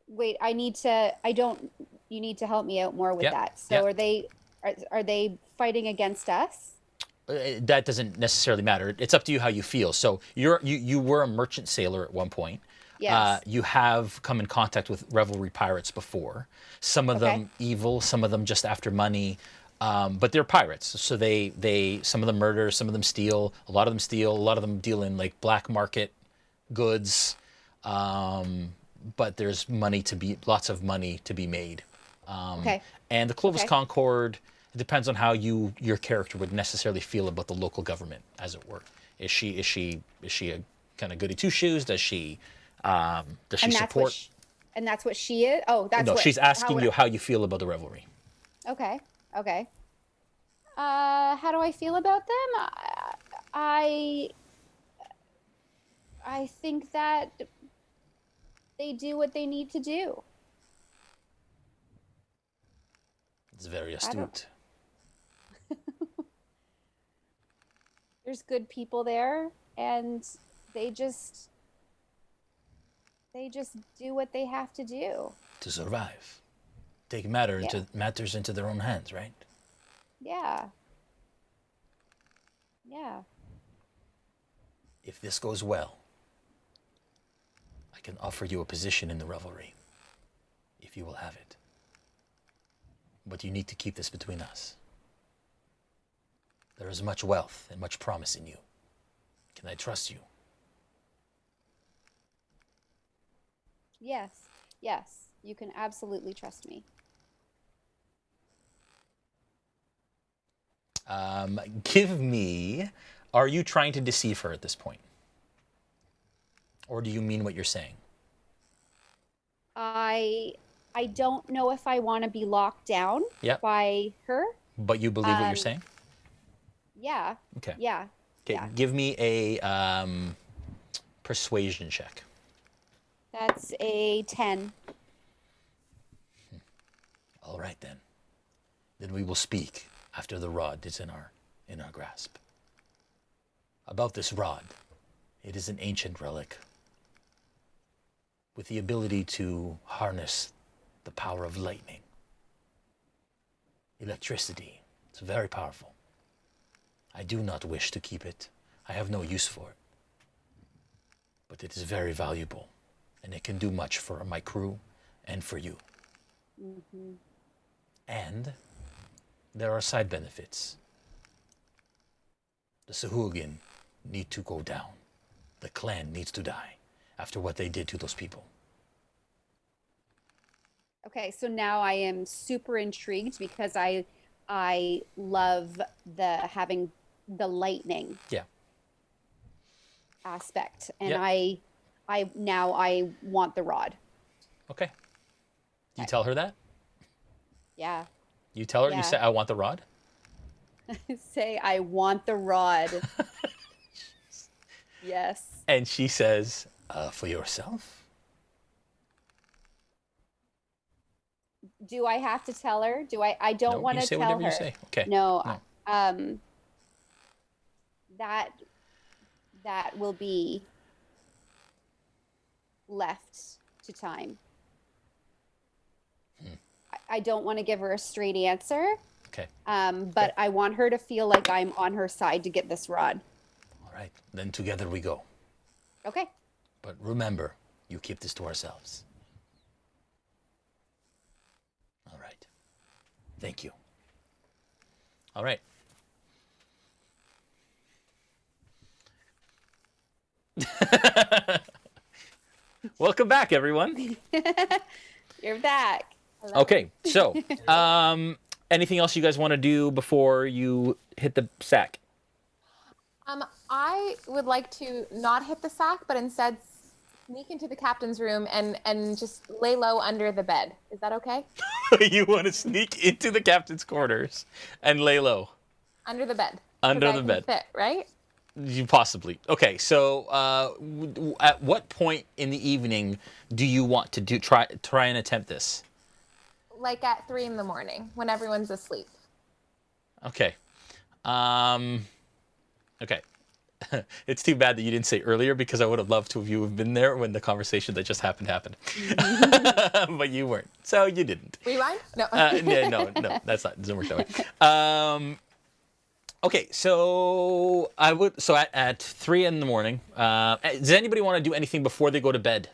Wait, you need to help me out more with that. So are they fighting against us? That doesn't necessarily matter. It's up to you how you feel. So you were a merchant sailor at one point. Yes. You have come in contact with revelry pirates before. Some of them evil, some of them just after money. But they're pirates, so they some of them murder, some of them steal, a lot of them deal in like black market goods. But there's lots of money to be made. And the Clovis Concord, it depends on how your character would necessarily feel about the local government, as it were. Is she a kind of goody two shoes? Does she support? And that's what she is. Oh, that's no. She's asking you how you feel about the revelry. Okay. How do I feel about them? I think that they do what they need to do. It's very astute. There's good people there, and they just do what they have to do to survive. Take matters into their own hands, right? Yeah. Yeah. If this goes well, I can offer you a position in the revelry, if you will have it. But you need to keep this between us. There is much wealth and much promise in you. Can I trust you? Yes. Yes. You can absolutely trust me. Give me... Are you trying to deceive her at this point? Or do you mean what you're saying? I don't know if I want to be locked down by her. But you believe what you're saying? Yeah. Okay. Yeah. Okay. Yeah. Give me a persuasion check. That's a 10. All right then. Then we will speak after the rod is in our grasp. About this rod, it is an ancient relic with the ability to harness the power of lightning. Electricity. It's very powerful. I do not wish to keep it. I have no use for it. But it is very valuable, and it can do much for my crew and for you. Mm-hmm. And there are side benefits. The Sahuagin need to go down. The clan needs to die after what they did to those people. Okay, so now I am super intrigued because I love having the lightning aspect, and I want the rod. Okay. You tell her that? Yeah. You tell her, you say, I want the rod? Say, I want the rod. Yes. And she says, for yourself? Do I have to tell her? I don't want to tell her. You say. Okay. No. That will be left to time. I don't want to give her a straight answer. Okay. But I want her to feel like I'm on her side to get this rod. All right. Then together we go. Okay. But remember, you keep this to ourselves. All right. Thank you. All right. Welcome back, everyone. You're back. Okay, so anything else you guys want to do before you hit the sack? I would like to not hit the sack, but instead sneak into the captain's room and just lay low under the bed. Is that okay? You want to sneak into the captain's quarters and lay low? Under the bed. Under the bed. Fit, right? You possibly. Okay, so at what point in the evening do you want to try and attempt this? Like at 3 a.m, when everyone's asleep. Okay. Okay. It's too bad that you didn't say earlier, because I would have loved to have you have been there when the conversation that just happened. But you weren't, so you didn't. Rewind? No. No, that's not. Doesn't work that way. Okay, so at 3 a.m, does anybody want to do anything before they go to bed?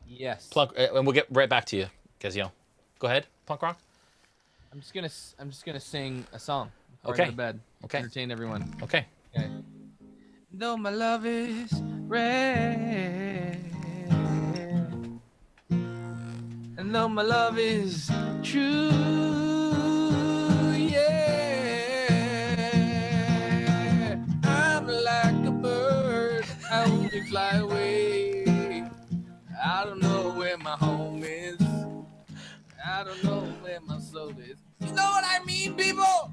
Yes. And we'll get right back to you, Gaziel. Go ahead, Plunkrawk. I'm just gonna sing a song before Okay. I go to bed. Okay. Entertain everyone. Okay. Okay. Though my love is red, and though my love is true, yeah, I'm like a bird. I only fly away. I don't know where my home is. I don't know where my soul is. You know what I mean, people?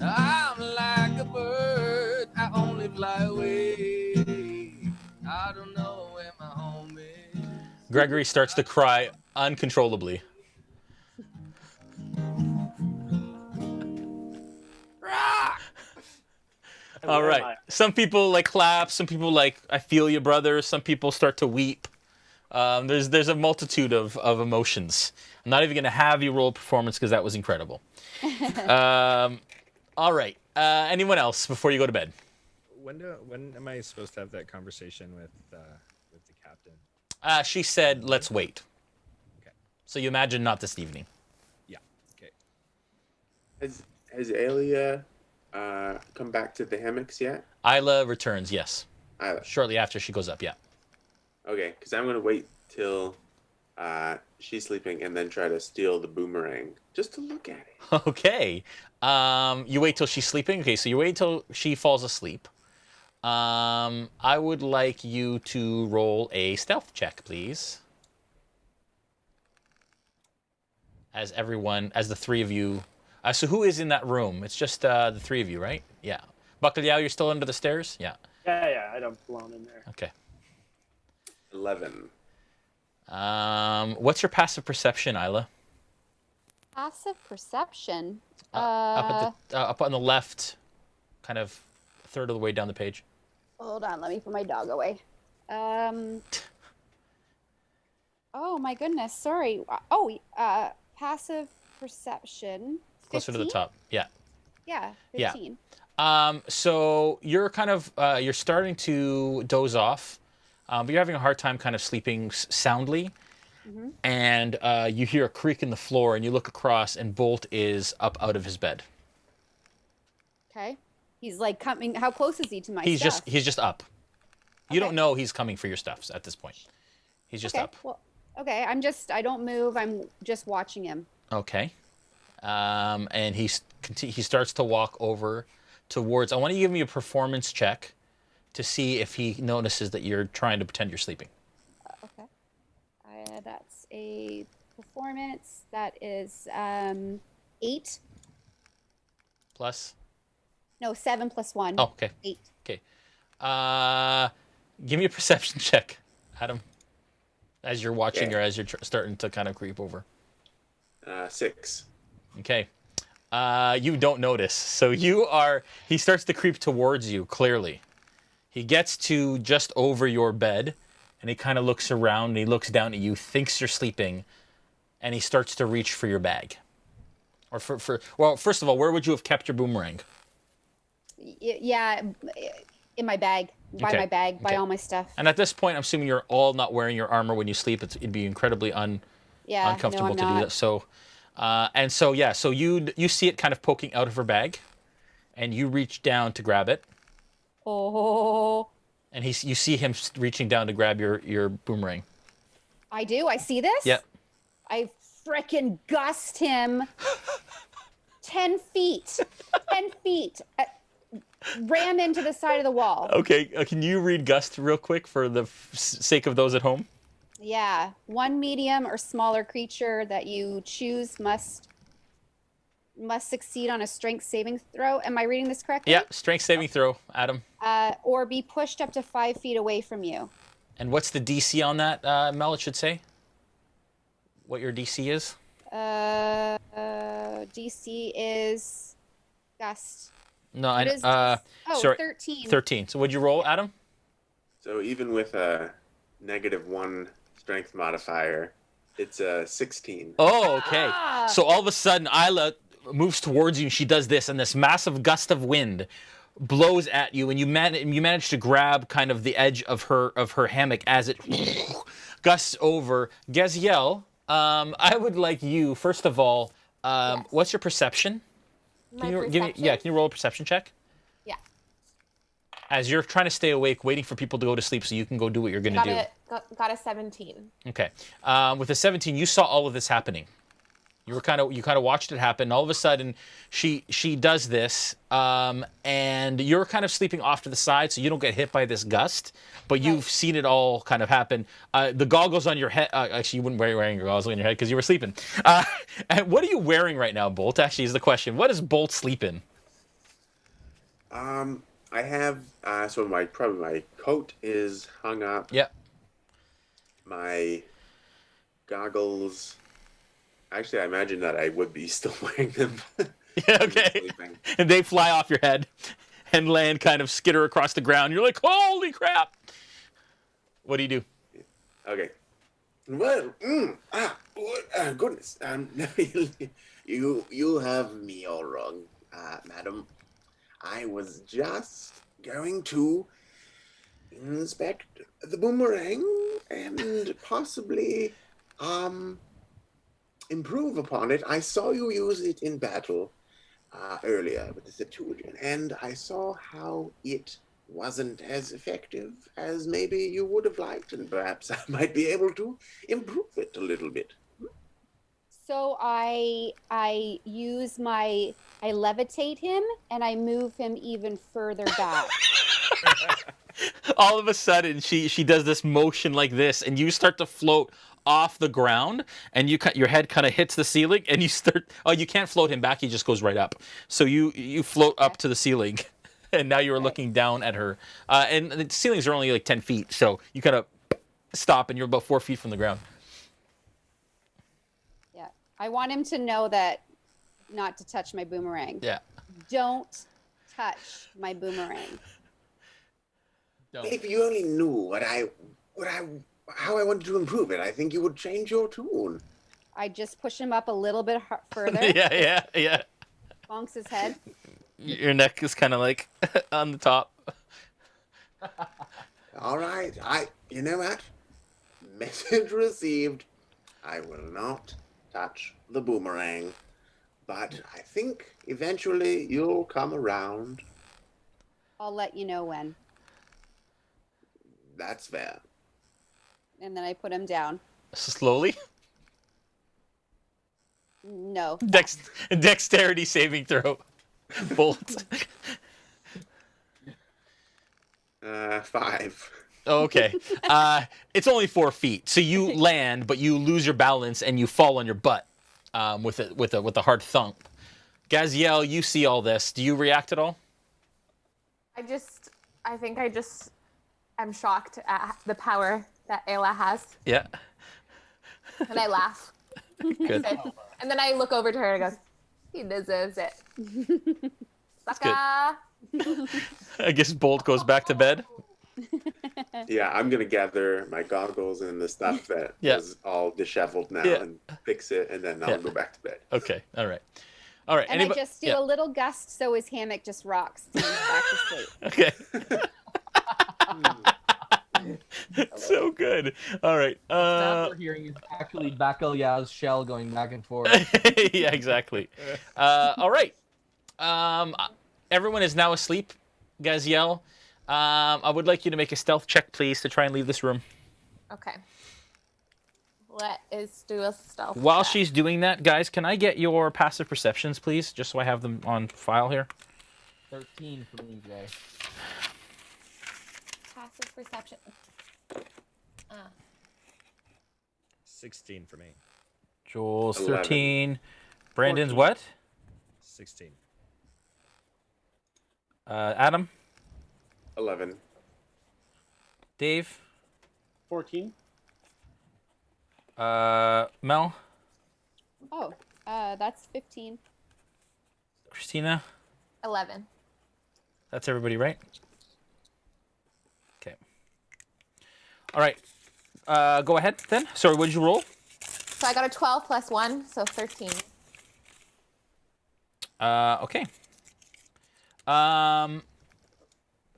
I'm like a bird. I only Gregory starts to cry uncontrollably. All right. Some people like clap. Some people like, I feel you, brother. Some people start to weep. There's a multitude of emotions. I'm not even going to have you roll a performance because that was incredible. All right. Anyone else before you go to bed? When am I supposed to have that conversation with the captain? She said, let's wait. Okay. So you imagine not this evening. Yeah. Okay. Has Aella come back to the hammocks yet? Aella returns, yes. Aella. Shortly after she goes up, yeah. Okay, because I'm going to wait till she's sleeping and then try to steal the boomerang just to look at it. Okay. You wait till she's sleeping? Okay, so you wait till she falls asleep. I would like you to roll a stealth check, please. As the three of you... so who is in that room? It's just the three of you, right? Yeah. Bacalhau, you're still under the stairs? Yeah. Yeah, I don't belong in there. Okay. 11. What's your passive perception, Aella? Passive perception? Up on the left, kind of a third of the way down the page. Hold on, let me put my dog away. Oh my goodness, sorry. Passive perception. 15? Closer to the top, yeah. Yeah, 15. Yeah. So you're kind of, you're starting to doze off, but you're having a hard time kind of sleeping soundly. Mm-hmm. And you hear a creak in the floor, and you look across, and Bolt is up out of his bed. Okay. He's like coming. How close is he to my stuff? He's just up. You don't know he's coming for your stuff at this point. He's just up. Well, okay. I don't move. I'm just watching him. Okay. And he starts to walk over towards. I want you to give me a performance check to see if he notices that you're trying to pretend you're sleeping. Okay. That's a performance. That is 8. Plus? No, 7 plus 1. Oh, okay. 8. Okay. Give me a perception check, Adam. As you're watching or as you're starting to kind of creep over. 6. Okay. You don't notice. So he starts to creep towards you, clearly. He gets to just over your bed, and he kind of looks around, and he looks down at you, thinks you're sleeping, and he starts to reach for your bag. Or well, first of all, where would you have kept your boomerang? Yeah, in my bag. By my bag, by all my stuff. And at this point, I'm assuming you're all not wearing your armor when you sleep. It'd be incredibly uncomfortable to do that. So, so you see it kind of poking out of her bag, and you reach down to grab it. Oh. And you see him reaching down to grab your boomerang. I do. I see this. Yep. I frickin' gust him 10 feet. 10 feet. Ram into the side of the wall. Okay. Can you read gust real quick for the sake of those at home? Yeah. One medium or smaller creature that you choose must succeed on a strength saving throw. Am I reading this correctly? Yeah. Strength saving throw, Adam. Or be pushed up to 5 feet away from you. And what's the DC on that, Mel, it should say? What your DC is? DC is gust. No, sorry, 13. 13. So what'd you roll, Adam? So even with a -1 strength modifier, it's a 16. Oh, okay. So all of a sudden, Aella moves towards you, and she does this, and this massive gust of wind blows at you, and you manage to grab kind of the edge of her hammock as it gusts over. Gaziel, I would like you, first of all, Yes. What's your perception? Perception? Can you roll a perception check? Yeah. As you're trying to stay awake, waiting for people to go to sleep so you can go do what you're going to do. Got a 17. Okay. With a 17, you saw all of this happening. You kind of watched it happen. All of a sudden, she does this, and you're kind of sleeping off to the side, so you don't get hit by this gust. But you've seen it all kind of happen. The goggles on your head. Actually, you wouldn't be wearing your goggles on your head because you were sleeping. And what are you wearing right now, Bolt? Actually, is the question. What is Bolt sleep in? I have so my coat is hung up. Yep. My goggles. Actually, I imagine that I would be still wearing them. Yeah, okay. And they fly off your head and land, kind of skitter across the ground. You're like, holy crap! What do you do? Okay. Well, goodness. You have me all wrong, madam. I was just going to inspect the boomerang and possibly improve upon it. I saw you use it in battle earlier with the Septuagint, and I saw how it wasn't as effective as maybe you would have liked, and perhaps I might be able to improve it a little bit. So I levitate him and I move him even further back. All of a sudden, she does this motion like this, and you start to float off the ground, and your head kind of hits the ceiling, and you start. Oh, you can't float him back; he just goes right up. So you float up to the ceiling, and now you are looking down at her. And the ceilings are only like 10 feet, so you kind of stop, and you're about 4 feet from the ground. Yeah, I want him to know that not to touch my boomerang. Yeah. Don't touch my boomerang. If you only knew how I wanted to improve it, I think you would change your tune. I just push him up a little bit further. Yeah. Bonks his head. Your neck is kind of like on the top. All right. You know what? Message received. I will not touch the boomerang, but I think eventually you'll come around. I'll let you know when. That's fair. And then I put him down. Slowly? No. Dexterity saving throw. Bolt. 5. Okay. It's only 4 feet. So you land, but you lose your balance and you fall on your butt with a hard thump. Gaziel, you see all this. Do you react at all? I think I just am shocked at the power that Aella has. Yeah. And I laugh. Good. And then I look over to her and go, he deserves it. Sucker. I guess Bolt goes back to bed. Yeah, I'm going to gather my goggles and the stuff that is all disheveled now and fix it, and then I'll go back to bed. Okay, all right. And I just do a little gust so his hammock just rocks and he's back to sleep. Okay. So good. All right. Now we're hearing is actually Bacalhau's shell going back and forth. Yeah, exactly. All right. Everyone is now asleep. Gaziel, I would like you to make a stealth check, please, to try and leave this room. Okay. Let's do a stealth While check. she's doing that, guys, can I get your passive perceptions, please, just so I have them on file here? 13 for me today. Passive perception. 16 for me. Joel's 11. 13. Brandon's 14. what? 16. Adam? 11. Dave? 14. Mel? Oh, that's 15. Christina? 11. That's everybody, right? Okay. All right. Go ahead then. Sorry, what did you roll? So I got a 12 plus 1, so 13. Okay.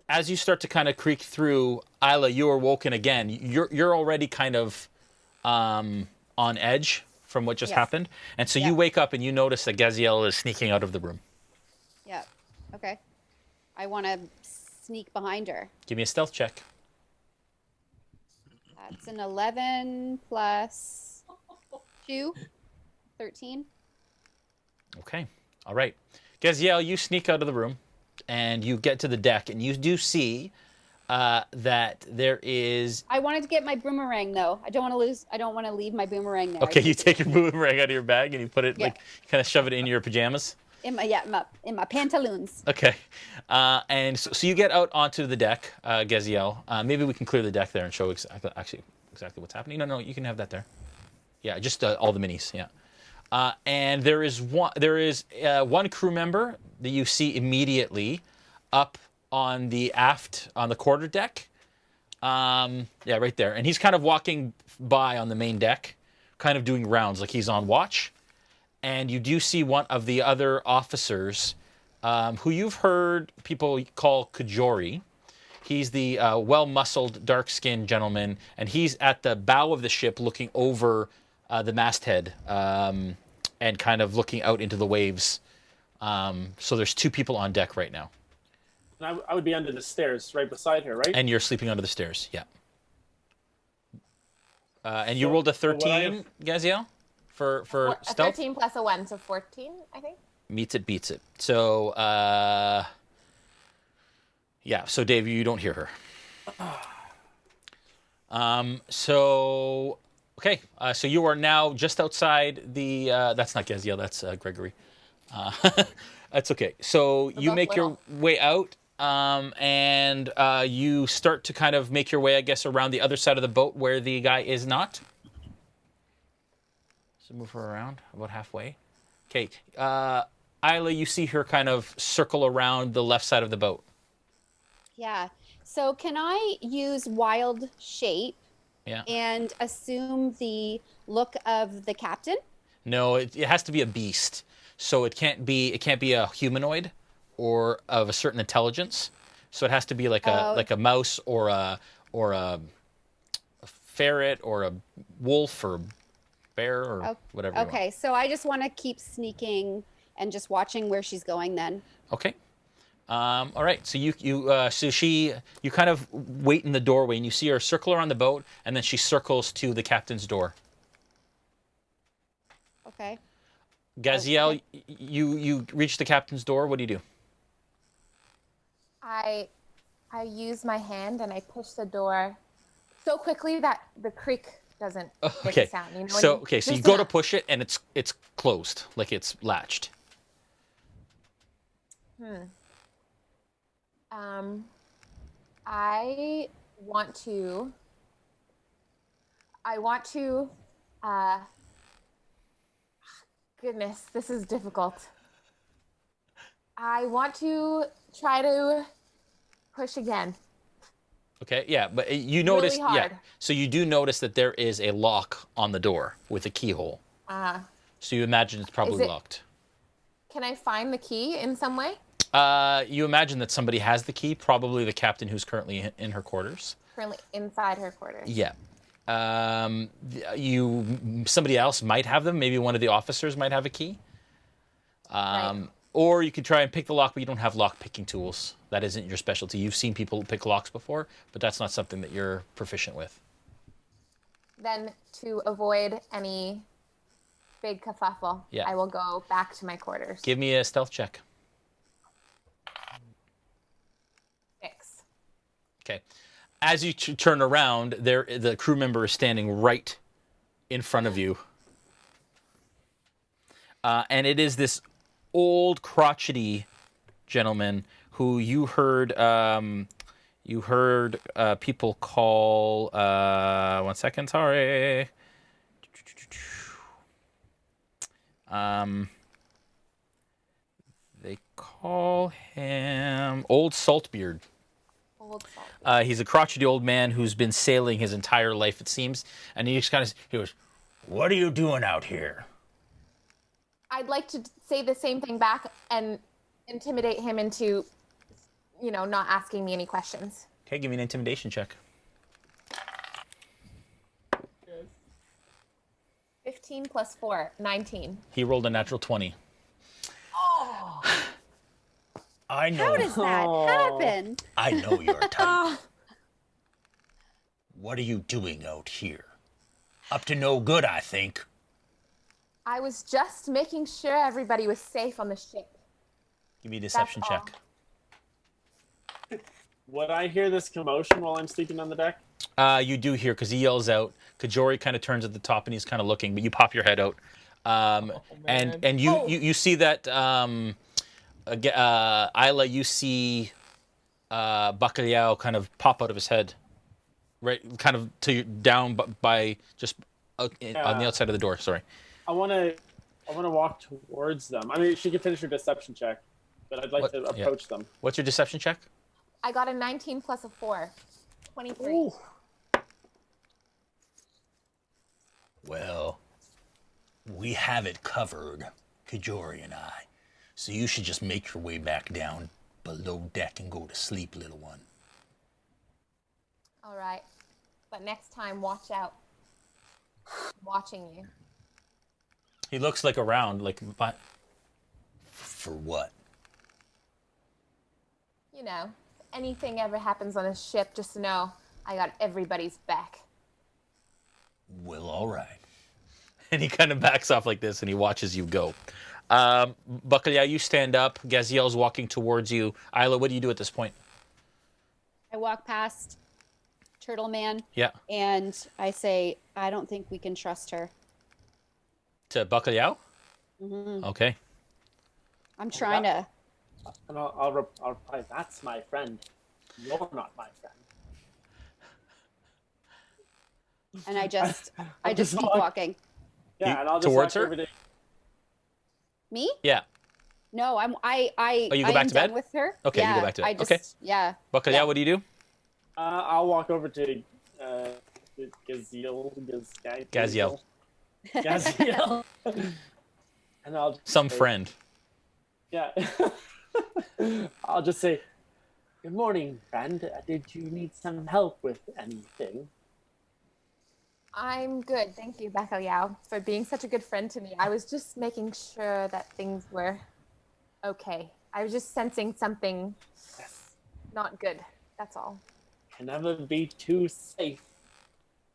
As you start to kind of creak through, Aella, you are woken again. You're already kind of on edge from what just happened, and so you wake up and you notice that Gaziel is sneaking out of the room. Yeah. Okay. I want to sneak behind her. Give me a stealth check. That's an 11 plus 2, 13. Okay. All right. Gaziel, you sneak out of the room, and you get to the deck, and you do see that there is... I wanted to get my boomerang, though. I don't want to leave my boomerang there. Okay, you take your boomerang out of your bag, and you put it, like, kind of shove it in your pajamas? In my pantaloons. Okay. And so you get out onto the deck, Gaziel. Maybe we can clear the deck there and show exactly what's happening. No, you can have that there. Yeah, just all the minis. Yeah. And there is one crew member that you see immediately up on the quarter deck. Yeah, right there. And he's kind of walking by on the main deck, kind of doing rounds like he's on watch. And you do see one of the other officers, who you've heard people call Kajori. He's the well-muscled, dark-skinned gentleman, and he's at the bow of the ship looking over the masthead and kind of looking out into the waves. So there's 2 people on deck right now. And I would be under the stairs right beside her, right? And you're sleeping under the stairs, yeah. And you rolled a 13, Gaziel, for stealth? 13 plus a 1, so 14, I think. Meets it, beats it. So, yeah, so Dave, you don't hear her. So, okay, so you are now just outside the, that's not Gaziel, that's Gregory. That's okay. So you make your way out, and you start to kind of make your way, I guess, around the other side of the boat where the guy is not. So move her around about halfway. Okay, Aella, you see her kind of circle around the left side of the boat. Yeah. So can I use wild shape and assume the look of the captain? No, it has to be a beast. So it can't be a humanoid or of a certain intelligence. So it has to be like a mouse or a ferret or a wolf or a bear or whatever. Okay, so I just want to keep sneaking and just watching where she's going then. Okay. All right. So you kind of wait in the doorway and you see her circle around the boat and then she circles to the captain's door. Okay. Gaziel, you reach the captain's door. What do you do? I use my hand and I push the door so quickly that the creak doesn't make a sound. You know so you go to push it and it's closed, like it's latched. I want to goodness, this is difficult. I want to try to push again. Okay, yeah, but you notice, really hard. So you do notice that there is a lock on the door with a keyhole. So you imagine it's probably locked. Can I find the key in some way? You imagine that somebody has the key, probably the captain who's currently in her quarters. Currently inside her quarters. Yeah. Somebody else might have them. Maybe one of the officers might have a key. Right. Or you could try and pick the lock, but you don't have lock picking tools. That isn't your specialty. You've seen people pick locks before, but that's not something that you're proficient with. Then to avoid any big kerfuffle, I will go back to my quarters. Give me a stealth check. 6. Okay. As you turn around, the crew member is standing right in front of you. And it is this old, crotchety gentleman who you heard people call... one second, sorry. They call him Old Saltbeard. He's a crotchety old man who's been sailing his entire life, it seems. And he goes, "What are you doing out here?" I'd like to say the same thing back and intimidate him into, not asking me any questions. Okay, give me an intimidation check. 15 plus 4, 19. He rolled a natural 20. Oh! I know. How does that happen? I know your type. What are you doing out here? Up to no good, I think. I was just making sure everybody was safe on the ship. Give me a deception check. Would I hear this commotion while I'm sleeping on the deck? You do hear, because he yells out. Kajori kind of turns at the top and he's kind of looking, but you pop your head out. And you see that Aella, you see Bacalhau kind of pop out of his head, right, kind of down by just on the outside of the door. Sorry. I want to walk towards them. I mean, she can finish her deception check, but I'd like to approach them. What's your deception check? I got a 19 plus a 4. 23. Ooh. Well, we have it covered, Kajori and I. So you should just make your way back down below deck and go to sleep, little one. All right. But next time, watch out. I'm watching you. He looks like around, like, but for what? You know, if anything ever happens on a ship, just know I got everybody's back. Well, all right. And he kind of backs off like this, and he watches you go. Bacalhau, you stand up. Gaziel's walking towards you. Aella, what do you do at this point? I walk past Turtle Man. Yeah. And I say, I don't think we can trust her. To Bacalhau? Mm-hmm. Okay. I'm trying to. And I'll reply, that's my friend. You're not my friend. And I just keep walking. Yeah, and I'll just towards walk her? over to... Me? Yeah. No, I Oh, you go back to bed? done with her. Okay, yeah, you go back to bed. I just, Okay. Yeah. Bacalhau, Yeah. what do you do? I'll walk over to Gaziel. Gaziel. Gaziel. And I'll just Some say, friend. Yeah. I'll just say, good morning, friend. Did you need some help with anything? I'm good. Thank you, Bacalhau, for being such a good friend to me. I was just making sure that things were okay. I was just sensing something not good. That's all. Can never be too safe.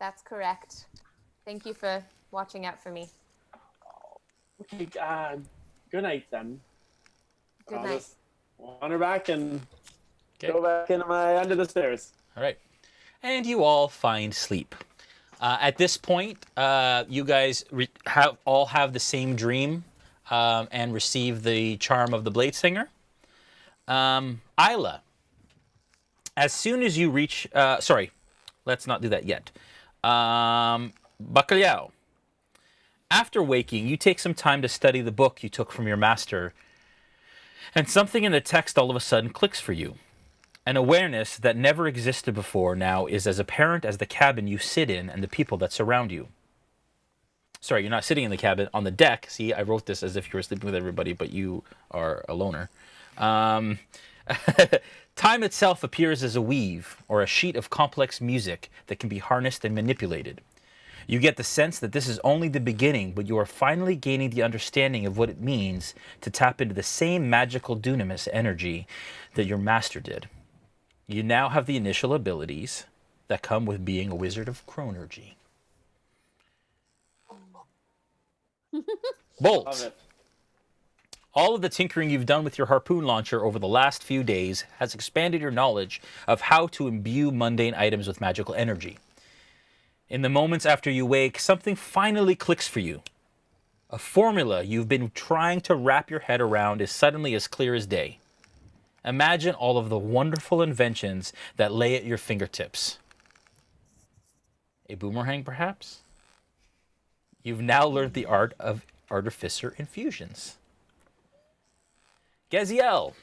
That's correct. Thank you for watching out for me. Okay, good night then. Good I'll night. just wander back and Okay. go back into my under the stairs. All right. And you all find sleep. At this point, you guys all have the same dream and receive the charm of the Blade Singer. Aella, as soon as you reach... sorry, let's not do that yet. Bacalhau, after waking, you take some time to study the book you took from your master, and something in the text all of a sudden clicks for you. An awareness that never existed before now is as apparent as the cabin you sit in and the people that surround you. Sorry, you're not sitting in the cabin, on the deck. See, I wrote this as if you were sleeping with everybody, but you are a loner. Time itself appears as a weave or a sheet of complex music that can be harnessed and manipulated. You get the sense that this is only the beginning, but you are finally gaining the understanding of what it means to tap into the same magical dunamis energy that your master did. You now have the initial abilities that come with being a wizard of chronergy. Bolt. All of the tinkering you've done with your harpoon launcher over the last few days has expanded your knowledge of how to imbue mundane items with magical energy. In the moments after you wake, something finally clicks for you. A formula you've been trying to wrap your head around is suddenly as clear as day. Imagine all of the wonderful inventions that lay at your fingertips. A boomerang, perhaps? You've now learned the art of artificer infusions. Gaziel.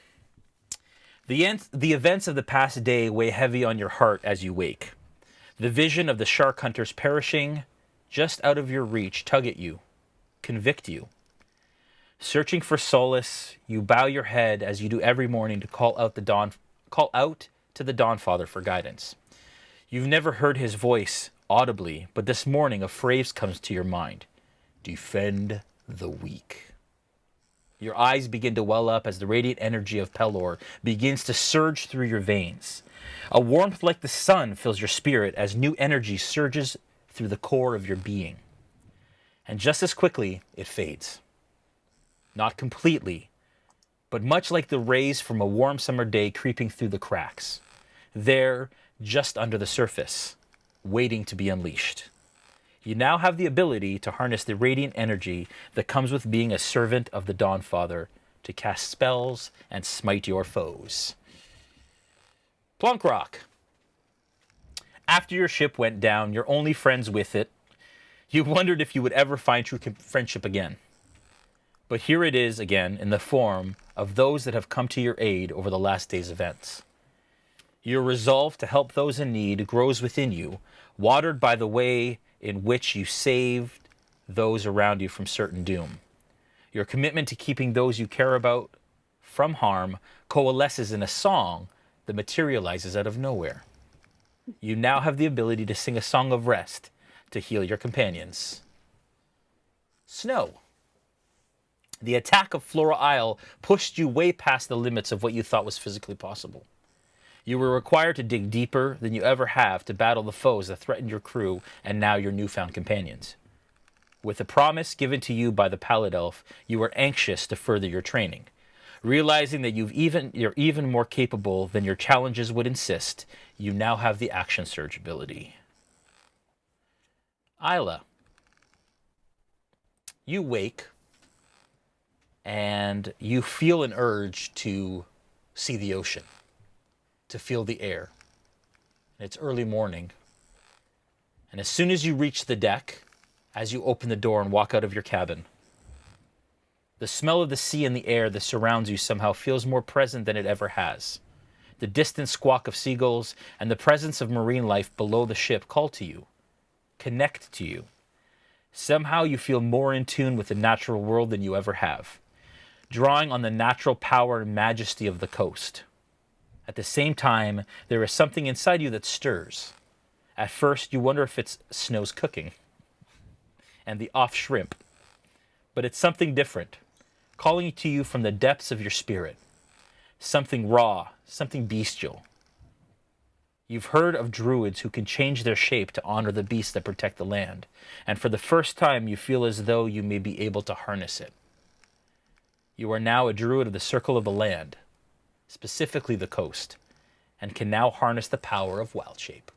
The events of the past day weigh heavy on your heart as you wake. The vision of the shark hunters perishing just out of your reach tug at you, convict you. Searching for solace, you bow your head as you do every morning to call out to the Dawnfather for guidance. You've never heard his voice audibly, but this morning a phrase comes to your mind. Defend the weak. Your eyes begin to well up as the radiant energy of Pelor begins to surge through your veins. A warmth like the sun fills your spirit as new energy surges through the core of your being. And just as quickly, it fades. Not completely, but much like the rays from a warm summer day creeping through the cracks. There, just under the surface, waiting to be unleashed. You now have the ability to harness the radiant energy that comes with being a servant of the Dawnfather to cast spells and smite your foes. Plunkrawk. After your ship went down, your only friends with it, You wondered if you would ever find true friendship again. But here it is again in the form of those that have come to your aid over the last day's events. Your resolve to help those in need grows within you, watered by the way in which you saved those around you from certain doom. Your commitment to keeping those you care about from harm coalesces in a song that materializes out of nowhere. You now have the ability to sing a song of rest to heal your companions. Snow. The attack of Flora Isle pushed you way past the limits of what you thought was physically possible. You were required to dig deeper than you ever have to battle the foes that threatened your crew and now your newfound companions. With a promise given to you by the Pallid Elf, you were anxious to further your training. Realizing that you're even more capable than your challenges would insist, you now have the action surge ability. Aella. You wake and you feel an urge to see the ocean, to feel the air. And it's early morning. And as soon as you reach the deck, as you open the door and walk out of your cabin, the smell of the sea and the air that surrounds you somehow feels more present than it ever has. The distant squawk of seagulls and the presence of marine life below the ship call to you, connect to you. Somehow you feel more in tune with the natural world than you ever have, drawing on the natural power and majesty of the coast. At the same time, there is something inside you that stirs. At first, you wonder if it's Snow's cooking and the off shrimp, but it's something different, calling to you from the depths of your spirit. Something raw, something bestial. You've heard of druids who can change their shape to honor the beasts that protect the land, and for the first time you feel as though you may be able to harness it. You are now a druid of the circle of the land, specifically the coast, and can now harness the power of wild shape.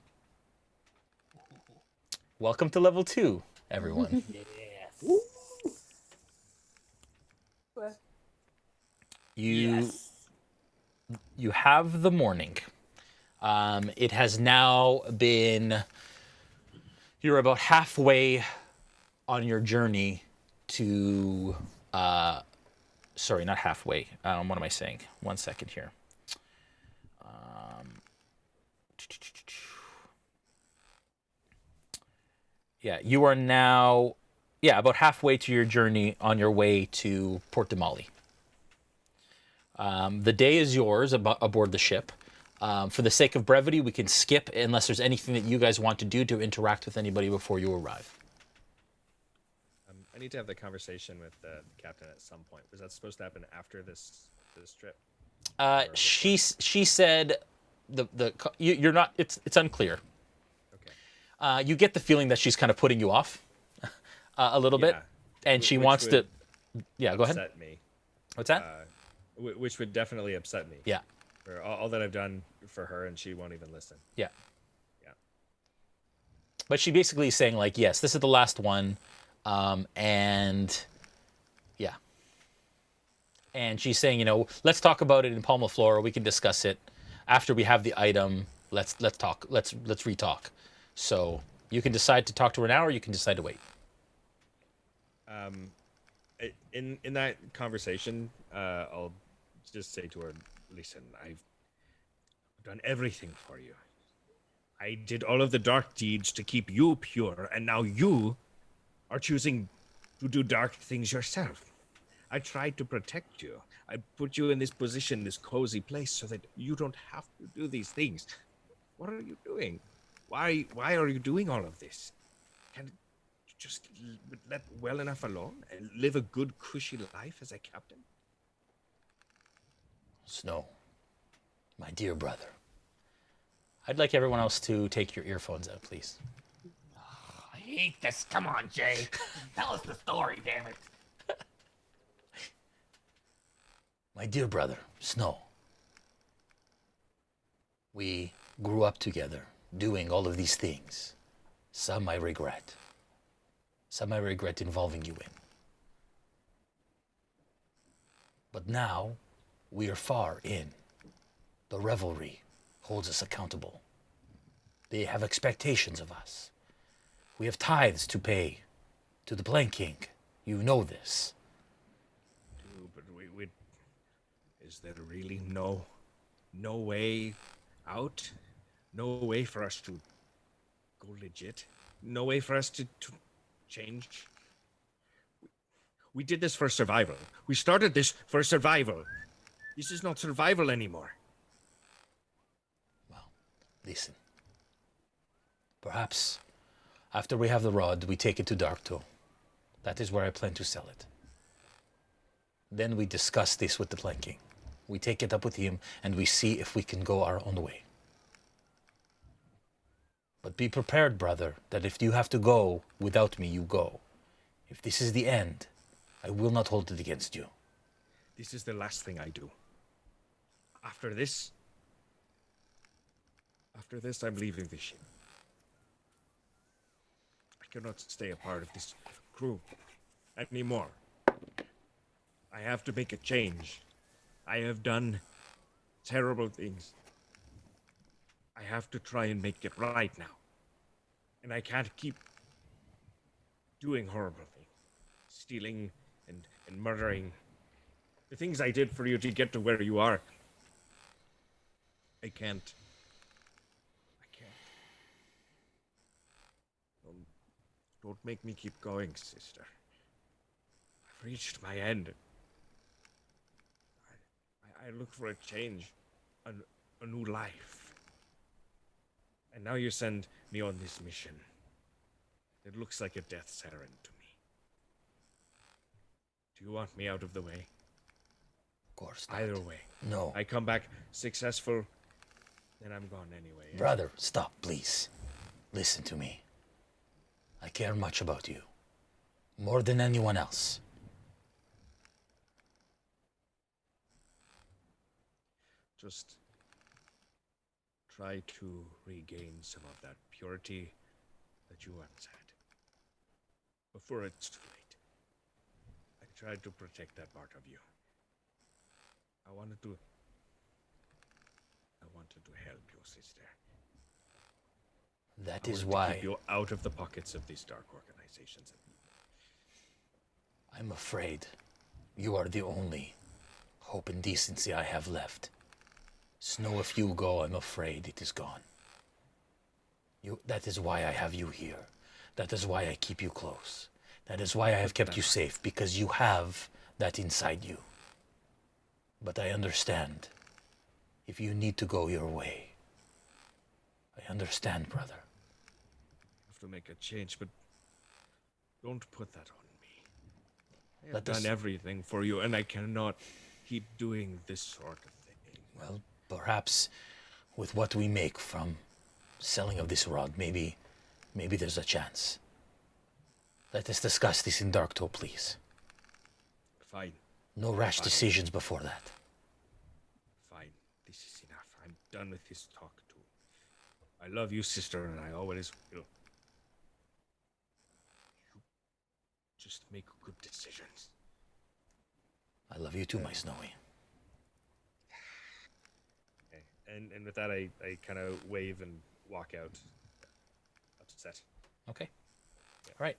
Welcome to level 2, everyone. Yes. You have the morning. It has now been, you're about halfway on your journey to, sorry, not halfway. What am I saying? 1 second here. Yeah, you are now, about halfway to your journey on your way to Port de Mali. The day is yours aboard the ship. For the sake of brevity, we can skip unless there's anything that you guys want to do to interact with anybody before you arrive. I need to have the conversation with the captain at some point. Was that supposed to happen after this trip? She said you're not. It's unclear. Okay. You get the feeling that she's kind of putting you off a little bit, and she wants to. Yeah, go ahead. Upset me. What's that? Which would definitely upset me. Yeah. For all that I've done for her, and she won't even listen. Yeah. Yeah. But she basically is saying, like, yes, this is the last one, and yeah. And she's saying, let's talk about it in Palma Flora. We can discuss it after we have the item. Let's talk. Let's re-talk. So you can decide to talk to her now, or you can decide to wait. In that conversation, I'll just say to her, listen, I've done everything for you. I did all of the dark deeds to keep you pure, and now you are choosing to do dark things yourself. I tried to protect you. I put you in this position, this cozy place, so that you don't have to do these things. What are you doing? Why are you doing all of this? Can you just let well enough alone and live a good, cushy life as a captain? Snow, my dear brother, I'd like everyone else to take your earphones out, please. Oh, I hate this. Come on, Jay. Tell us the story, damn it. My dear brother, Snow, we grew up together doing all of these things. Some I regret. Some I regret involving you in. But now, we are far in. The revelry holds us accountable. They have expectations of us. We have tithes to pay to the Plain King. You know this. But is there really no way out? No way for us to go legit? No way for us to change? We did this for survival. We started this for survival. This is not survival anymore. Well, listen. Perhaps after we have the rod, we take it to Darktoe. That is where I plan to sell it. Then we discuss this with the Plain King. We take it up with him, and we see if we can go our own way. But be prepared, brother, that if you have to go without me, you go. If this is the end, I will not hold it against you. This is the last thing I do. After this, I'm leaving the ship. I cannot stay a part of this crew anymore. I have to make a change. I have done terrible things. I have to try and make it right now. And I can't keep doing horrible things. Stealing and murdering. The things I did for you to get to where you are. I can't. Don't make me keep going, sister. I've reached my end. I look for a change, a new life. And now you send me on this mission. It looks like a death's errand to me. Do you want me out of the way? Of course not. Either way. No. I come back successful, then I'm gone anyway. Brother, stop, please. Listen to me. I care much about you. More than anyone else. Just try to regain some of that purity that you once had. Before it's too late. I tried to protect that part of you. I wanted to help your sister. That I is wanted why to keep you out of the pockets of these dark organizations. I'm afraid you are the only hope and decency I have left. Snow, if you go, I'm afraid it is gone. That is why I have you here. That is why I keep you close. That is why I have kept you safe, because you have that inside you. But I understand if you need to go your way. I understand, brother. I have to make a change, but don't put that on me. I have done everything for you, and I cannot keep doing this sort of thing. Well, perhaps with what we make from selling of this rod, maybe there's a chance. Let us discuss this in Darktoe, please. Fine. No rash decisions before that. Fine. This is enough. I'm done with this talk, too. I love you, sister, and I always will. You just make good decisions. I love you too, my Snowy. Okay. And with that, I kind of wave and walk out. Upset. Okay. Yeah. All right.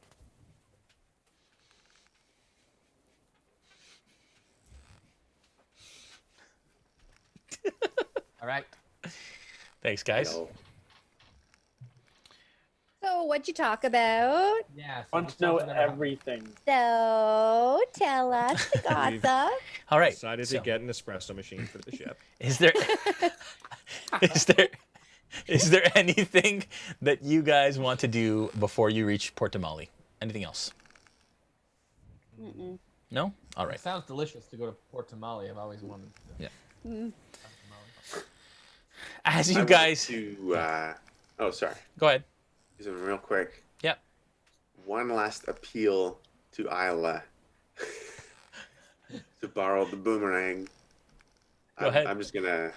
All right. Thanks, guys. Yo. So, what'd you talk about? Yeah. I want to know everything. So, tell us the gossip. All right. Decided to get an espresso machine for the ship. Is there anything that you guys want to do before you reach Port Damali? Anything else? Mm-mm. No? All right. It sounds delicious to go to Port Tamale. I've always wanted to. Yeah. Mm. As you guys... Oh, sorry. Go ahead. Do something real quick. Yep. One last appeal to Aella to borrow the boomerang. Go ahead. I'm just gonna...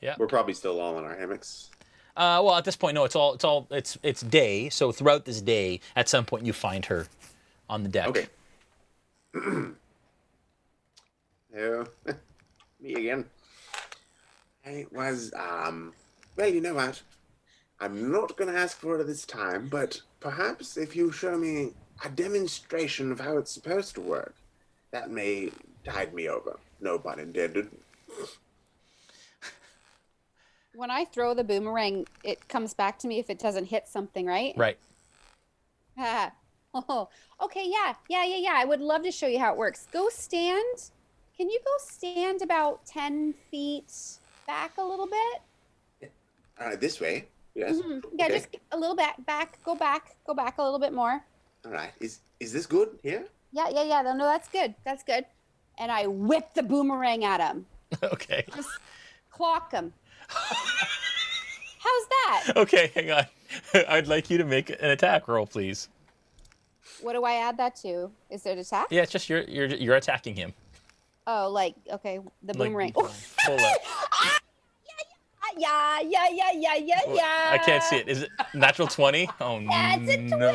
Yeah. We're probably still all in our hammocks. Well, at this point, no. It's day. So throughout this day, at some point, you find her on the deck. Okay. Hello. Me again. I was, well, you know what? I'm not going to ask for it this time, but perhaps if you show me a demonstration of how it's supposed to work, that may tide me over. No pun intended. When I throw the boomerang, it comes back to me if it doesn't hit something, right? Right. Oh, okay, yeah. I would love to show you how it works. Go stand. Can you go stand about 10 feet back a little bit? This way, yes. Mm-hmm. Yeah, okay. just a little back. Go back a little bit more. All right. Is this good here? Yeah. No, that's good. And I whip the boomerang at him. Okay. Just clock him. How's that? Okay, hang on. I'd like you to make an attack roll, please. What do I add that to? Is it attack? Yeah, it's just you're attacking him. Oh, okay, the boomerang. Pull up. Yeah. I can't see it. Is it natural 20? Oh, That's a 20. No.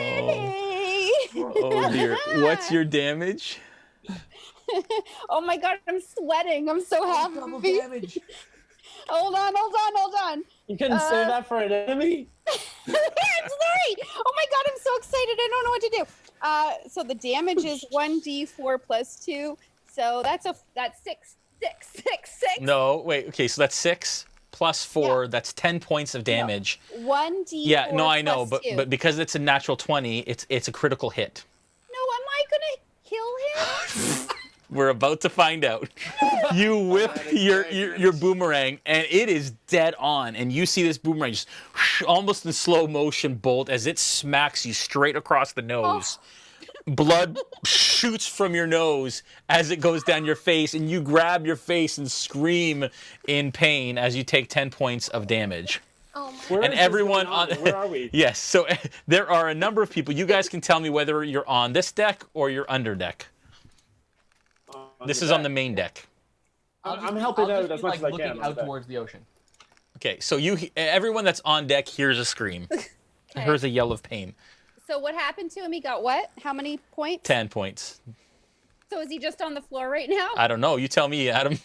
Oh, dear. What's your damage? Oh, my God. I'm sweating. I'm so happy. Double damage. Hold on. You couldn't save that for an enemy? I'm sorry. Oh, my God. I'm so excited. I don't know what to do. So the damage is 1d4 plus 2. So that's 6. No, wait. Okay, so that's 6 plus 4. Yeah. That's 10 points of damage. No. 1d4. Yeah, no, I know, but 2. but because it's a natural 20, it's a critical hit. No, am I gonna kill him? We're about to find out. You whip your boomerang, and it is dead on. And you see this boomerang just almost in slow motion bolt as it smacks you straight across the nose. Oh. Blood shoots from your nose as it goes down your face, and you grab your face and scream in pain as you take 10 points of damage. Oh my Where and is everyone on where are we? Yes, so there are a number of people. You guys can tell me whether you're on this deck or you're under deck. This is on the main deck. I'm helping out as much as I can. Looking out towards the ocean. Okay, so everyone that's on deck hears a scream. Okay. Hears a yell of pain. So what happened to him? He got what? How many points? 10 points. So is he just on the floor right now? I don't know. You tell me, Adam.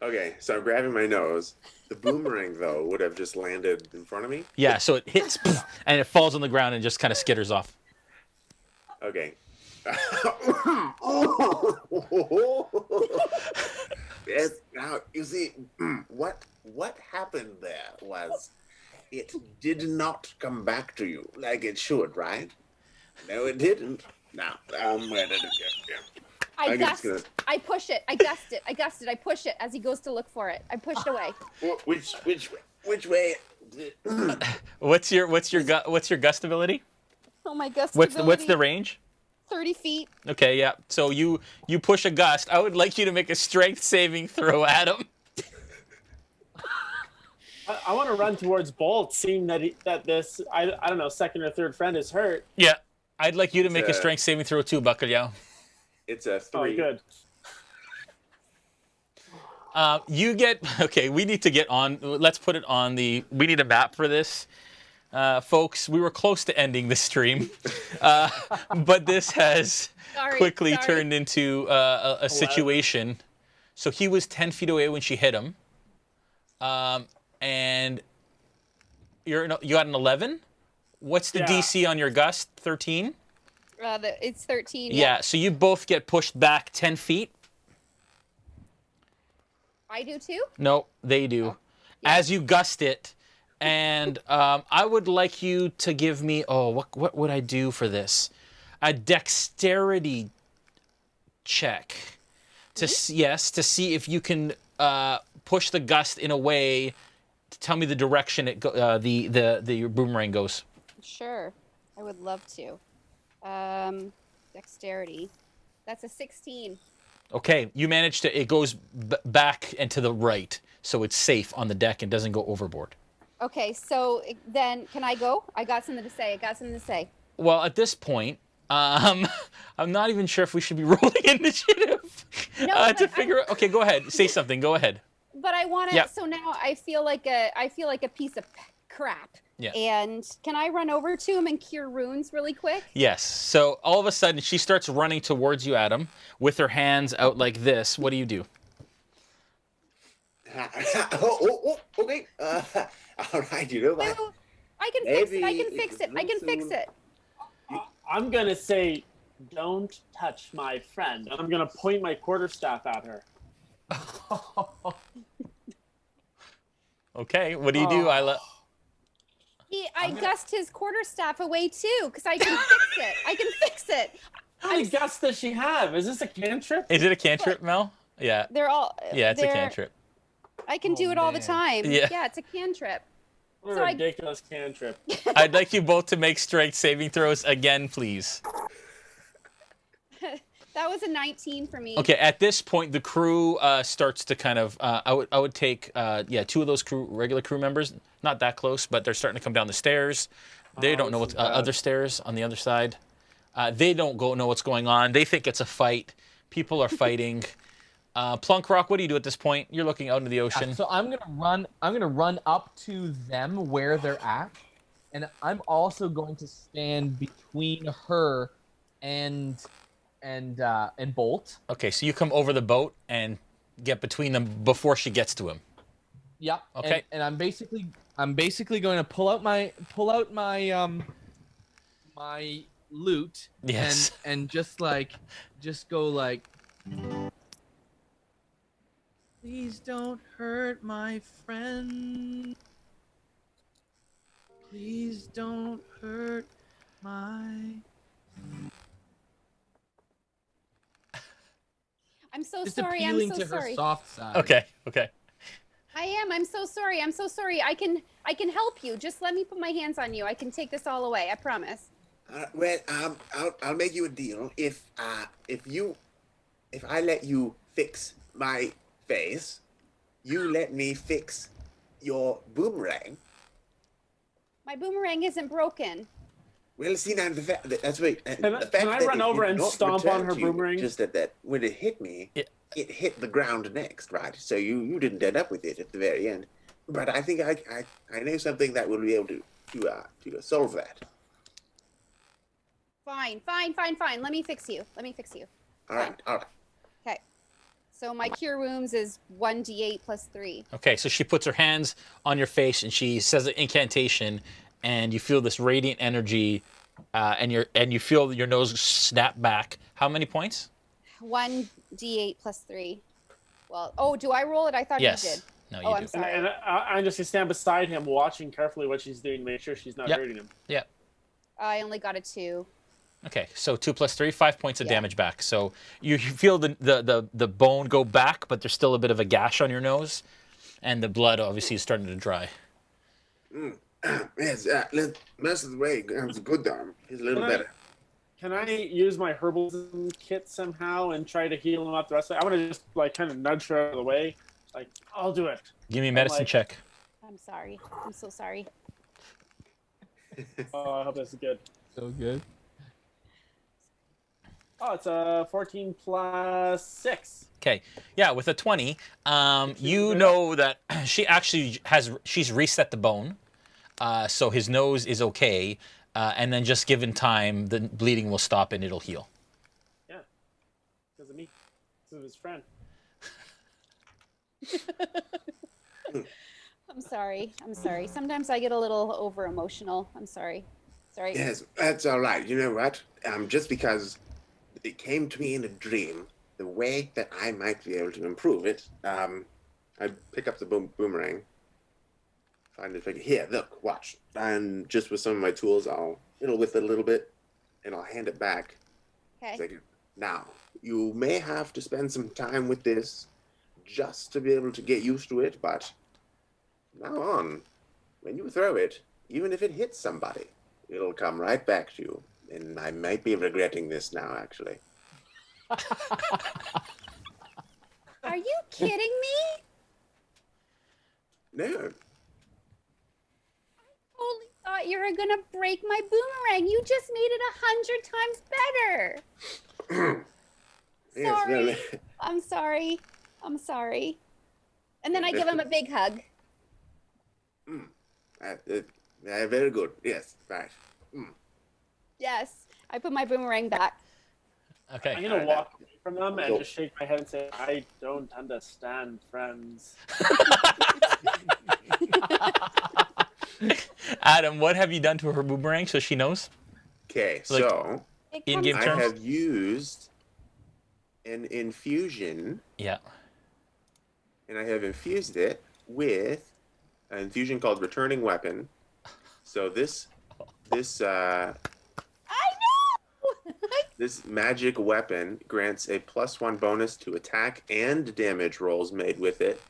Okay, so I'm grabbing my nose. The boomerang, though, would have just landed in front of me? Yeah, so it hits, and it falls on the ground and just kind of skitters off. Okay. Yes, now, you see, what happened there was it did not come back to you like it should, right? No, it didn't. Now, where did it go? I push it. I gust it. I push it as he goes to look for it. I pushed away. Which way? What's your gust ability? Oh, my gust ability. What's the range? 30 feet. Okay, yeah. So you push a gust. I would like you to make a strength saving throw, Adam. I want to run towards Bolt, seeing that this I don't know, second or third friend is hurt. Yeah, I'd like you to make a strength saving throw too, Bacalhau. It's a 3. Oh, good. We need to get on. Let's put it on we need a map for this. Folks, we were close to ending the stream, but this has quickly turned into a situation. So he was 10 feet away when she hit him. And you got an 11? What's the DC on your gust? 13? It's 13. Yeah, so you both get pushed back 10 feet. I do too? No, they do. Oh. Yeah. As you gust it, and I would like you to give me, what would I do for this? A dexterity check. To see if you can push the gust in a way to tell me the direction the boomerang goes. Sure, I would love to. Dexterity. That's a 16. Okay, you managed to. It goes back and to the right, so it's safe on the deck and doesn't go overboard. Okay, so then can I go? I got something to say. Well, at this point, I'm not even sure if we should be rolling initiative to figure out. Okay, go ahead. Say something. Go ahead. But I want to. Yeah. So now I feel like a piece of crap. Yeah. And can I run over to him and cure wounds really quick? Yes. So all of a sudden she starts running towards you, Adam, with her hands out like this. What do you do? Okay. All right. You know what? I can fix it. I can fix it. I can fix it. I'm gonna say, don't touch my friend. And I'm gonna point my quarterstaff at her. Okay, what do you do, Aella? I gust his quarterstaff away too, because I can fix it. I can fix it. How many gusts does she have? Is this a cantrip? Is it a cantrip, Mel? Yeah. They're all. Yeah, it's a cantrip. I can do it all the time. Yeah, it's a cantrip. What a ridiculous cantrip. I'd like you both to make strength saving throws again, please. That was a 19 for me. Okay, at this point, the crew starts to kind of. I would take two of those regular crew members, not that close, but they're starting to come down the stairs. They don't know what's other stairs on the other side. They don't know what's going on. They think it's a fight. People are fighting. Plunkrawk, what do you do at this point? You're looking out into the ocean. So I'm gonna run up to them where they're at, and I'm also going to stand between her and Bolt. Okay, so you come over the boat and get between them before she gets to him. Yep. Okay. And I'm basically going to pull out my my loot. Yes. And just go like, please don't hurt my friend. Please don't hurt my. I'm so Just sorry. I'm appealing so to sorry. her soft side. Okay. I am. I'm so sorry. I'm so sorry. I can help you. Just let me put my hands on you. I can take this all away. I promise. I'll make you a deal. If I let you fix my face, you let me fix your boomerang. My boomerang isn't broken. Well, see now that's right. Can I run over and stomp on her boomerang? Just that when it hit me, it hit the ground next, right? So you didn't end up with it at the very end. But I think I know something that will be able to solve that. Fine. Let me fix you. All right. Okay. So my cure wounds is 1d8 plus 3. Okay, so she puts her hands on your face and she says an incantation, and you feel this radiant energy, and you feel your nose snap back. How many points? 1d8 plus 3. Well, do I roll it? I thought you did. No, you do. I'm sorry. And I'm just gonna stand beside him, watching carefully what she's doing, make sure she's not hurting him. Yep. I only got a 2. Okay, so 2 plus 3, 5 points of damage back. So you feel the bone go back, but there's still a bit of a gash on your nose, and the blood obviously is starting to dry. Yes, most of the way, it's good though. He's a little better. Can I use my herbalism kit somehow and try to heal him up the rest of it? I want to just kind of nudge her out of the way. Like, I'll do it. Give me a medicine check. I'm sorry. I'm so sorry. Oh, I hope this is good. So good. Oh, it's a 14 plus 6. Okay, yeah, with a 20, you know that she's reset the bone, so his nose is okay, and then just given time, the bleeding will stop and it'll heal. Yeah, because of me, because of his friend. I'm sorry. Sometimes I get a little over emotional. I'm sorry. Yes, that's all right. You know what? Just because it came to me in a dream, the way that I might be able to improve it, I pick up the boomerang, find it, here, look, watch. And just with some of my tools, I'll fiddle with it a little bit, and I'll hand it back. Okay. Now, you may have to spend some time with this just to be able to get used to it, but from now on, when you throw it, even if it hits somebody, it'll come right back to you. And I might be regretting this now, actually. Are you kidding me? No. I totally thought you were gonna break my boomerang. You just made it 100 times better. Sorry. Yes, I'm sorry. And then I give him a big hug. Very good. Yes, right. Yes, I put my boomerang back. Okay. I'm gonna walk away from them and just shake my head and say, I don't understand, friends. Adam, what have you done to her boomerang so she knows? Okay, Like, so in-game I terms? have used an infusion. Yeah. And I have infused it with an infusion called Returning Weapon. So this I know. this magic weapon grants a +1 bonus to attack and damage rolls made with it,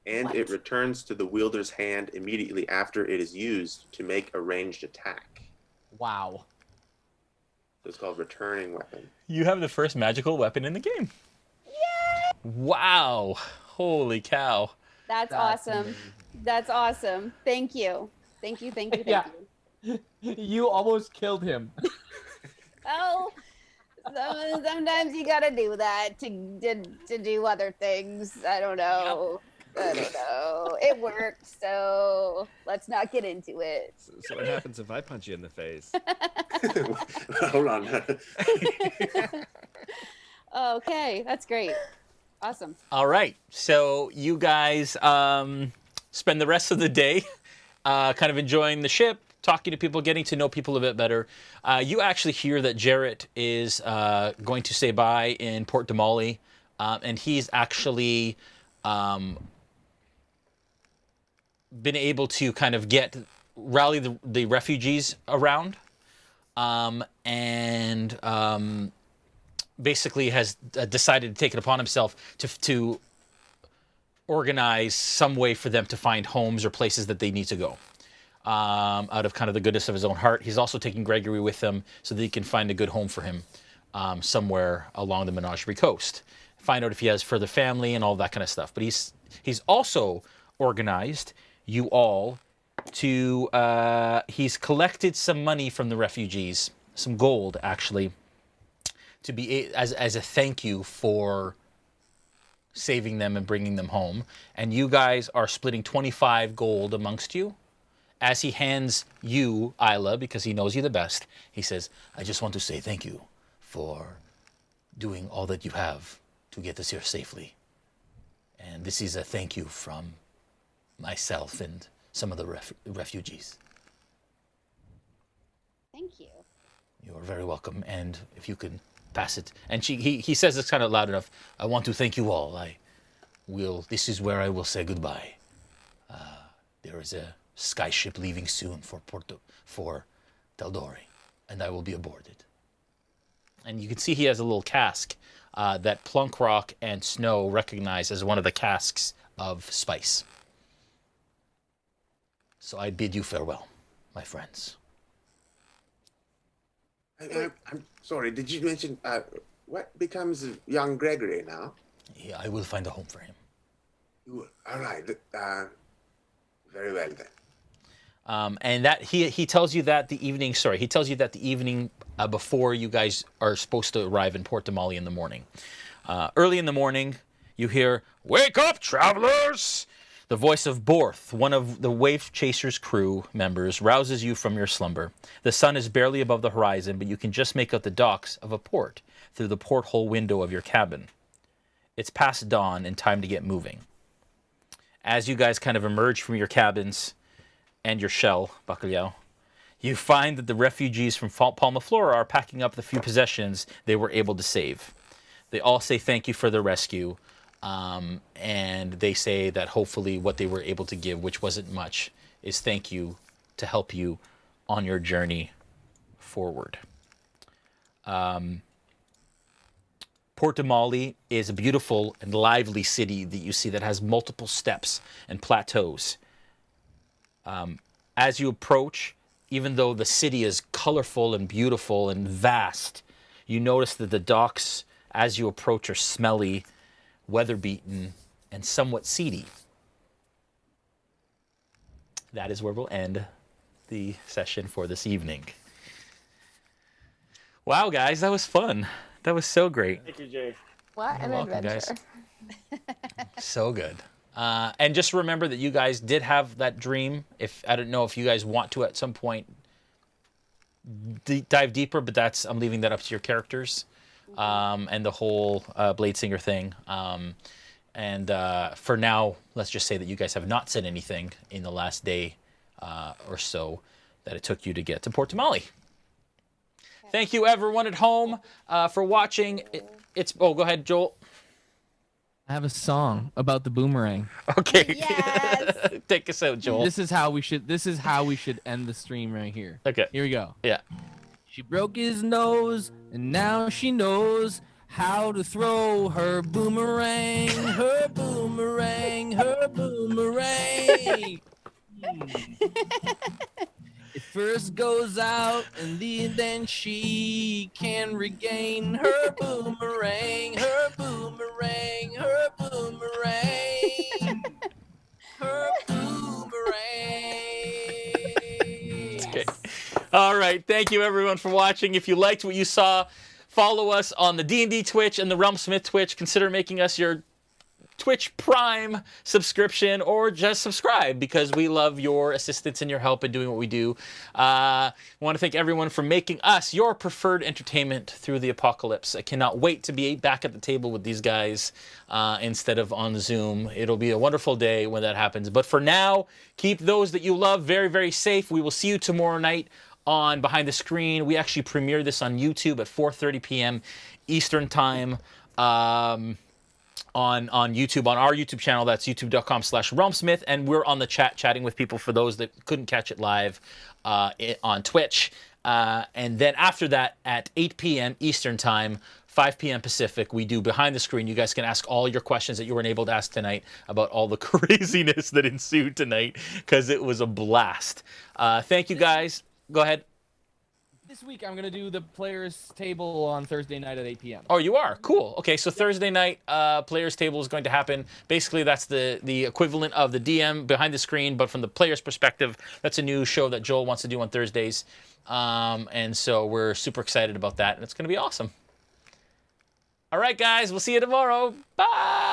and it returns to the wielder's hand immediately after it is used to make a ranged attack. Wow. So it's called Returning Weapon. You have the first magical weapon in the game. Yay! Wow. Holy cow. That's awesome. Amazing. That's awesome. Thank you. Thank you. Thank you. Thank Yeah. you. You almost killed him. Oh, sometimes you gotta do that to do other things. I don't know. I don't know. It worked, so let's not get into it. So what happens if I punch you in the face? Hold on. Okay, that's great. Awesome. All right. So you guys spend the rest of the day kind of enjoying the ship, talking to people, getting to know people a bit better. You actually hear that Jarrett is going to stay by in Port de Molly, and he's actually been able to kind of rally the refugees around, and basically has decided to take it upon himself to organize some way for them to find homes or places that they need to go. Out of kind of the goodness of his own heart. He's also taking Gregory with him so that he can find a good home for him somewhere along the Menagerie Coast. Find out if he has further family and all that kind of stuff. But he's also organized you all to... he's collected some money from the refugees, some gold, actually, to be as a thank you for saving them and bringing them home. And you guys are splitting 25 gold amongst you. As he hands you, Aella, because he knows you the best, he says, I just want to say thank you for doing all that you have to get us here safely. And this is a thank you from myself and some of the refugees. Thank you. You are very welcome. And if you can pass it. And he says this kind of loud enough. I want to thank you all. This is where I will say goodbye. There is a skyship leaving soon for Taldori, and I will be aboard it. And you can see he has a little cask that Plunkrawk and Snow recognize as one of the casks of spice. So I bid you farewell, my friends. I'm sorry, did you mention what becomes of young Gregory now? Yeah, I will find a home for him. All right, very well then. And that he tells you that the evening. Sorry, he tells you that the evening before you guys are supposed to arrive in Port de Molly in the morning. Early in the morning, you hear, "Wake up, travelers!" The voice of Borth, one of the Wavechaser's crew members, rouses you from your slumber. The sun is barely above the horizon, but you can just make out the docks of a port through the porthole window of your cabin. It's past dawn and time to get moving. As you guys kind of emerge from your cabins and your shell, Bacalhau, you find that the refugees from Palmaflora are packing up the few possessions they were able to save. They all say thank you for the rescue, and they say that hopefully what they were able to give, which wasn't much, is thank you to help you on your journey forward. Port de Molly is a beautiful and lively city that you see that has multiple steps and plateaus. As you approach, even though the city is colorful and beautiful and vast, you notice that the docks, as you approach, are smelly, weather-beaten, and somewhat seedy. That is where we'll end the session for this evening. Wow, guys, that was fun. That was so great. Thank you, Jay. What an welcome, adventure. guys. So good. And just remember that you guys did have that dream. I don't know if you guys want to at some point dive deeper, but I'm leaving that up to your characters, and the whole Blade Singer thing. And for now, let's just say that you guys have not said anything in the last day or so that it took you to get to Port Tamale. Thank you, everyone at home, for watching. Oh, go ahead, Joel. I have a song about the boomerang. Okay. Yes. Take us out, Joel. This is how we should end the stream right here. Okay. Here we go. Yeah. She broke his nose, and now she knows how to throw her boomerang, her boomerang, her boomerang. It first goes out, and then she can regain her boomerang, her boomerang, her boomerang, her boomerang. Okay. All right. Thank you, everyone, for watching. If you liked what you saw, follow us on the D&D Twitch and the RealmSmith Twitch. Consider making us your Twitch Prime subscription, or just subscribe, because we love your assistance and your help in doing what we do. I want to thank everyone for making us your preferred entertainment through the apocalypse. I cannot wait to be back at the table with these guys instead of on Zoom. It'll be a wonderful day when that happens. But for now, keep those that you love very, very safe. We will see you tomorrow night on Behind the Screen. We actually premiere this on YouTube at 4:30 p.m. Eastern Time. On YouTube, on our YouTube channel. That's youtube.com/RealmSmith, and we're on the chatting with people for those that couldn't catch it live on Twitch. And then after that, at 8 p.m. Eastern Time, 5 p.m. Pacific, we do Behind the Screen. You guys can ask all your questions that you weren't able to ask tonight about all the craziness that ensued tonight, because it was a blast. Thank you, guys. Go ahead. This week, I'm going to do the players' table on Thursday night at 8 p.m. Oh, you are? Cool. Okay, so Thursday night, players' table is going to happen. Basically, that's the equivalent of the DM Behind the Screen, but from the player's perspective. That's a new show that Joel wants to do on Thursdays. And so we're super excited about that, and it's going to be awesome. All right, guys, we'll see you tomorrow. Bye!